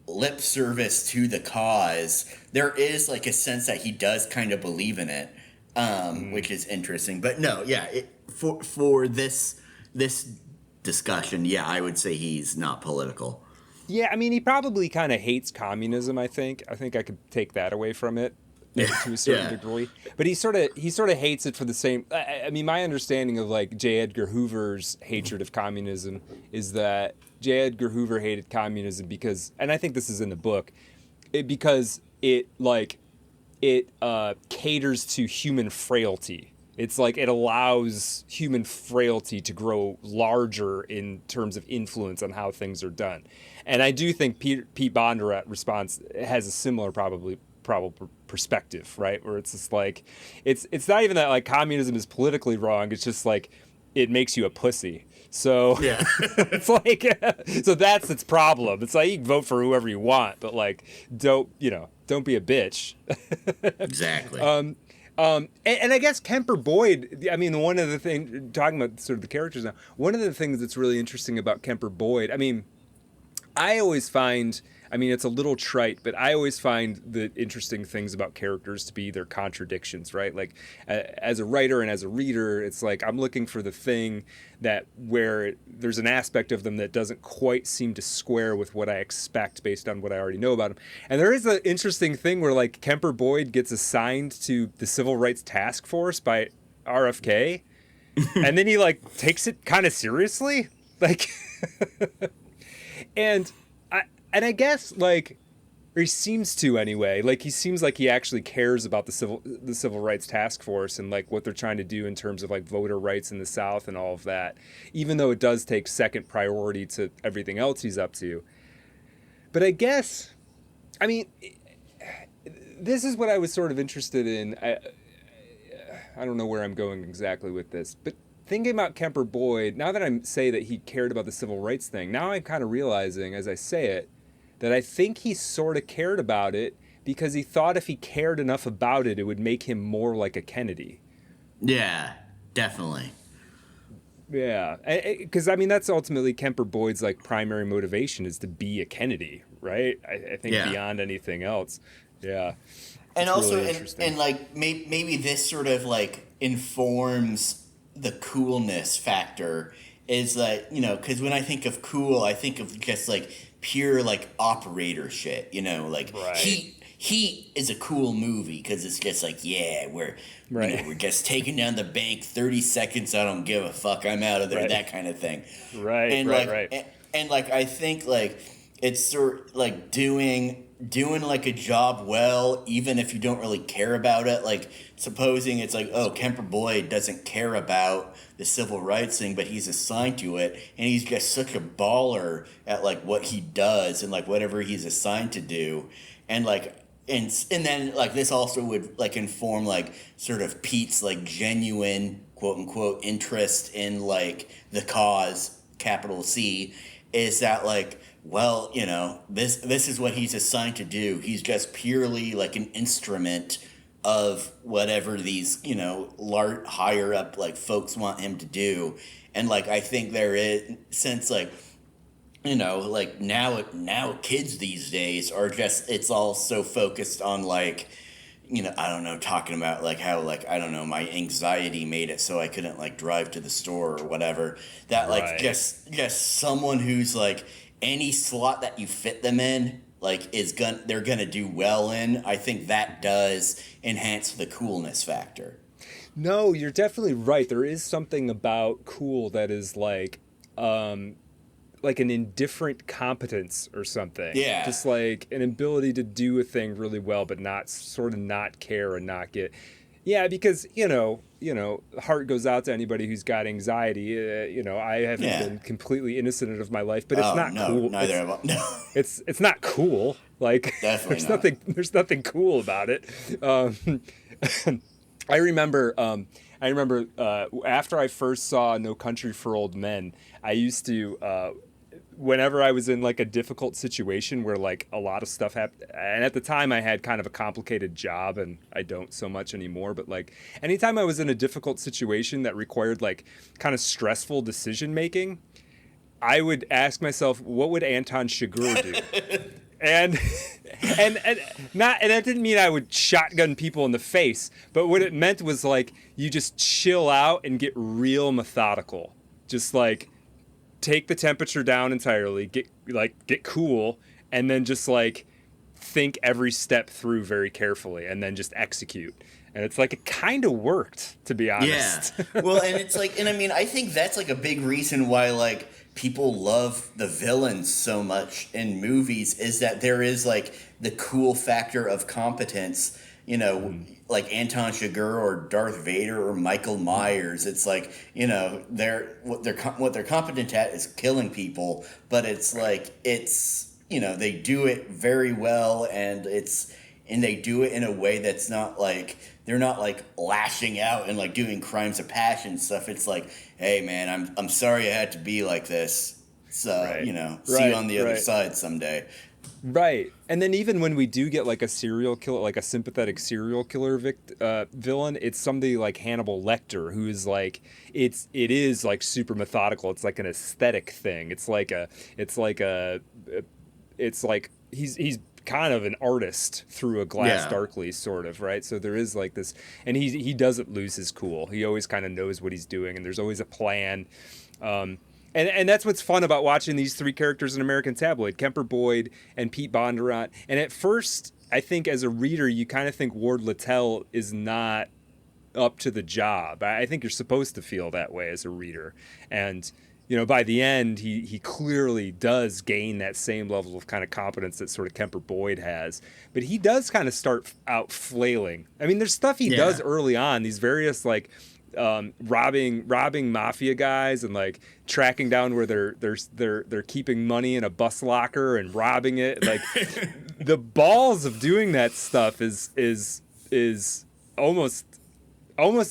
lip service to the cause. There is, like, a sense that he does kind of believe in it, which is interesting. But no, yeah, for this discussion, yeah, I would say he's not political. Yeah, I mean, he probably kind of hates communism, I think. I think I could take that away from it. To a certain degree, but he sort of hates it for the same. I mean, my understanding of like J. Edgar Hoover's hatred of communism is that J. Edgar Hoover hated communism because, and I think this is in the book, because it caters to human frailty. It's like it allows human frailty to grow larger in terms of influence on how things are done, and I do think Pete Bondurant response has a similar probable perspective, right? Where it's just like, it's not even that like communism is politically wrong. It's just like it makes you a pussy. So yeah, it's like so that's its problem. It's like you can vote for whoever you want, but like don't be a bitch. Exactly. And I guess Kemper Boyd, I mean, one of the things, talking about sort of the characters now, one of the things that's really interesting about Kemper Boyd, I mean, I always find, I mean, it's a little trite, but I always find the interesting things about characters to be their contradictions, right? Like, as a writer and as a reader, it's like I'm looking for the thing that where there's an aspect of them that doesn't quite seem to square with what I expect based on what I already know about them. And there is an interesting thing where, like, Kemper Boyd gets assigned to the Civil Rights Task Force by RFK, and then he, like, takes it kind of seriously. Like... And I guess, like, or he seems to anyway, like he seems like he actually cares about the Civil Rights Task Force and like what they're trying to do in terms of like voter rights in the South and all of that, even though it does take second priority to everything else he's up to. But I guess, I mean, this is what I was sort of interested in. I don't know where I'm going exactly with this, but thinking about Kemper Boyd, now that I say that he cared about the civil rights thing, now I'm kind of realizing, as I say it, that I think he sort of cared about it because he thought if he cared enough about it, it would make him more like a Kennedy. Yeah, definitely. Yeah, because I mean, that's ultimately Kemper Boyd's like primary motivation is to be a Kennedy, right? I think beyond anything else. Yeah. And also, really and like maybe this sort of like informs the coolness factor is that, you know, because when I think of cool, I think of just like pure like operator shit, you know, like Heat is a cool movie because it's just like, yeah, we're just taking down the bank, 30 seconds, I don't give a fuck, I'm out of there, that kind of thing. Right, and right. And like I think like it's sort of like doing like a job well, even if you don't really care about it. Like supposing it's like, oh, Kemper Boyd doesn't care about the civil rights thing, but he's assigned to it, and he's just such a baller at like what he does and like whatever he's assigned to do, and like and then like this also would like inform like sort of Pete's like genuine quote unquote interest in like the cause, capital C, is that like, well, you know, this is what he's assigned to do. He's just purely like an instrument of whatever these, you know, higher up like folks want him to do. And like I think there is, since like, you know, like now kids these days are just, it's all so focused on like, you know, I don't know, talking about like how like, I don't know, my anxiety made it so I couldn't like drive to the store or whatever. That like just someone who's like any slot that you fit them in, like they're gonna do well in. I think that does enhance the coolness factor. No, you're definitely right. There is something about cool that is like an indifferent competence or something. Yeah. Just like an ability to do a thing really well, but not sort of not care and not get. Yeah, because heart goes out to anybody who's got anxiety. I haven't Yeah. been completely innocent of my life, but it's not no, cool. neither have I. No. It's not cool. Like Definitely there's not. nothing cool about it. I remember after I first saw No Country for Old Men, I used to whenever I was in like a difficult situation where like a lot of stuff happened, and at the time I had kind of a complicated job, and I don't so much anymore, but like anytime I was in a difficult situation that required like kind of stressful decision making, I would ask myself, what would Anton Chigurh do? And that didn't mean I would shotgun people in the face, but what it meant was like you just chill out and get real methodical. Just like take the temperature down entirely, get cool, and then just like think every step through very carefully and then just execute. And it's like it kind of worked, to be honest. Yeah. Well, and it's like, and I mean, I think that's like a big reason why like people love the villains so much in movies, is that there is like the cool factor of competence. Like Anton Chigurh or Darth Vader or Michael Myers. It's like, what they're competent at is killing people, but it's like they do it very well, and they do it in a way that's not like they're not like lashing out and like doing crimes of passion stuff. It's like, hey man, I'm sorry I had to be like this. So Right. See you on the other Right. side someday. Right. And then even when we do get like a serial killer, like a sympathetic serial killer villain, it's somebody like Hannibal Lecter, who is like, it is like super methodical. It's like an aesthetic thing. It's like he's kind of an artist through a glass Yeah. darkly, sort of, right? So there is like this, and he doesn't lose his cool. He always kind of knows what he's doing, and there's always a plan. And that's what's fun about watching these three characters in American Tabloid, Kemper Boyd and Pete Bondurant. And at first, I think as a reader, you kind of think Ward Littell is not up to the job. I think you're supposed to feel that way as a reader. And, by the end, he clearly does gain that same level of kind of competence that sort of Kemper Boyd has. But he does kind of start out flailing. I mean, there's stuff he does early on, these various like robbing mafia guys and like tracking down where they're keeping money in a bus locker and robbing it. Like the balls of doing that stuff is almost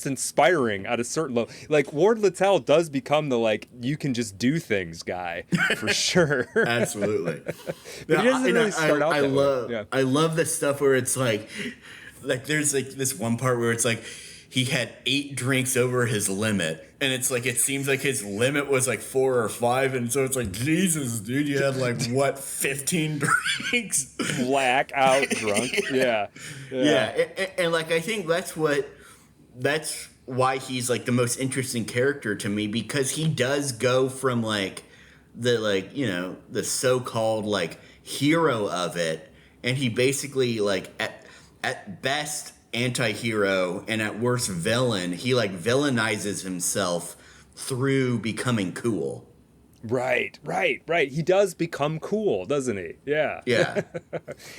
inspiring at a certain level. Like Ward Littell does become the like you can just do things guy for sure. Absolutely. But he doesn't really start out that way. Yeah. I love this stuff where it's like there's like this one part where it's like he had 8 drinks over his limit, and it's like it seems like his limit was like 4 or 5, and so it's like, Jesus, dude, you had like what, 15 drinks? Blackout drunk. Yeah. And like I think that's why he's like the most interesting character to me, because he does go from like the so-called like hero of it, and he basically like at best anti-hero and at worst villain. He like villainizes himself through becoming cool. Right. He does become cool, doesn't he? Yeah. Yeah.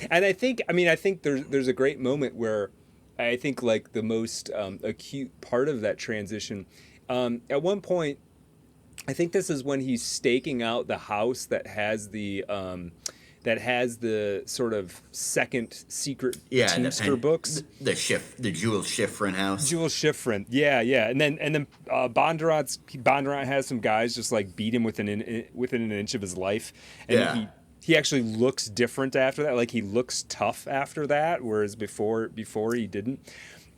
And I think there's a great moment where I think like the most acute part of that transition, at one point, I think this is when he's staking out the house that has the sort of second secret Teamster books. The Jules Schifrin house. Jules Schifrin, yeah. And then Bondurant has some guys just like beat him within an inch of his life, and he actually looks different after that. Like he looks tough after that, whereas before he didn't.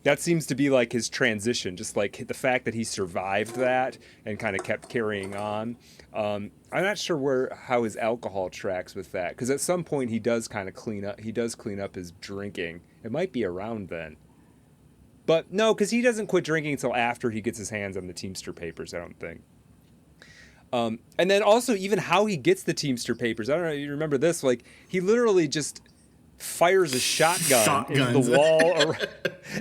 That seems to be like his transition, just like the fact that he survived that and kind of kept carrying on. I'm not sure how his alcohol tracks with that, because at some point he does kind of clean up. He does clean up his drinking. It might be around then, but no, because he doesn't quit drinking until after he gets his hands on the Teamster papers. I don't think. And then also even how he gets the Teamster papers. I don't know if you remember this. Like, he literally just fires a shotgun into the wall.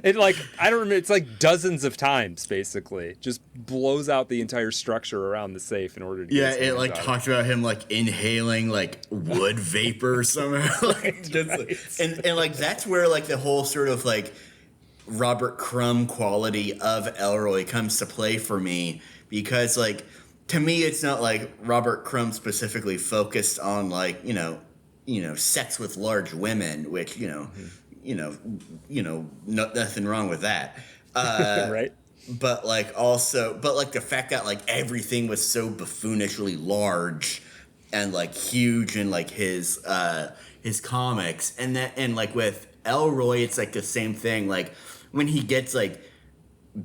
It, like, I don't remember. It's like dozens of times, basically. Just blows out the entire structure around the safe in order to get his hands it like out. talked about him like inhaling like wood vapor somehow. Like, and like that's where like the whole sort of like Robert Crumb quality of Ellroy comes to play for me, because like to me it's not like Robert Crumb specifically focused on like sex with large women, which nothing wrong with that. Right? But like the fact that like everything was so buffoonishly large and like huge in like his comics, and like with Ellroy it's like the same thing. Like when he gets like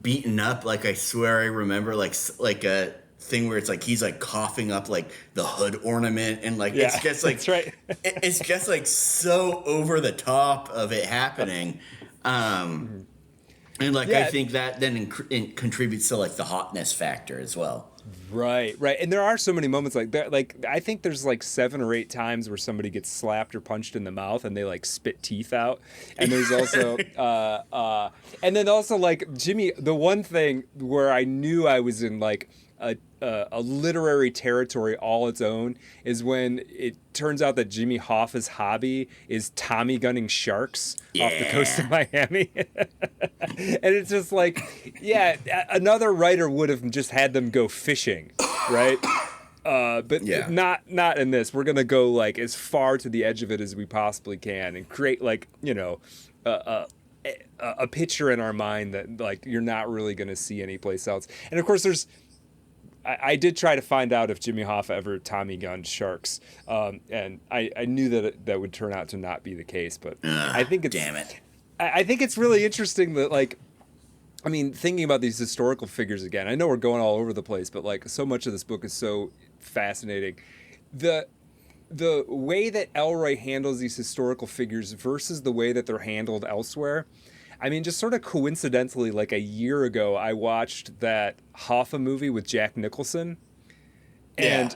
beaten up, like I swear I remember like a thing where it's like he's like coughing up like the hood ornament, and like it's just like that's right. it's just like so over the top of it happening. And like I think that then contributes to like the hotness factor as well. Right. And there are so many moments like that. Like, I think there's like 7 or 8 times where somebody gets slapped or punched in the mouth and they like spit teeth out. And there's also, and then also like Jimmy, the one thing where I knew I was in like a literary territory all its own is when it turns out that Jimmy Hoffa's hobby is Tommy gunning sharks off the coast of Miami. And it's just like, another writer would have just had them go fishing, right? But not in this. We're going to go like as far to the edge of it as we possibly can and create like, a picture in our mind that like you're not really going to see anyplace else. And of course I did try to find out if Jimmy Hoffa ever Tommy gunned sharks, and I knew that would turn out to not be the case. But I think it's damn it. I think it's really interesting that like, I mean, thinking about these historical figures again. I know we're going all over the place, but like so much of this book is so fascinating. The way that Ellroy handles these historical figures versus the way that they're handled elsewhere. I mean, just sort of coincidentally, like a year ago, I watched that Hoffa movie with Jack Nicholson. And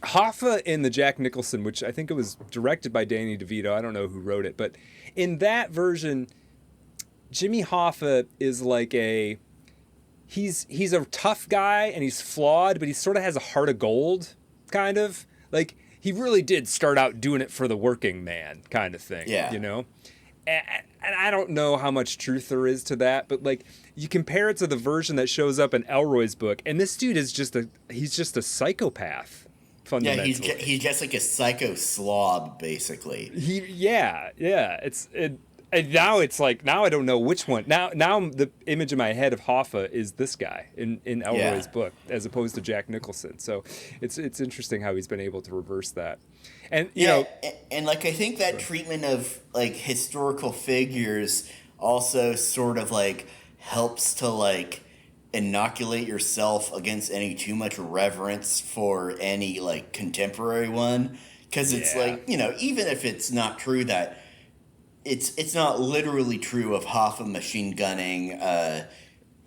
Hoffa in the Jack Nicholson, which I think it was directed by Danny DeVito. I don't know who wrote it. But in that version, Jimmy Hoffa is like he's a tough guy and he's flawed, but he sort of has a heart of gold, kind of. Like, he really did start out doing it for the working man kind of thing, And I don't know how much truth there is to that, but like you compare it to the version that shows up in Ellroy's book, and this dude is he's just a psychopath. Fundamentally. Yeah, he's just like a psycho slob, basically. And now it's like, now I don't know which one. Now the image in my head of Hoffa is this guy in Ellroy's book, as opposed to Jack Nicholson. So it's interesting how he's been able to reverse that. And and like I think that treatment of like historical figures also sort of like helps to like inoculate yourself against any too much reverence for any like contemporary one, because it's like, even if it's not true that it's not literally true of Hoffa machine gunning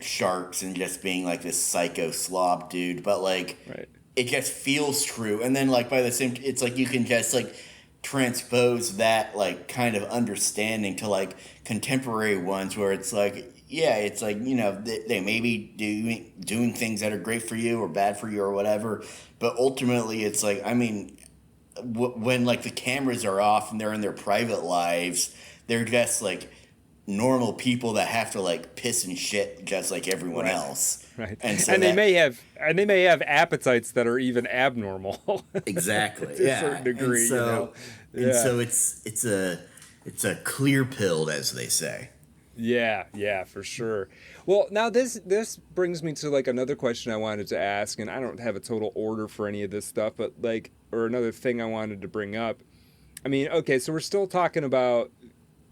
sharks and just being like this psycho slob dude, but like it just feels true. And then like by the same, it's like you can just like transpose that like kind of understanding to like contemporary ones where it's like, it's like, they may be doing things that are great for you or bad for you or whatever, but ultimately it's like, I mean, when like the cameras are off and they're in their private lives, they're just like normal people that have to like piss and shit just like everyone else. Right. And so they may have appetites that are even abnormal. Exactly. To a certain degree. And so it's a clear pill, as they say. Yeah, for sure. Well, now this brings me to like another question I wanted to ask, and I don't have a total order for any of this stuff, but like, or another thing I wanted to bring up. I mean, okay, so we're still talking about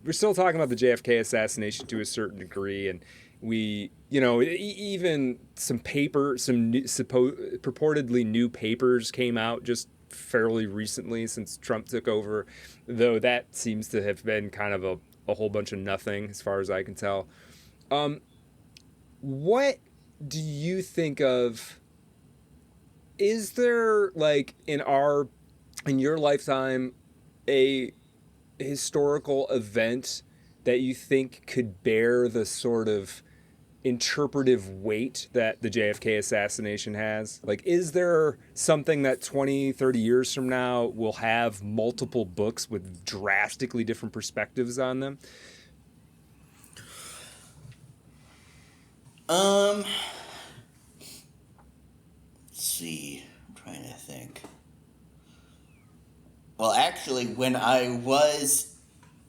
the JFK assassination to a certain degree, and we, even some purportedly new papers came out just fairly recently since Trump took over, though that seems to have been kind of a whole bunch of nothing as far as I can tell. What do you think of is there like in your lifetime a historical event that you think could bear the sort of interpretive weight that the JFK assassination has? Like, is there something that 20, 30 years from now will have multiple books with drastically different perspectives on them? Let's see. I'm trying to think. Well, actually, when I was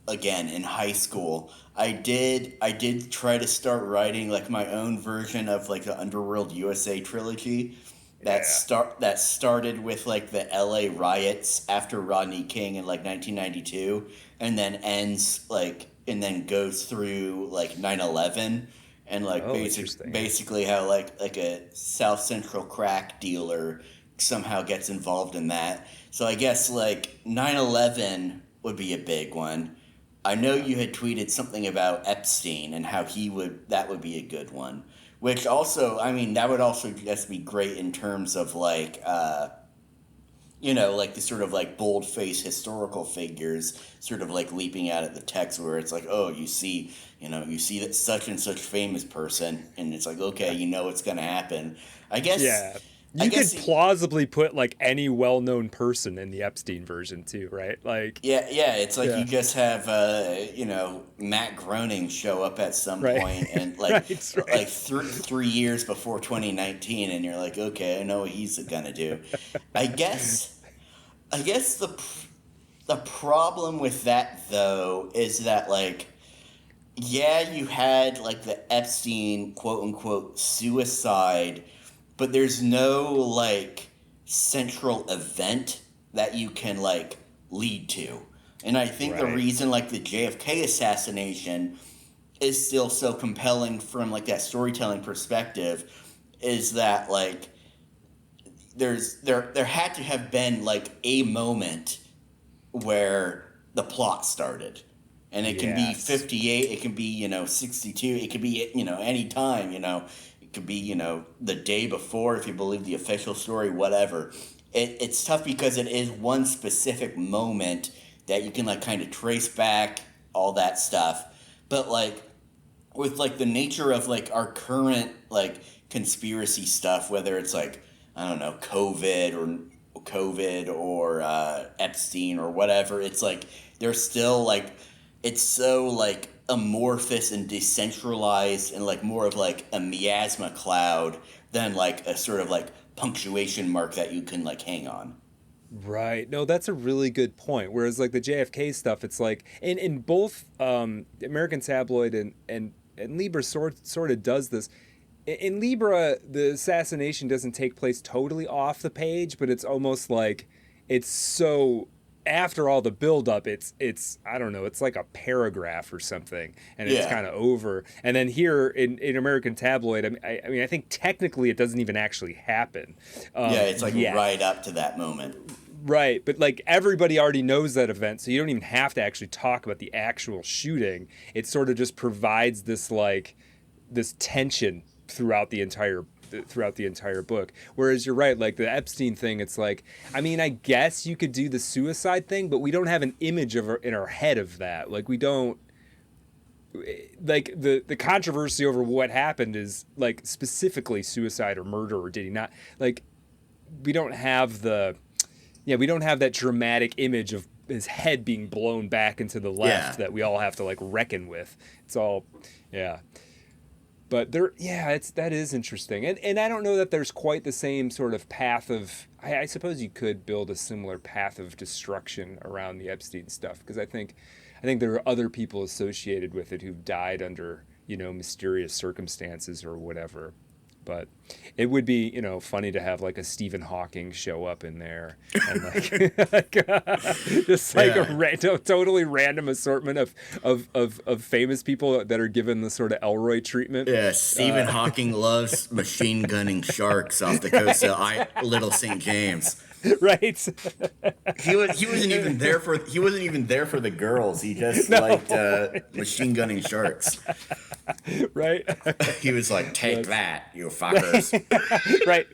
again in high school, I did try to start writing like my own version of like the Underworld USA trilogy that started with like the LA riots after Rodney King in like 1992 and then ends like and then goes through like 9/11 and like Oh, interesting. basically how like a South Central crack dealer somehow gets involved in that. So I guess like 9/11 would be a big one. I know you had tweeted something about Epstein and how that would be a good one. Which also, I mean, that would also just be great in terms of like, like the sort of like bold-faced historical figures sort of like leaping out at the text where it's like, oh, you see that such and such famous person, and it's like, okay, you know what's going to happen. I guess. Yeah. I You could guess plausibly put like any well-known person in the Epstein version too, right? Like, yeah, it's like yeah, you just have Matt Groening show up at some right, point and right, right. like 3 years before 2019, and you're like, okay, I know what he's gonna do. I guess the problem with that though is that like yeah, you had like the Epstein quote unquote suicide, but there's no like central event that you can like lead to. And I think the Right. reason like the JFK assassination is still so compelling from like that storytelling perspective is that like there had to have been like a moment where the plot started. And it can be Yes. 58, it can be, 62, it could be, any time, it could be, the day before if you believe the official story, whatever. It's tough because it is one specific moment that you can like kind of trace back all that stuff. But like with like the nature of like our current like conspiracy stuff, whether it's like, I don't know, COVID or Epstein or whatever, it's like there's still like it's so like amorphous and decentralized and like more of like a miasma cloud than like a sort of like punctuation mark that you can like hang on. Right. No, that's a really good point. Whereas like the JFK stuff, it's like in both American Tabloid and Libra sort of does this. In Libra, the assassination doesn't take place totally off the page, but it's almost like it's so after all the buildup, it's I don't know, it's like a paragraph or something, and it's Yeah. kind of over. And then here in American Tabloid, I mean, I think technically it doesn't even actually happen. Yeah, it's like Yet. right up to that moment. Right, but like everybody already knows that event, so you don't even have to actually talk about the actual shooting. It sort of just provides this like this tension throughout the entire book. Whereas you're right, like the Epstein thing, it's like, I mean, I guess you could do the suicide thing, but we don't have an image in our head of that. Like we don't like the controversy over what happened is like specifically suicide or murder or did he not like we don't have we don't have that dramatic image of his head being blown back into the left Yeah. that we all have to like reckon with. It's all, yeah. But that is interesting, and I don't know that there's quite the same sort of path of. I suppose you could build a similar path of destruction around the Epstein stuff because I think there are other people associated with it who've died under mysterious circumstances or whatever. But it would be, funny to have like a Stephen Hawking show up in there and just like Yeah. a random, totally random assortment of famous people that are given the sort of Ellroy treatment. Yeah, Stephen Hawking loves machine gunning sharks off the coast of Little St. James. Right. He wasn't even there for the girls. He just No. liked machine gunning sharks. Right. He was like, "Take that, you fuckers." Right.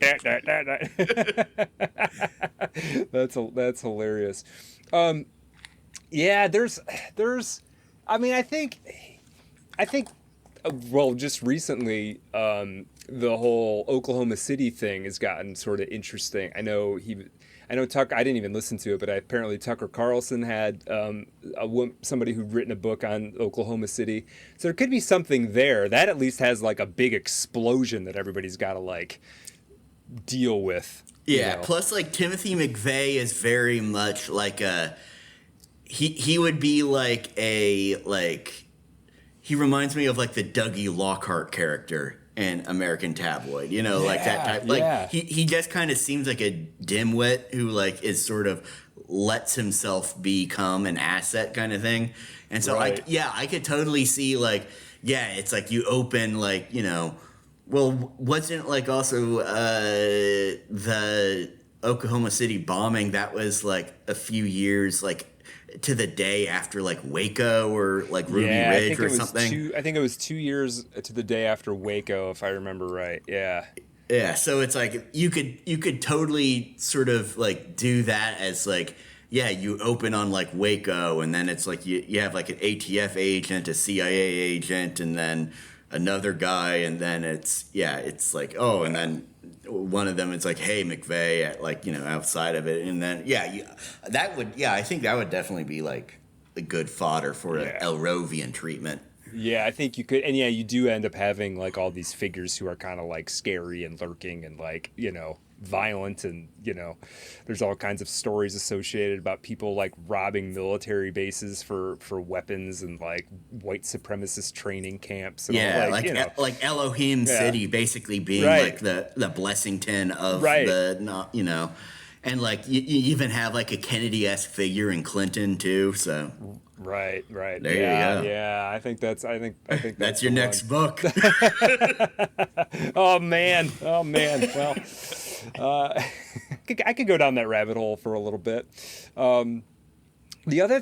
That's hilarious. Yeah, I mean, I think well, just recently, the whole Oklahoma City thing has gotten sort of interesting. I know Tucker. I didn't even listen to it, but apparently Tucker Carlson had somebody who'd written a book on Oklahoma City. So there could be something there that at least has like a big explosion that everybody's got to like deal with. Yeah. You know? Plus, like Timothy McVeigh is very much like a he would be like he reminds me of like the Dougie Lockhart character in American Tabloid, you know, like that type. Like yeah. he just kind of seems like a dimwit who like is sort of lets himself become an asset kind of thing. And so Right. I could totally see like, yeah, it's like you open like, you know, well, wasn't like also the Oklahoma City bombing that was like a few years like to the day after like Waco or like Ruby Ridge or something. I think it was 2 years to the day after Waco, if I remember right. Yeah. Yeah, so it's like you could totally sort of like do that as like, yeah, you open on like Waco and then it's like you have like an ATF agent, a CIA agent, and then another guy, and then it's like, oh, and then one of them is like, hey, McVeigh, at like, you know, outside of it, and then I think that would definitely be like a good fodder for an Ellrovian treatment. Yeah, I think you could, and yeah, you do end up having like all these figures who are kind of like scary and lurking and like, you know, violent, and you know, there's all kinds of stories associated about people like robbing military bases for weapons and like white supremacist training camps. And all, like you know. like Elohim City basically being Right. like the Blessington of Right. the not, you know, and like you even have like a Kennedy-esque figure in Clinton too. So Right. There you go. Yeah, I think that's that's your the next one. book. Oh man. Well, I could go down that rabbit hole for a little bit. The other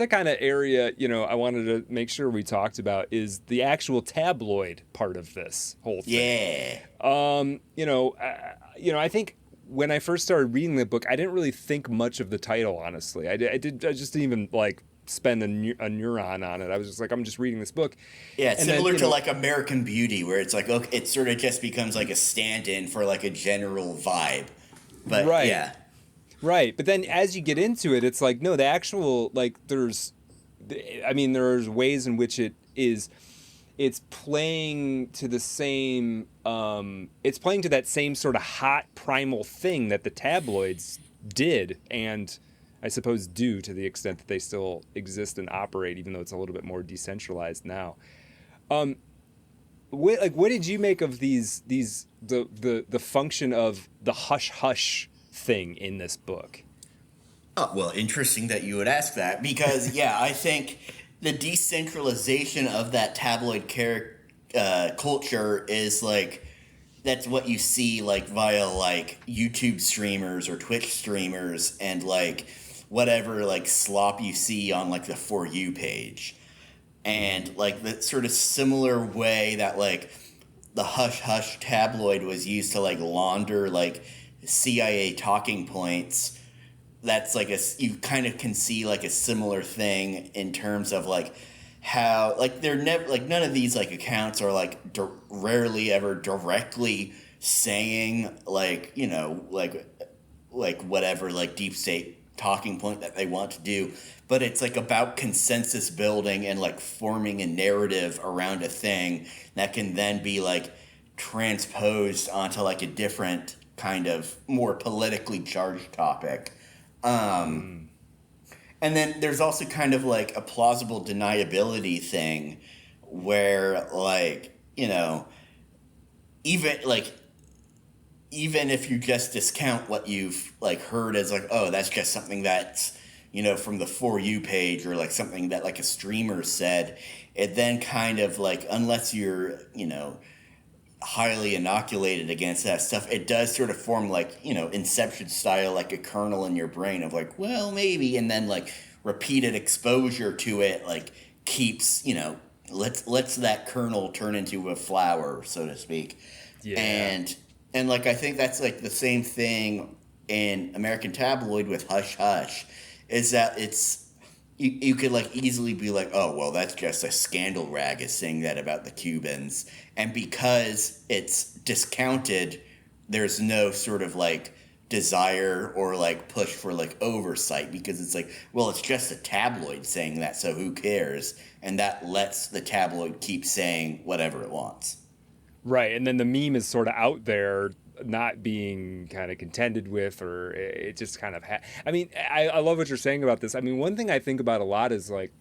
kind of area, you know, I wanted to make sure we talked about is the actual tabloid part of this whole thing. Yeah. You know, I think when I first started reading the book, I didn't really think much of the title, honestly. I just didn't even like spend a neuron on it. I was just like, I'm just reading this book. Yeah, it's And similar then, to like American Beauty, where it's like, okay, it sort of just becomes like a stand-in for like a general vibe. But Right. yeah. Right, but then as you get into it, it's like, no, the actual, like, there's ways in which it's playing to the same, it's playing to that same sort of hot primal thing that the tabloids did, and I suppose do, to the extent that they still exist and operate, even though it's a little bit more decentralized now. What did you make of the function of the hush hush thing in this book? Oh, well, interesting that you would ask that, because yeah, I think the decentralization of that tabloid culture is like, that's what you see like via like YouTube streamers or Twitch streamers and like whatever like slop you see on like the For You page. And like the sort of similar way that like the hush hush tabloid was used to like launder like CIA talking points, that's like you kind of can see like a similar thing in terms of like how like they're never like none of these like accounts are like rarely ever directly saying like, you know, like whatever like deep state talking point that they want to do, but it's like about consensus building and like forming a narrative around a thing that can then be like transposed onto like a different kind of more politically charged topic. And then there's also kind of like a plausible deniability thing where like, you know, even if you just discount what you've like heard as like, oh, that's just something that's, you know, from the For You page or like something that like a streamer said, it then kind of like, unless you're, you know, highly inoculated against that stuff, it does sort of form like, Inception style, like a kernel in your brain of like, well, maybe, and then like repeated exposure to it like keeps, lets that kernel turn into a flower, so to speak. Yeah. And like I think that's like the same thing in American Tabloid with Hush Hush, is that you could like easily be like, oh, well, that's just a scandal rag is saying that about the Cubans. And because it's discounted, there's no sort of like desire or like push for like oversight, because it's like, well, it's just a tabloid saying that, so who cares? And that lets the tabloid keep saying whatever it wants. Right. And then the meme is sort of out there, not being kind of contended with, or it just kind of I mean, I love what you're saying about this. I mean, one thing I think about a lot is like,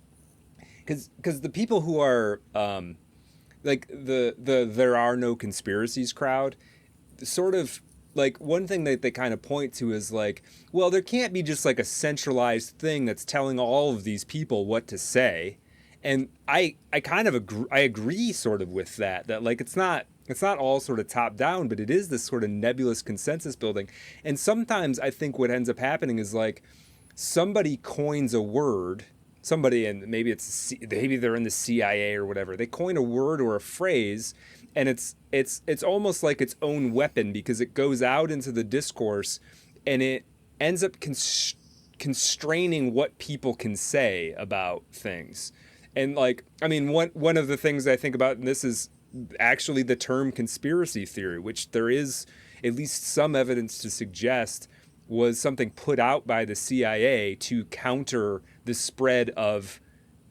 because the people who are like the there are no conspiracies crowd, sort of like one thing that they kind of point to is like, well, there can't be just like a centralized thing that's telling all of these people what to say. And I kind of agree sort of with that like it's not all sort of top down, but it is this sort of nebulous consensus building. And sometimes I think what ends up happening is like somebody coins a word, somebody, and maybe they're in the CIA or whatever. They coin a word or a phrase, and it's almost like its own weapon, because it goes out into the discourse and it ends up constraining what people can say about things. And like, I mean, one of the things I think about, and this is actually the term conspiracy theory, which there is at least some evidence to suggest was something put out by the CIA to counter the spread of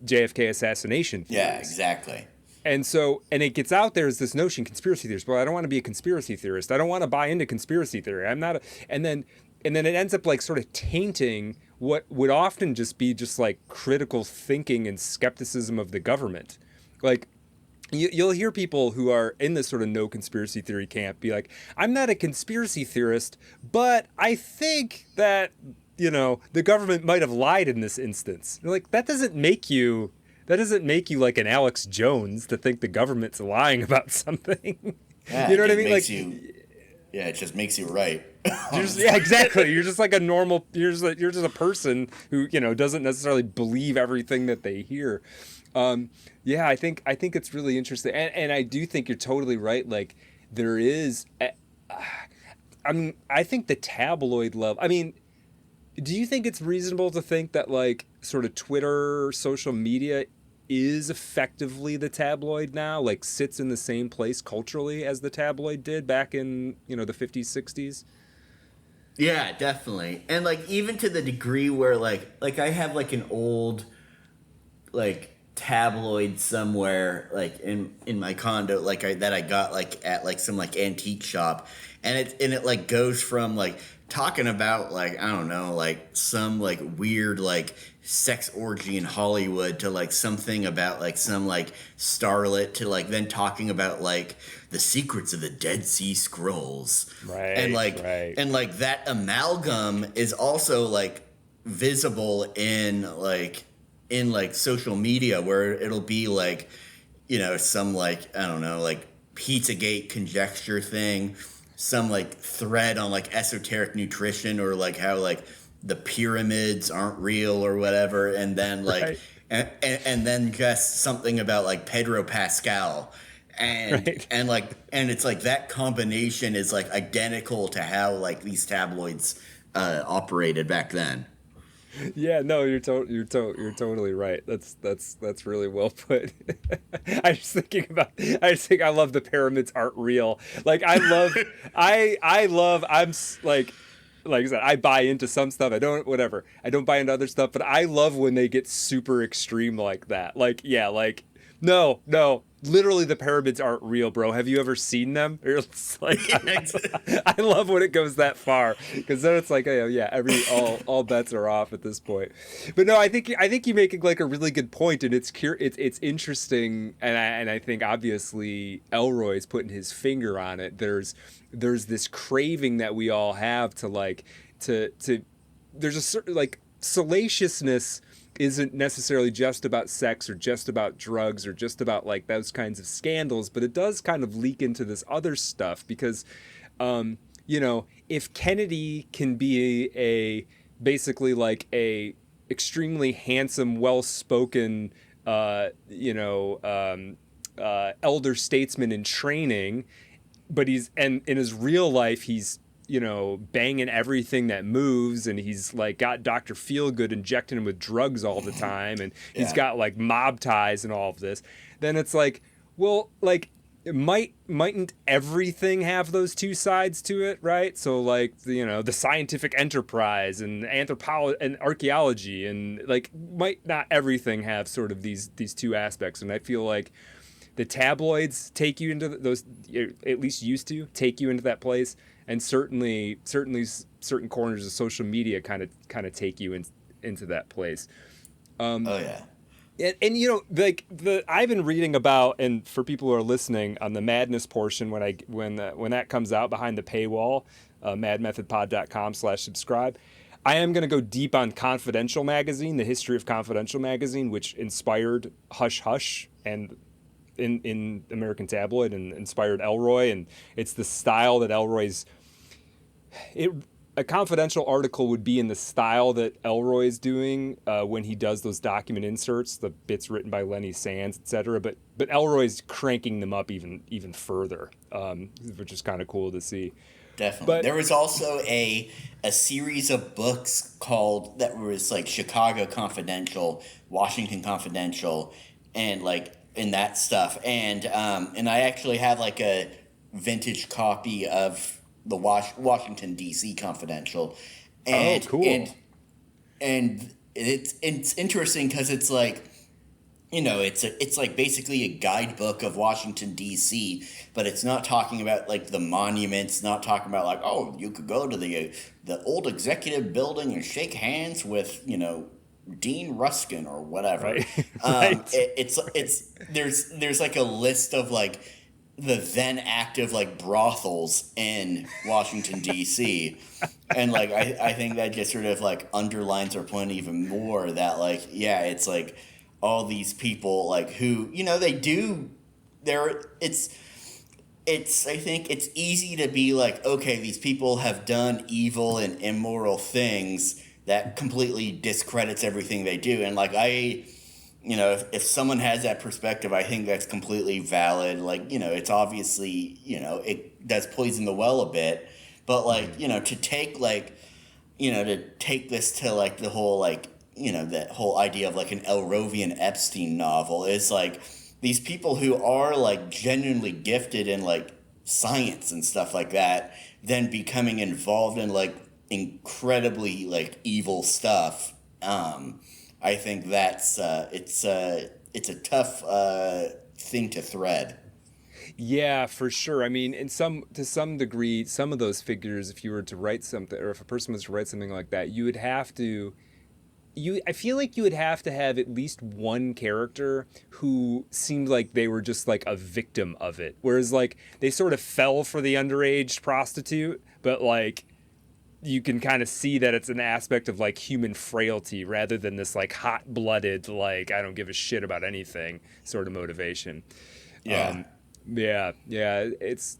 JFK assassination theories. Yeah, exactly. And so, and it gets out there as this notion, conspiracy theorist. Well, I don't want to be a conspiracy theorist. I don't want to buy into conspiracy theory. I'm not. And then it ends up like sort of tainting what would often just be just like critical thinking and skepticism of the government. Like, you'll hear people who are in this sort of no conspiracy theory camp be like, I'm not a conspiracy theorist, but I think that, the government might have lied in this instance. You're like, that doesn't make you like an Alex Jones to think the government's lying about something. Yeah, you know what I mean? Like, it just makes you right. Yeah, exactly. You're just like a normal. You're just a person who doesn't necessarily believe everything that they hear. Yeah, I think it's really interesting, and I do think you're totally right. Like there is, I mean, I think the tabloid level. I mean, do you think it's reasonable to think that like sort of Twitter, social media is effectively the tabloid now, like sits in the same place culturally as the tabloid did back in, the 50s, 60s? Yeah, definitely. And like even to the degree where like I have like an old like tabloid somewhere like in my condo that I got like at like some like antique shop, and it like goes from like talking about like, I don't know, like some like weird like sex orgy in Hollywood to like something about like some like starlet to like then talking about like the secrets of the Dead Sea Scrolls. Right. And like right. and like that amalgam is also like visible in social media, where it'll be like, some like, I don't know, like Pizzagate conjecture thing, some like thread on like esoteric nutrition, or like how like the pyramids aren't real or whatever, and then like right. and then just something about like Pedro Pascal, and right. and it's like that combination is like identical to how like these tabloids operated back then. Yeah, no, you're totally right. That's really well put. I think I love the pyramids aren't real. Like I'm like I said, I buy into some stuff. I don't buy into other stuff, but I love when they get super extreme like that. Like, yeah, like no, literally the pyramids aren't real, bro. Have you ever seen them? Like, I love when it goes that far, because then it's like, oh yeah, all bets are off at this point. But no, I think you make like a really good point, and it's interesting, and I think obviously Ellroy's putting his finger on it. There's this craving that we all have to like to there's a certain like salaciousness isn't necessarily just about sex or just about drugs or just about like those kinds of scandals, but it does kind of leak into this other stuff because, you know, if Kennedy can be a basically like a extremely handsome, well-spoken, elder statesman in training, but and in his real life he's banging everything that moves, and he's like got Dr. Feelgood injecting him with drugs all the time, and he's got like mob ties and all of this, then it's like, well, like mightn't everything have those two sides to it, right? So like the scientific enterprise and anthropology and archaeology, and like might not everything have sort of these two aspects? And I feel like the tabloids take you into those, at least used to take you into that place, and certainly certain corners of social media kind of take you into that place. Oh yeah. And like I've been reading about, and for people who are listening, on the madness portion, when that comes out behind the paywall, madmethodpod.com/subscribe, I am going to go deep on Confidential magazine, the history of Confidential magazine, which inspired Hush Hush and in American Tabloid, and inspired Ellroy, and it's the style that a Confidential article would be in the style that Ellroy is doing when he does those document inserts, the bits written by Lenny Sands, etc. But Ellroy's cranking them up even further, which is kind of cool to see. Definitely. But there was also a series of books called that was like Chicago Confidential, Washington Confidential, and like in that stuff. And I actually have like a vintage copy of the Washington D.C. Confidential. And, oh, cool. And it's interesting because it's like, it's like basically a guidebook of Washington D.C., but it's not talking about like the monuments, not talking about like, oh, you could go to the old executive building and shake hands with Dean Ruskin or whatever. Right. Right. There's like a list of like the then active like brothels in Washington D.C. and like I think that just sort of like underlines our point even more that like, yeah, it's like all these people like who they do it's I think it's easy to be like, okay, these people have done evil and immoral things that completely discredits everything they do. And like if someone has that perspective, I think that's completely valid. Like, it's obviously, it does poison the well a bit, but like, to take like, to take this to like the whole like, that whole idea of like an Elrovian Epstein novel is like these people who are like genuinely gifted in like science and stuff like that, then becoming involved in like incredibly like evil stuff. I think that's it's a tough thing to thread. Yeah, for sure. I mean, to some degree, some of those figures, if you were to write something, or if a person was to write something like that, you would have to. I feel like you would have to have at least one character who seemed like they were just like a victim of it, whereas like they sort of fell for the underage prostitute, but like you can kind of see that it's an aspect of like human frailty rather than this like hot-blooded like I don't give a shit about anything sort of motivation. Yeah. It's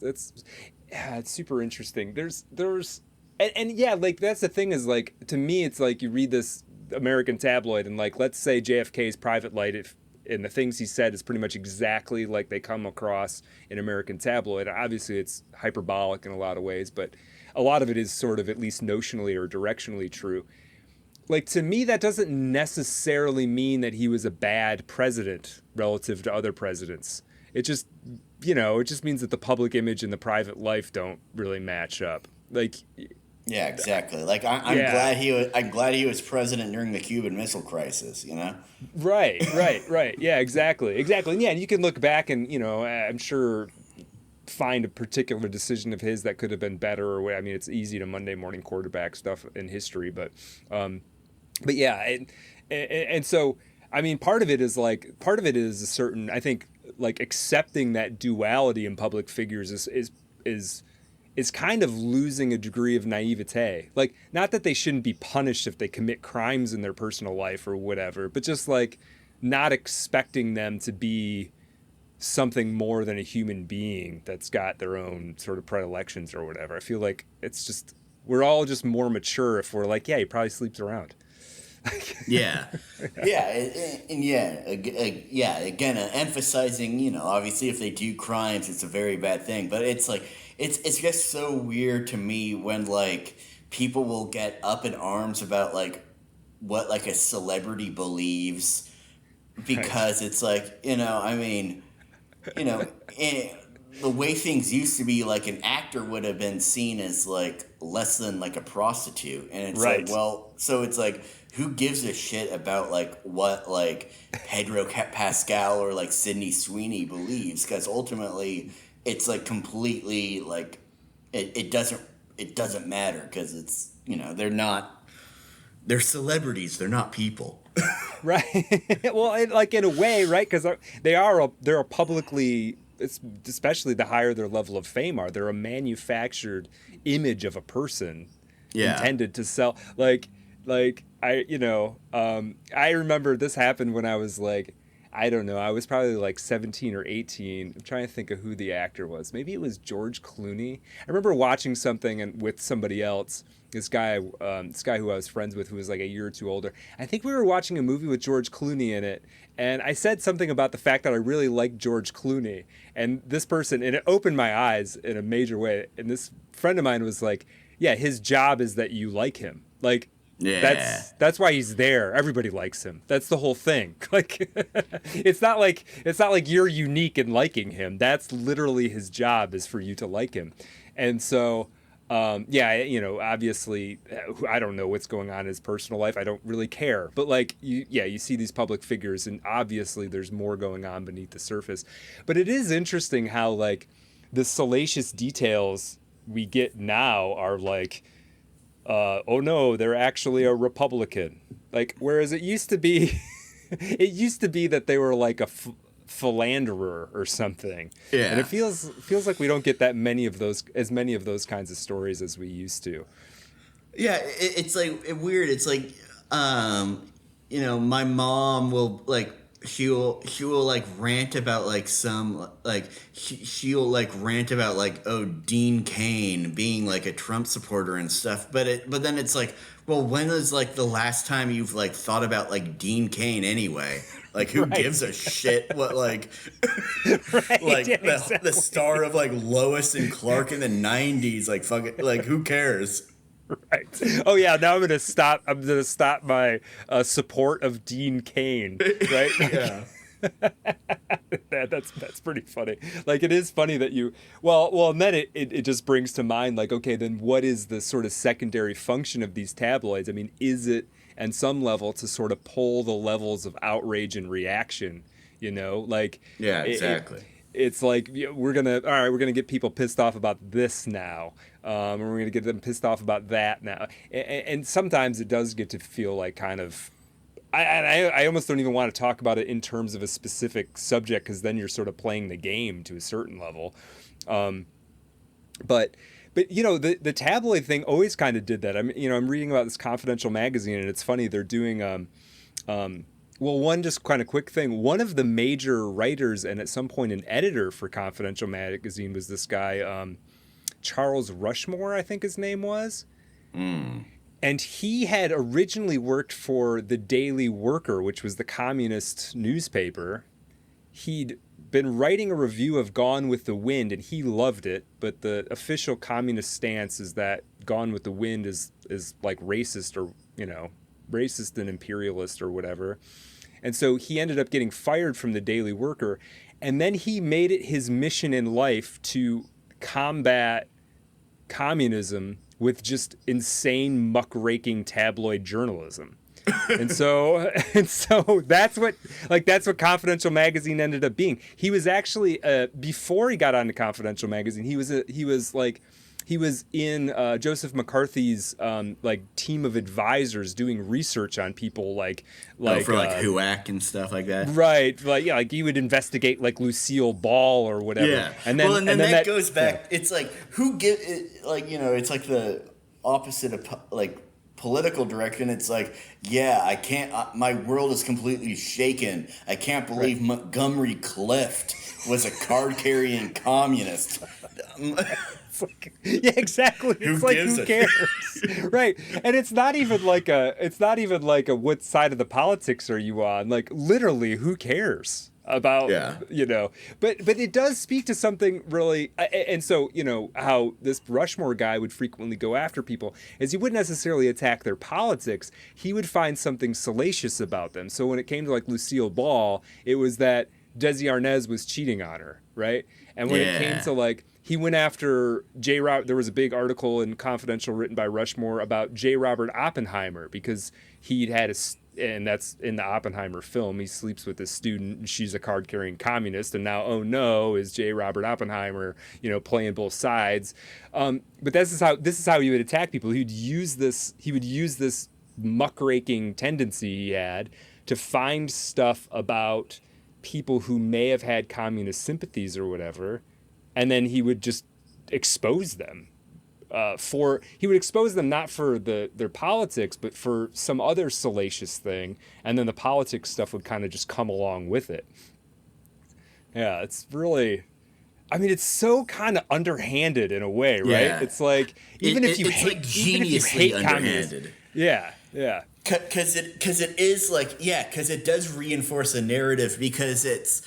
super interesting. There's and yeah, like that's the thing is like to me it's like you read this American Tabloid and like let's say JFK's private life and the things he said is pretty much exactly like they come across in American Tabloid. Obviously it's hyperbolic in a lot of ways, but a lot of it is sort of at least notionally or directionally true. Like to me that doesn't necessarily mean that he was a bad president relative to other presidents. It just it just means that the public image and the private life don't really match up. Like yeah, exactly. Like I'm glad he was president during the Cuban Missile Crisis. Right. Yeah, exactly. And yeah, and you can look back and I'm sure find a particular decision of his that could have been better or what. I mean, it's easy to Monday morning quarterback stuff in history, but yeah, and so I mean, part of it is a certain, I think, like accepting that duality in public figures is is kind of losing a degree of naivete. Like, not that they shouldn't be punished if they commit crimes in their personal life or whatever, but just like not expecting them to be something more than a human being that's got their own sort of predilections or whatever. I feel like it's just, we're all just more mature if we're like, yeah, he probably sleeps around. Yeah, yeah, and yeah, again, emphasizing, you know, obviously if they do crimes, it's a very bad thing. But it's like, it's just so weird to me when like people will get up in arms about like what like a celebrity believes, because it's like, you know, I mean, you know, the way things used to be, like an actor would have been seen as like less than like a prostitute, and it's Right. like, well, so it's like, who gives a shit about like what like Pedro Pascal or like Sydney Sweeney believes? Because ultimately, it's like completely like it doesn't matter, because it's, you know, they're celebrities, they're not people. Right. Well, like in a way, right? Because they're a publicly, especially the higher their level of fame are, they're a manufactured image of a person intended to sell. Like I, you know, I remember this happened when I was like, I don't know, I was probably like 17 or 18. I'm trying to think of who the actor was. Maybe it was George Clooney. I remember watching something with somebody else. This guy who I was friends with, who was like a year or two older. I think we were watching a movie with George Clooney in it, and I said something about the fact that I really liked George Clooney. And this person, and it opened my eyes in a major way. And this friend of mine was like, "Yeah, his job is that you like him. Like, Yeah. that's why he's there. Everybody likes him. That's the whole thing. Like, it's not like you're unique in liking him. That's literally his job, is for you to like him." And so, yeah, you know, obviously, I don't know what's going on in his personal life. I don't really care. But like, you see these public figures, and obviously there's more going on beneath the surface. But it is interesting how like the salacious details we get now are like, oh no, they're actually a Republican. Like, whereas it used to be, it used to be that they were like a philanderer or something. Yeah. And it feels like we don't get as many of those kinds of stories as we used to. Yeah, it's like weird. It's like, you know, my mom will like, she'll like rant about like some like she'll like rant about like, oh, Dean Cain being like a Trump supporter and stuff. But then it's like, well, when was like the last time you've like thought about like Dean Cain anyway? Like, who Right. gives a shit what like Right, like yeah, the exactly. star of like Lois and Clark in the 90s, like fucking, like, who cares? Right. Oh yeah. Now I'm gonna stop my support of Dean Cain. Right. Yeah. That's pretty funny. Like, it is funny that you and then it just brings to mind like, okay, then what is the sort of secondary function of these tabloids? I mean, is it on some level to sort of pull the levels of outrage and reaction? You know, like, Yeah, exactly. it's like, we're gonna get people pissed off about this now, and we're gonna get them pissed off about that now, and sometimes it does get to feel like kind of, I almost don't even want to talk about it in terms of a specific subject, because then you're sort of playing the game to a certain level. But you know, the tabloid thing always kind of did that. I'm reading about this Confidential magazine, and it's funny, they're doing well, one just kind of quick thing. One of the major writers and at some point an editor for Confidential magazine was this guy, Charles Rushmore, I think his name was. And he had originally worked for the Daily Worker, which was the communist newspaper. He'd been writing a review of Gone with the Wind, and he loved it, but the official communist stance is that Gone with the Wind is like racist, or, you know, racist and imperialist or whatever. And so he ended up getting fired from the Daily Worker, and then he made it his mission in life to combat communism with just insane muckraking tabloid journalism. And so that's what Confidential magazine ended up being. He was actually before he got onto Confidential magazine, he was like he was in Joseph McCarthy's like team of advisors doing research on people for like HUAC and stuff like that. Right, like yeah, like he would investigate like Lucille Ball or whatever. Yeah, and then that goes back. Yeah. It's like who give it, like it's like the opposite of like political direction. It's like, yeah, I can't. My world is completely shaken. I can't believe Montgomery Clift was a card-carrying communist. Yeah, exactly. It's like, who cares? Right. And it's not even like a what side of the politics are you on? Like literally, who cares about, but it does speak to something really. And so, how this Rushmore guy would frequently go after people is he wouldn't necessarily attack their politics. He would find something salacious about them. So when it came to like Lucille Ball, it was that Desi Arnaz was cheating on her. Right. And when it came to like, he went after J. Robert. There was a big article in Confidential written by Rushmore about J. Robert Oppenheimer because he'd had and that's in the Oppenheimer film. He sleeps with this student, and she's a card-carrying communist. And now, oh no, is J. Robert Oppenheimer, playing both sides. But this is how he would attack people. He would use this muckraking tendency he had to find stuff about people who may have had communist sympathies or whatever. And then he would just expose them he would expose them not for their politics, but for some other salacious thing. And then the politics stuff would kind of just come along with it. Yeah, it's really, it's so kind of underhanded in a way, right? Yeah. It's like, it's like geniusly underhanded. Yeah. Yeah. Because it is like, because it does reinforce a narrative because it's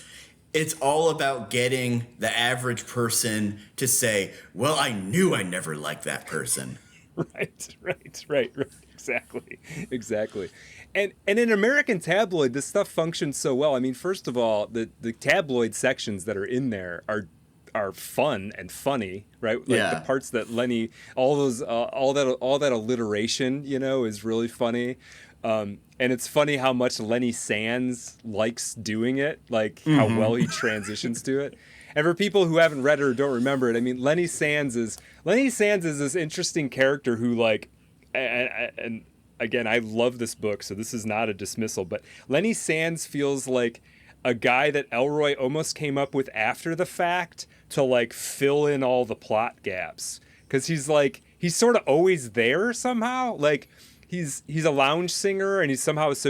all about getting the average person to say, well, I knew I never liked that person. Right. Exactly. And in American Tabloid, this stuff functions so well. First of all, the tabloid sections that are in there are fun and funny, right? Like the parts that Lenny, all that alliteration, is really funny. And it's funny how much Lenny Sands likes doing it, like how well he transitions to it. And for people who haven't read it or don't remember it, Lenny Sands is this interesting character who and again, I love this book, so this is not a dismissal, but Lenny Sands feels like a guy that Ellroy almost came up with after the fact to fill in all the plot gaps. Because he's sort of always there somehow. He's a lounge singer and he's somehow gets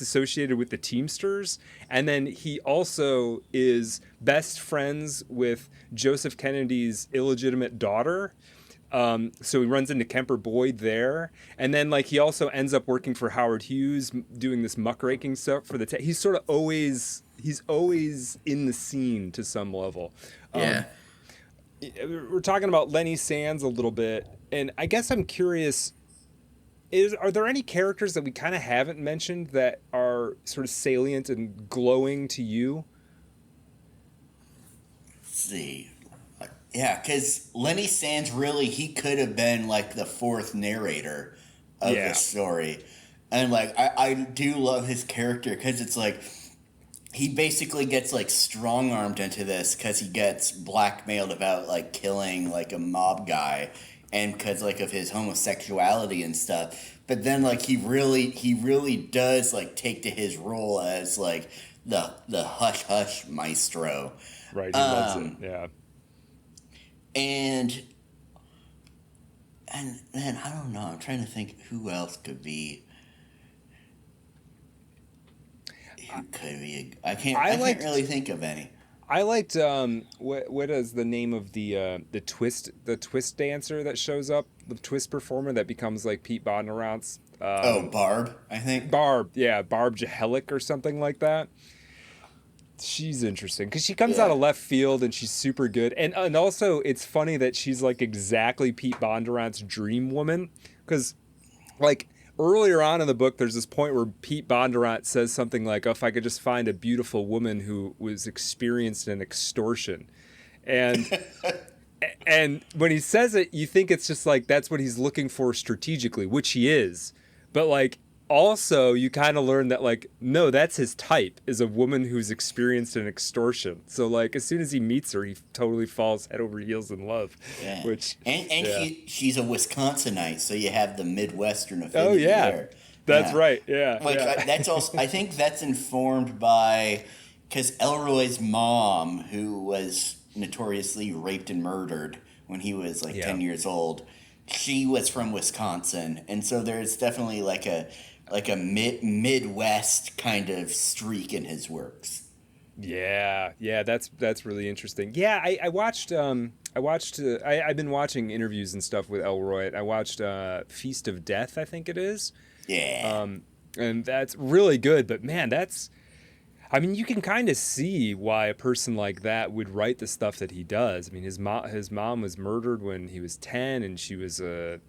associated with the Teamsters. And then he also is best friends with Joseph Kennedy's illegitimate daughter. So he runs into Kemper Boyd there. And then he also ends up working for Howard Hughes doing this muckraking stuff for the he's sort of always in the scene to some level. We're talking about Lenny Sands a little bit. And I guess I'm curious, are there any characters that we kind of haven't mentioned that are sort of salient and glowing to you? Let's see. Yeah, because Lenny Sands he could have been the fourth narrator of the story. And I do love his character because it's he basically gets strong-armed into this because he gets blackmailed about killing a mob guy. And because of his homosexuality and stuff, but then he really does take to his role as the hush hush maestro. Right, he loves it. Yeah. And then I don't know. I'm trying to think who else could be. I can't really think of any. I liked what is the name of the twist dancer that shows up, the twist performer that becomes Pete Bondurant's Barb, I think. Barb Jehelic or something like that. She's interesting because she comes out of left field and she's super good, and also it's funny that she's exactly Pete Bondurant's dream woman because earlier on in the book, there's this point where Pete Bondurant says something like, if I could just find a beautiful woman who was experienced in extortion. And and when he says it, you think it's just that's what he's looking for strategically, which he is. But also you kind of learn that like no, that's his type is a woman who's experienced an extortion. So like as soon as he meets her, he totally falls head over heels in love. Yeah. Which And yeah. she's a Wisconsinite, so you have the Midwestern Oh affinity yeah, there. that's Yeah. right. Yeah, Like yeah. that's also I think that's informed by because Ellroy's mom, who was notoriously raped and murdered when he was like Yeah. 10 years old, she was from Wisconsin, and so there's definitely like a Midwest kind of streak in his works. Yeah, yeah, that's really interesting. Yeah, I've been watching interviews and stuff with Elroy. I watched Feast of Death, I think it is. Yeah. And that's really good, but man, I mean, you can kind of see why a person like that would write the stuff that he does. I mean, his mom was murdered when he was 10, and she was a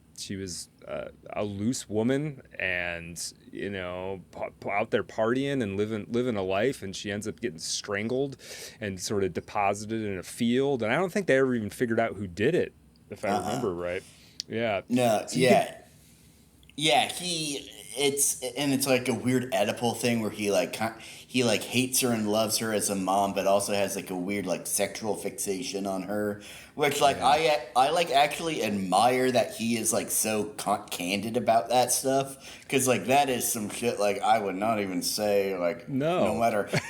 loose woman, and out there partying and living a life, and she ends up getting strangled and sort of deposited in a field. And I don't think they ever even figured out who did it, if I remember right. Yeah. No, So yeah. Yeah, it's like a weird Oedipal thing where he like hates her and loves her as a mom, but also has like a weird like sexual fixation on her, which like Yeah. I like actually admire that he is like so candid about that stuff, because like that is some shit like I would not even say like No.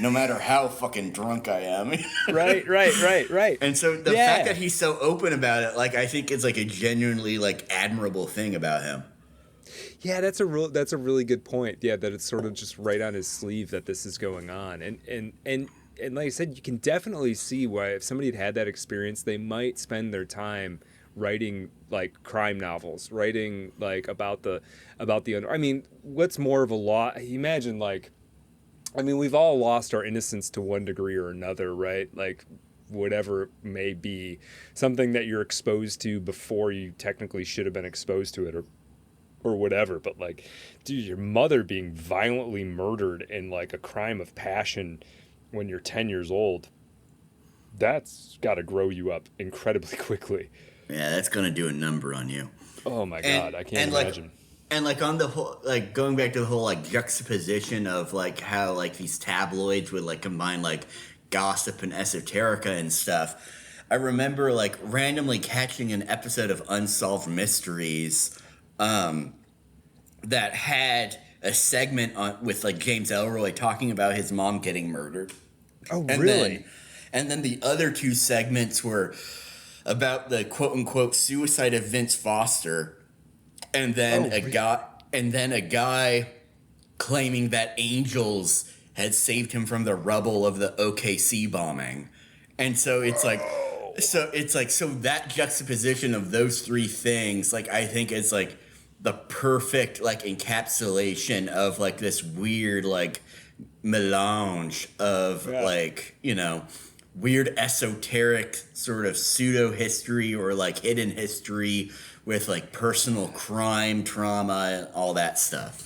no matter how fucking drunk I am. Right, right, right, right. And so the fact Yeah. that he's so open about it, like I think it's like a genuinely like admirable thing about him. Yeah, that's a really good point. Yeah, that it's sort of just right on his sleeve that this is going on. And like I said, you can definitely see why if somebody had that experience, they might spend their time writing like crime novels, writing like I mean, what's more of a law? Imagine like I mean, we've all lost our innocence to one degree or another, right? Like whatever it may be, something that you're exposed to before you technically should have been exposed to it or whatever. But like, dude, your mother being violently murdered in like a crime of passion when you're 10 years old, that's got to grow you up incredibly quickly. Yeah, that's gonna do a number on you. Oh my and God, I can't and like imagine. and like on the whole, like going back to the whole like juxtaposition of like how like these tabloids would like combine like gossip and esoterica and stuff. I remember like randomly catching an episode of Unsolved Mysteries that had a segment on with like James Ellroy talking about his mom getting murdered. Oh, And really? then the other two segments were about the quote unquote suicide of Vince Foster, and then Oh, a guy claiming that angels had saved him from the rubble of the OKC bombing. And so so that juxtaposition of those three things, like I think it's like the perfect like encapsulation of like this weird like melange of yeah. like, weird esoteric sort of pseudo history or like hidden history with like personal crime, trauma, all that stuff.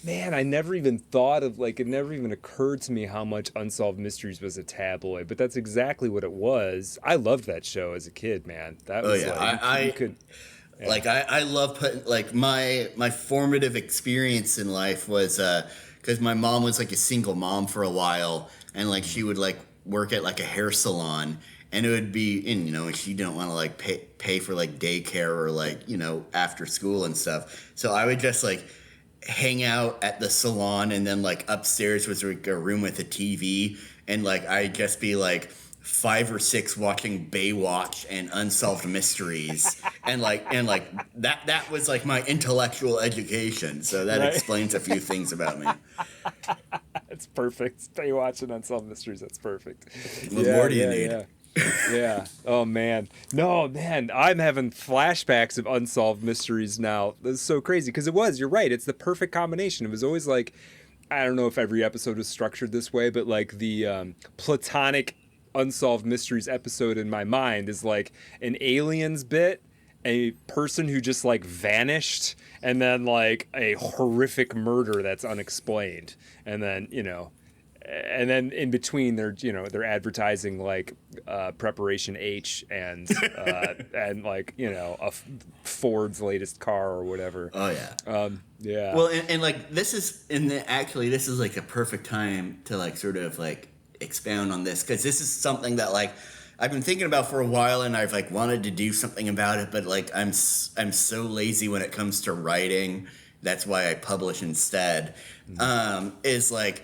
Man, I never even thought of like it never even occurred to me how much Unsolved Mysteries was a tabloid, but that's exactly what it was. I loved that show as a kid, man. That Oh was yeah, like you could yeah. like I love putting like my formative experience in life was because my mom was like a single mom for a while, and like she would like work at like a hair salon, and it would be and she didn't want to like pay for like daycare or like after school and stuff, so I would just like hang out at the salon, and then like upstairs was like a room with a TV, and like I'd just be like 5 or 6 watching Baywatch and Unsolved Mysteries, and that was like my intellectual education. So that Right. explains a few things about me. That's perfect. Stay watching Unsolved Mysteries. That's perfect. What more do you need? Yeah. Yeah. Oh man. No, man. I'm having flashbacks of Unsolved Mysteries now. That's so crazy because you're right. It's the perfect combination. It was always like, I don't know if every episode was structured this way, but like the platonic Unsolved Mysteries episode in my mind is like an aliens bit, a person who just like vanished, and then like a horrific murder that's unexplained. And then, and then in between they're advertising like Preparation H and like, you know, Ford's latest car or whatever. Oh yeah. Yeah. Well, and like this is actually this is like a perfect time to like sort of like expound on this, because this is something that like I've been thinking about for a while, and I've like wanted to do something about it, but like I'm so lazy when it comes to writing. That's why I publish instead. Is like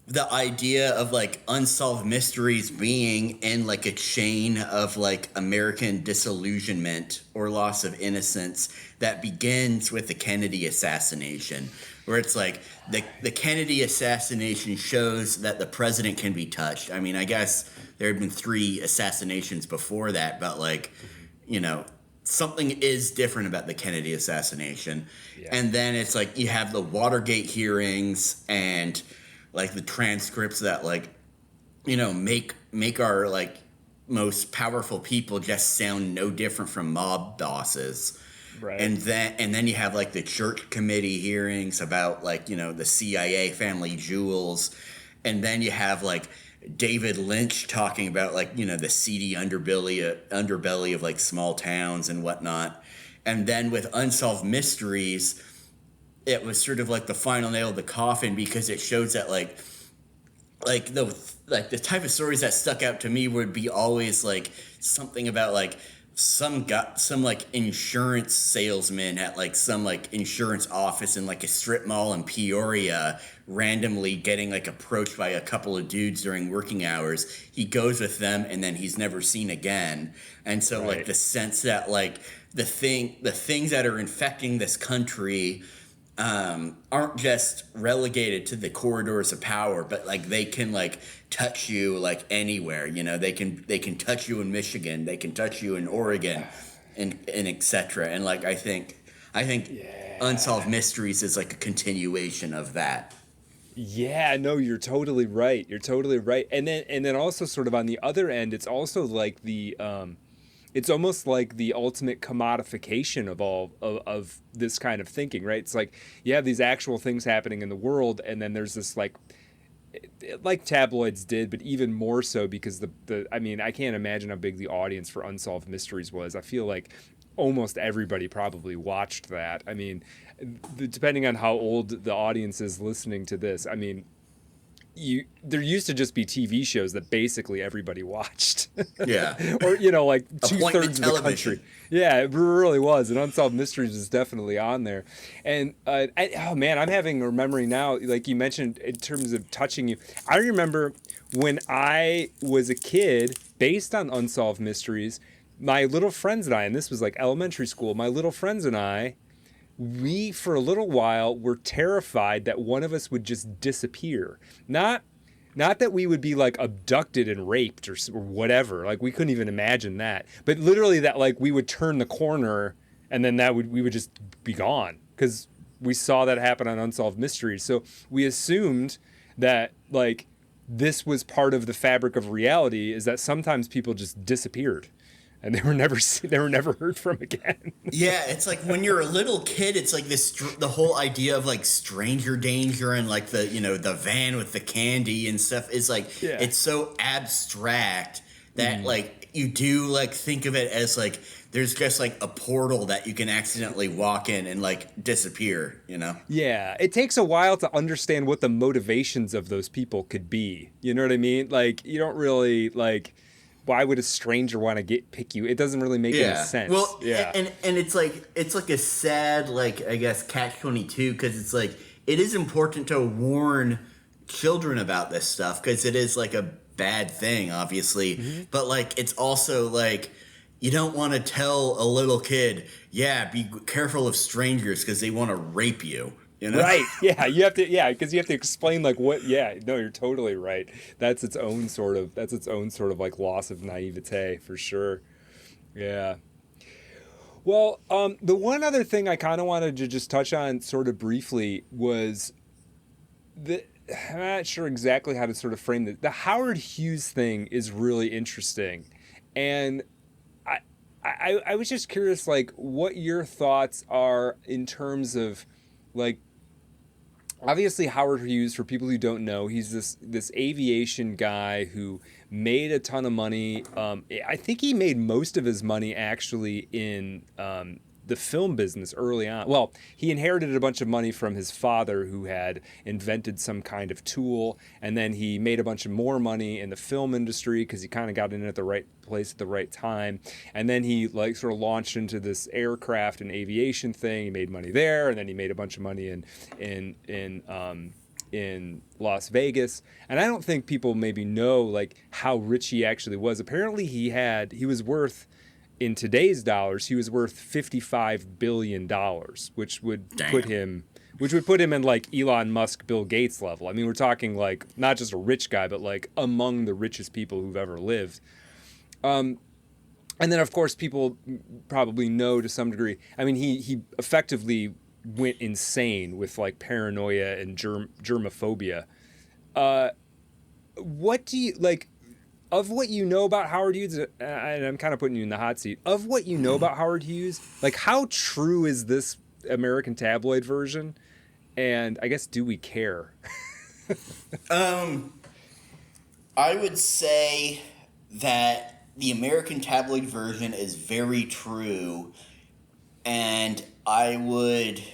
the idea of like unsolved mysteries being in like a chain of like American disillusionment or loss of innocence that begins with the Kennedy assassination, where it's like the Kennedy assassination shows that the president can be touched. I mean, I guess there had been 3 assassinations before that, but like, you know, something is different about the Kennedy assassination. Yeah. And then it's like you have the Watergate hearings and like the transcripts that like, you know, make our like most powerful people just sound no different from mob bosses. Right. And then you have like the church committee hearings about like, you know, the CIA family jewels. And then you have like David Lynch talking about like, you know, the seedy underbelly of like small towns and whatnot. And then with Unsolved Mysteries, it was sort of like the final nail of the coffin, because it shows that like the type of stories that stuck out to me would be always like something about like some like insurance salesman at like some like insurance office in like a strip mall in Peoria randomly getting like approached by a couple of dudes during working hours. He goes with them and then he's never seen again. And so like the sense that like the things that are infecting this country aren't just relegated to the corridors of power, but like they can like touch you like anywhere. You know, they can touch you in Michigan, they can touch you in Oregon, and etc. And like I think Unsolved Mysteries is like a continuation of that. Yeah, no, you're totally right. You're totally right. And then also sort of on the other end, it's also like it's almost like the ultimate commodification of all of this kind of thinking, right? It's like you have these actual things happening in the world, and then there's this like tabloids did, but even more so because I mean, I can't imagine how big the audience for Unsolved Mysteries was. I feel like almost everybody probably watched that. I mean, depending on how old the audience is listening to this, I mean, there used to just be TV shows that basically everybody watched. Yeah. Or, you know, like 2/3 of the country. Yeah, it really was. And Unsolved Mysteries is definitely on there. And, oh man, I'm remembering now, like you mentioned in terms of touching you. I remember when I was a kid, based on Unsolved Mysteries, my little friends and I, and this was like elementary school, my little friends and I, we, for a little while, were terrified that one of us would just disappear. Not that we would be like abducted and raped or whatever. Like we couldn't even imagine that. But literally that like we would turn the corner and then we would just be gone, because we saw that happen on Unsolved Mysteries. So we assumed that like this was part of the fabric of reality, is that sometimes people just disappeared. And they were never heard from again. Yeah, it's like when you're a little kid, it's like the whole idea of like stranger danger and like the, you know, the van with the candy and stuff is like, It's so abstract that like you do like think of it as like there's just like a portal that you can accidentally walk in and like disappear, you know? Yeah, it takes a while to understand what the motivations of those people could be. You know what I mean? Like you don't really like, why would a stranger want to pick you? It doesn't really make any sense. Well, and it's like a sad, like, I guess, catch-22, because it's like it is important to warn children about this stuff, because it is like a bad thing, obviously. But like it's also like you don't want to tell a little kid, be careful of strangers because they want to rape you. You know? Right. Yeah. You have to. Yeah. Because you have to explain like what. Yeah. No, you're totally right. That's its own sort of like loss of naivete for sure. Yeah. Well, the one other thing I kind of wanted to just touch on sort of briefly was I'm not sure exactly how to sort of frame this. The Howard Hughes thing is really interesting, and I was just curious, like, what your thoughts are in terms of, like, obviously Howard Hughes, for people who don't know, he's this aviation guy who made a ton of money. I think he made most of his money actually in the film business early on. Well, he inherited a bunch of money from his father, who had invented some kind of tool, and then he made a bunch of more money in the film industry because he kind of got in at the right place at the right time. And then he like sort of launched into this aircraft and aviation thing. He made money there, and then he made a bunch of money in Las Vegas. And I don't think people maybe know like how rich he actually was. Apparently he was worth, in today's dollars, he was worth $55 billion, which would put him in like Elon Musk, Bill Gates level. I mean, we're talking like not just a rich guy, but like among the richest people who've ever lived. And then, of course, people probably know to some degree. I mean, he effectively went insane with like paranoia and germophobia. What do you like? Of what you know about Howard Hughes, and I'm kind of putting you in the hot seat, of what you know about Howard Hughes, like how true is this American tabloid version? And I guess, do we care? I would say that the American tabloid version is very true, and I would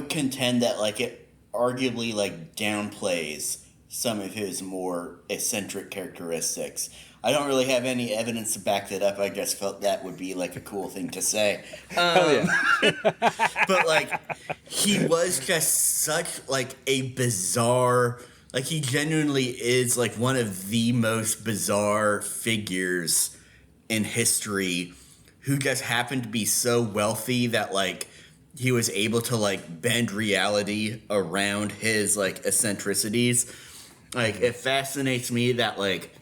contend that like it arguably like downplays some of his more eccentric characteristics. I don't really have any evidence to back that up. I just felt that would be like a cool thing to say. But like, he was just such like a bizarre, like he genuinely is like one of the most bizarre figures in history, who just happened to be so wealthy that like he was able to like bend reality around his like eccentricities. Like, it fascinates me that, like,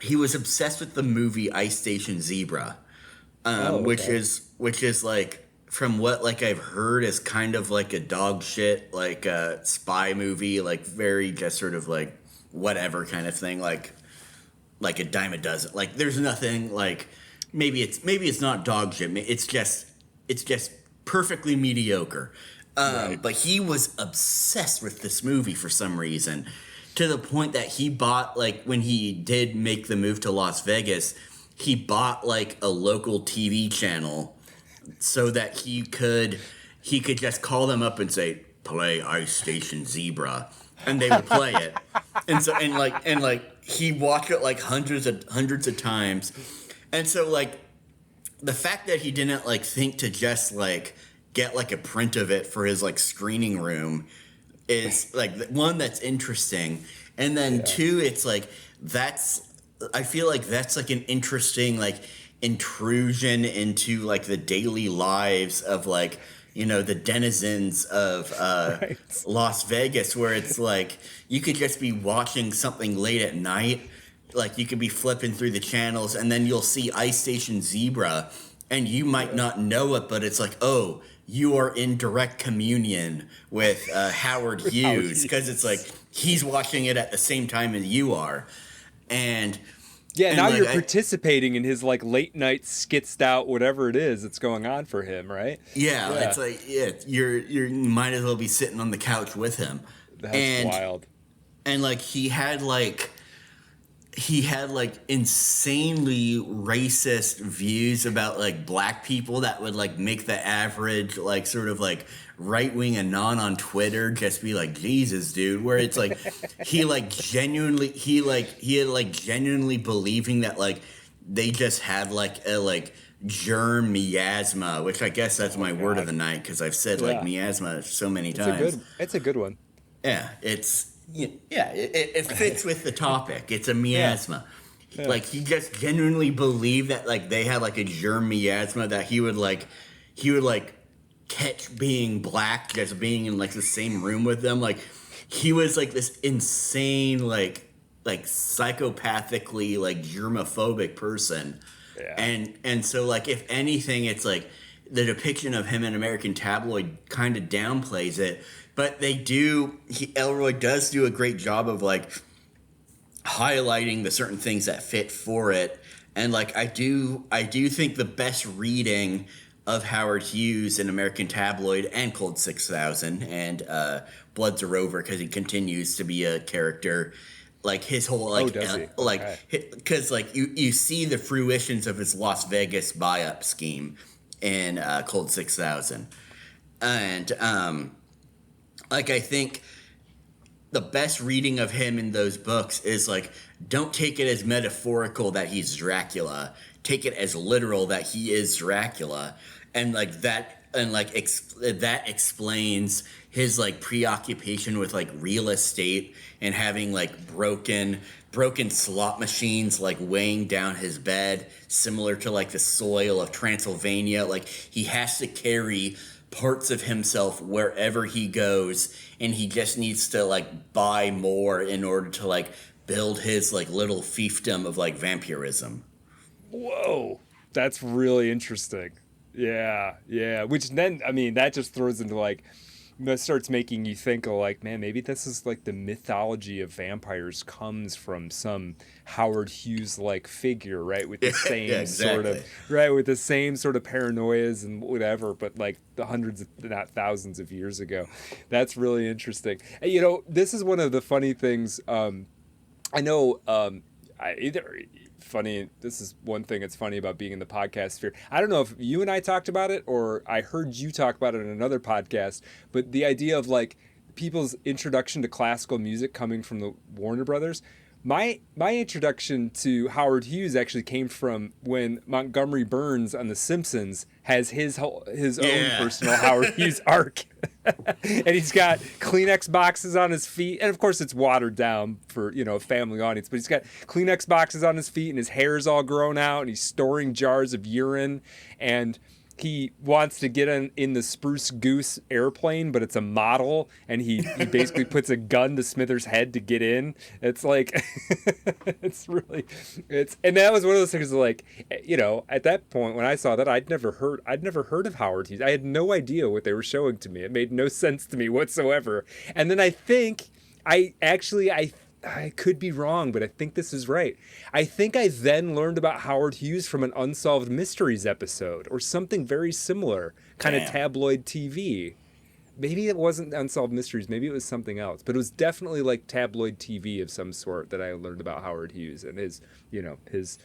he was obsessed with the movie Ice Station Zebra, which is, like, from what, like, I've heard is kind of like a dog shit, like, a spy movie, like, very just sort of, like, whatever kind of thing, like a dime a dozen. Like, there's nothing, like, maybe it's not dog shit, it's just perfectly mediocre. Right. But he was obsessed with this movie for some reason, to the point that he bought, like, when he did make the move to Las Vegas, he bought, like, a local TV channel so that he could just call them up and say, play Ice Station Zebra, and they would play it. And he watched it, like, hundreds of times. And so, like, the fact that he didn't, like, think to just, like, get like a print of it for his like screening room is like one, that's interesting, and then two, it's like I feel like that's like an interesting like intrusion into like the daily lives of like, you know, the denizens of Las Vegas, where it's like you could just be watching something late at night, like you could be flipping through the channels and then you'll see Ice Station Zebra and you might not know it, but it's like, oh, you are in direct communion with Howard Hughes, because it's like he's watching it at the same time as you are. And now like, you're participating in his like late night skitsed out whatever it is that's going on for him, right? Yeah. It's like you might as well be sitting on the couch with him. That's wild. And like he had like insanely racist views about like black people that would like make the average like sort of like right-wing anon on Twitter just be like, Jesus, dude, where it's like he had genuinely believing that like they just had like a like germ miasma, which I guess that's my word of the night because I've said like miasma so many times. It's a good one. Yeah, it fits with the topic. It's a miasma. Yeah. Like he just genuinely believed that like they had like a germ miasma that he would catch being black, just being in like the same room with them. Like he was like this insane like psychopathically like germophobic person. Yeah. And so like if anything, it's like the depiction of him in American Tabloid kind of downplays it. But Ellroy does do a great job of like highlighting the certain things that fit for it. And like I do think the best reading of Howard Hughes in American Tabloid and Cold 6000 and Blood's a Rover, because he continues to be a character. Like his whole does he? like Okay. because like you see the fruitions of his Las Vegas buy-up scheme in Cold 6000. And like I think the best reading of him in those books is like, don't take it as metaphorical that he's Dracula. Take it as literal that he is Dracula, and like that, and like that explains his like preoccupation with like real estate and having like broken slot machines like weighing down his bed, similar to like the soil of Transylvania. Like he has to carry parts of himself wherever he goes, and he just needs to like buy more in order to like build his like little fiefdom of like vampirism. Whoa, that's really interesting. Yeah, yeah. Which then, I mean, that just throws into like, that starts making you think of like, man, maybe this is like the mythology of vampires comes from some Howard Hughes like figure, right? With the same Yeah, exactly. sort of, right, with the same sort of paranoias and whatever, but like the hundreds, of, not thousands of years ago. That's really interesting. And, you know, this is one of the funny things. I know. Funny, this is one thing that's funny about being in the podcast sphere. I don't know if you and I talked about it or I heard you talk about it in another podcast, but the idea of like people's introduction to classical music coming from the Warner Brothers. My introduction to Howard Hughes actually came from when Montgomery Burns on The Simpsons has his own personal Howard Hughes arc. And he's got Kleenex boxes on his feet, and of course it's watered down for, you know, a family audience, but he's got Kleenex boxes on his feet and his hair's all grown out and he's storing jars of urine, and he wants to get in the Spruce Goose airplane, but it's a model, and he basically puts a gun to Smithers' head to get in. It's like, and that was one of those things like, you know, at that point when I saw that, I'd never heard of Howard Hughes. I had no idea what they were showing to me. It made no sense to me whatsoever. And then I think I could be wrong, but I think this is right. I think I then learned about Howard Hughes from an Unsolved Mysteries episode or something very similar, kind of tabloid TV. Maybe it wasn't Unsolved Mysteries. Maybe it was something else. But it was definitely like tabloid TV of some sort that I learned about Howard Hughes and his, you know, his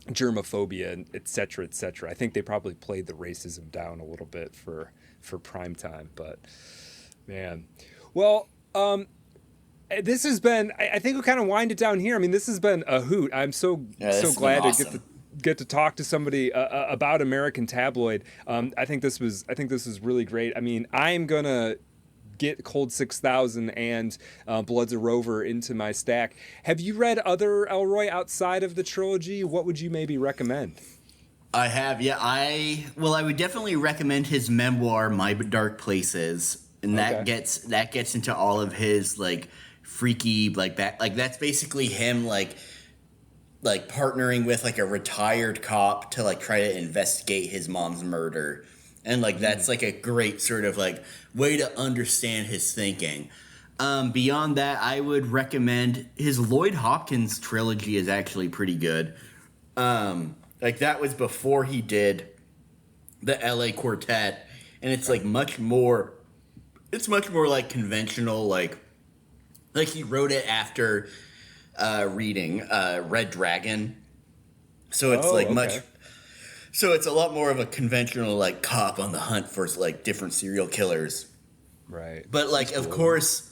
germophobia, and et cetera, et cetera. I think they probably played the racism down a little bit for prime time. But, man. Well, this has been, I think we kind of wind it down here. I mean, this has been a hoot. I'm so glad awesome. to get to talk to somebody about American Tabloid. I think this was really great. I mean, I'm gonna get Cold 6000 and Blood's a Rover into my stack. Have you read other Ellroy outside of the trilogy? What would you maybe recommend? I have, yeah. I would definitely recommend his memoir, My Dark Places, and that gets into all of his like freaky that's basically him like partnering with like a retired cop to like try to investigate his mom's murder, and like that's like a great sort of like way to understand his thinking. Beyond that, I would recommend his Lloyd Hopkins trilogy is actually pretty good. Like that was before he did the LA Quartet, and it's like much more like conventional, like he wrote it after reading Red Dragon, so it's so it's a lot more of a conventional like cop on the hunt for like different serial killers, right? But like of course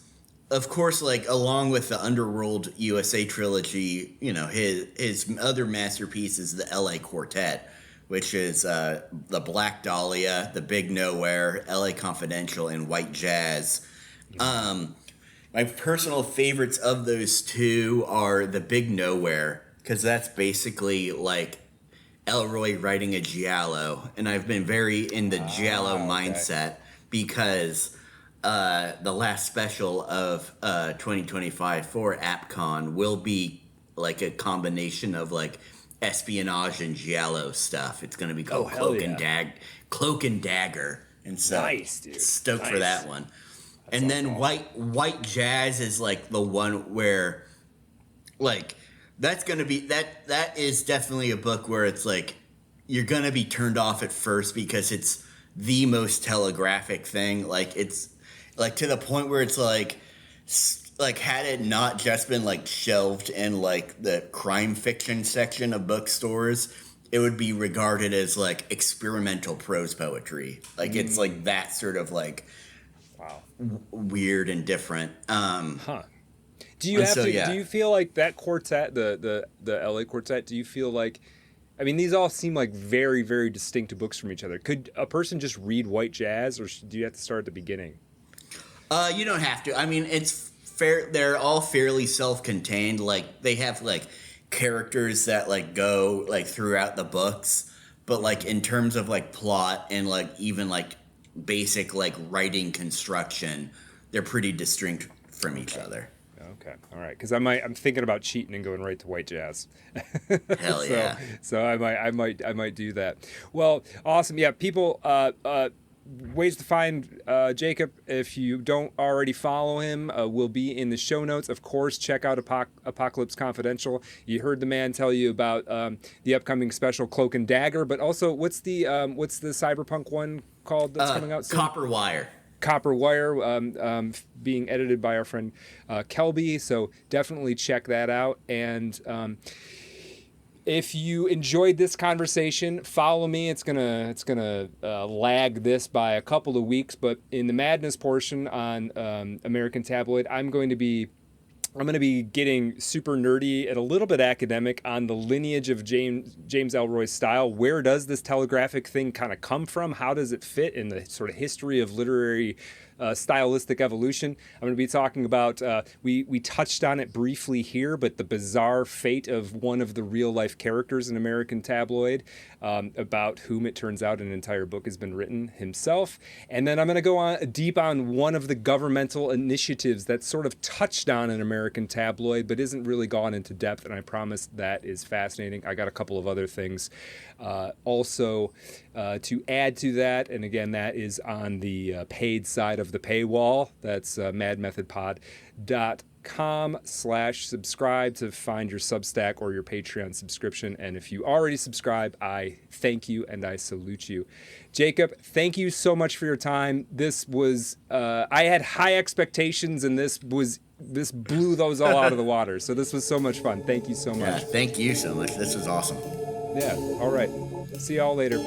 like along with the Underworld USA trilogy, you know, his other masterpiece is the LA Quartet, which is the Black Dahlia, The Big Nowhere, LA Confidential, and White Jazz. My personal favorites of those two are The Big Nowhere, because that's basically like Ellroy writing a giallo, and I've been very in the giallo mindset because the last special of 2025 for AppCon will be like a combination of like espionage and giallo stuff. It's going to be called Cloak and Dagger, and so nice, dude. Stoked for that one. And then awesome. White Jazz is like the one where, like, that's gonna be that is definitely a book where it's like you're gonna be turned off at first because it's the most telegraphic thing. Like it's like to the point where it's like had it not just been like shelved in like the crime fiction section of bookstores, it would be regarded as like experimental prose poetry. Like it's like that sort of like weird and different. Do you have so, to? yeah. Do you feel like that quartet, the LA quartet? Do you feel like? I mean, these all seem like very, very distinct books from each other. Could a person just read White Jazz, or do you have to start at the beginning? You don't have to. I mean, it's fair. They're all fairly self-contained. Like they have like characters that like go like throughout the books, but like in terms of like plot and like even like basic like writing construction, they're pretty distinct from each other. Okay, all right. Because I'm thinking about cheating and going right to White Jazz. Hell yeah! So I might do that. Well, awesome. Yeah, people. Ways to find Jacob if you don't already follow him will be in the show notes. Of course, check out Apocalypse Confidential. You heard the man tell you about the upcoming special Cloak and Dagger, but also what's the cyberpunk one called that's coming out soon? Copper Wire, being edited by our friend Kelby. So definitely check that out. And if you enjoyed this conversation, follow me. It's gonna lag this by a couple of weeks, but in the madness portion on American Tabloid, I'm going to be getting super nerdy and a little bit academic on the lineage of James Ellroy's style. Where does this telegraphic thing kind of come from? How does it fit in the sort of history of literary stylistic evolution? I'm going to be talking about, we touched on it briefly here, but the bizarre fate of one of the real life characters in American Tabloid, about whom it turns out an entire book has been written himself. And then I'm going to go on deep on one of the governmental initiatives that's sort of touched on in American Tabloid, but isn't really gone into depth. And I promise that is fascinating. I got a couple of other things also to add to that. And again, that is on the paid side of the paywall. That's madmethodpod.com/subscribe to find your Substack or your Patreon subscription. And if you already subscribe, I thank you and I salute you. Jacob, thank you so much for your time. This was, I had high expectations and this blew those all out of the water. So this was so much fun. Thank you so much. Yeah, thank you so much. This was awesome. Yeah. All right. See y'all later.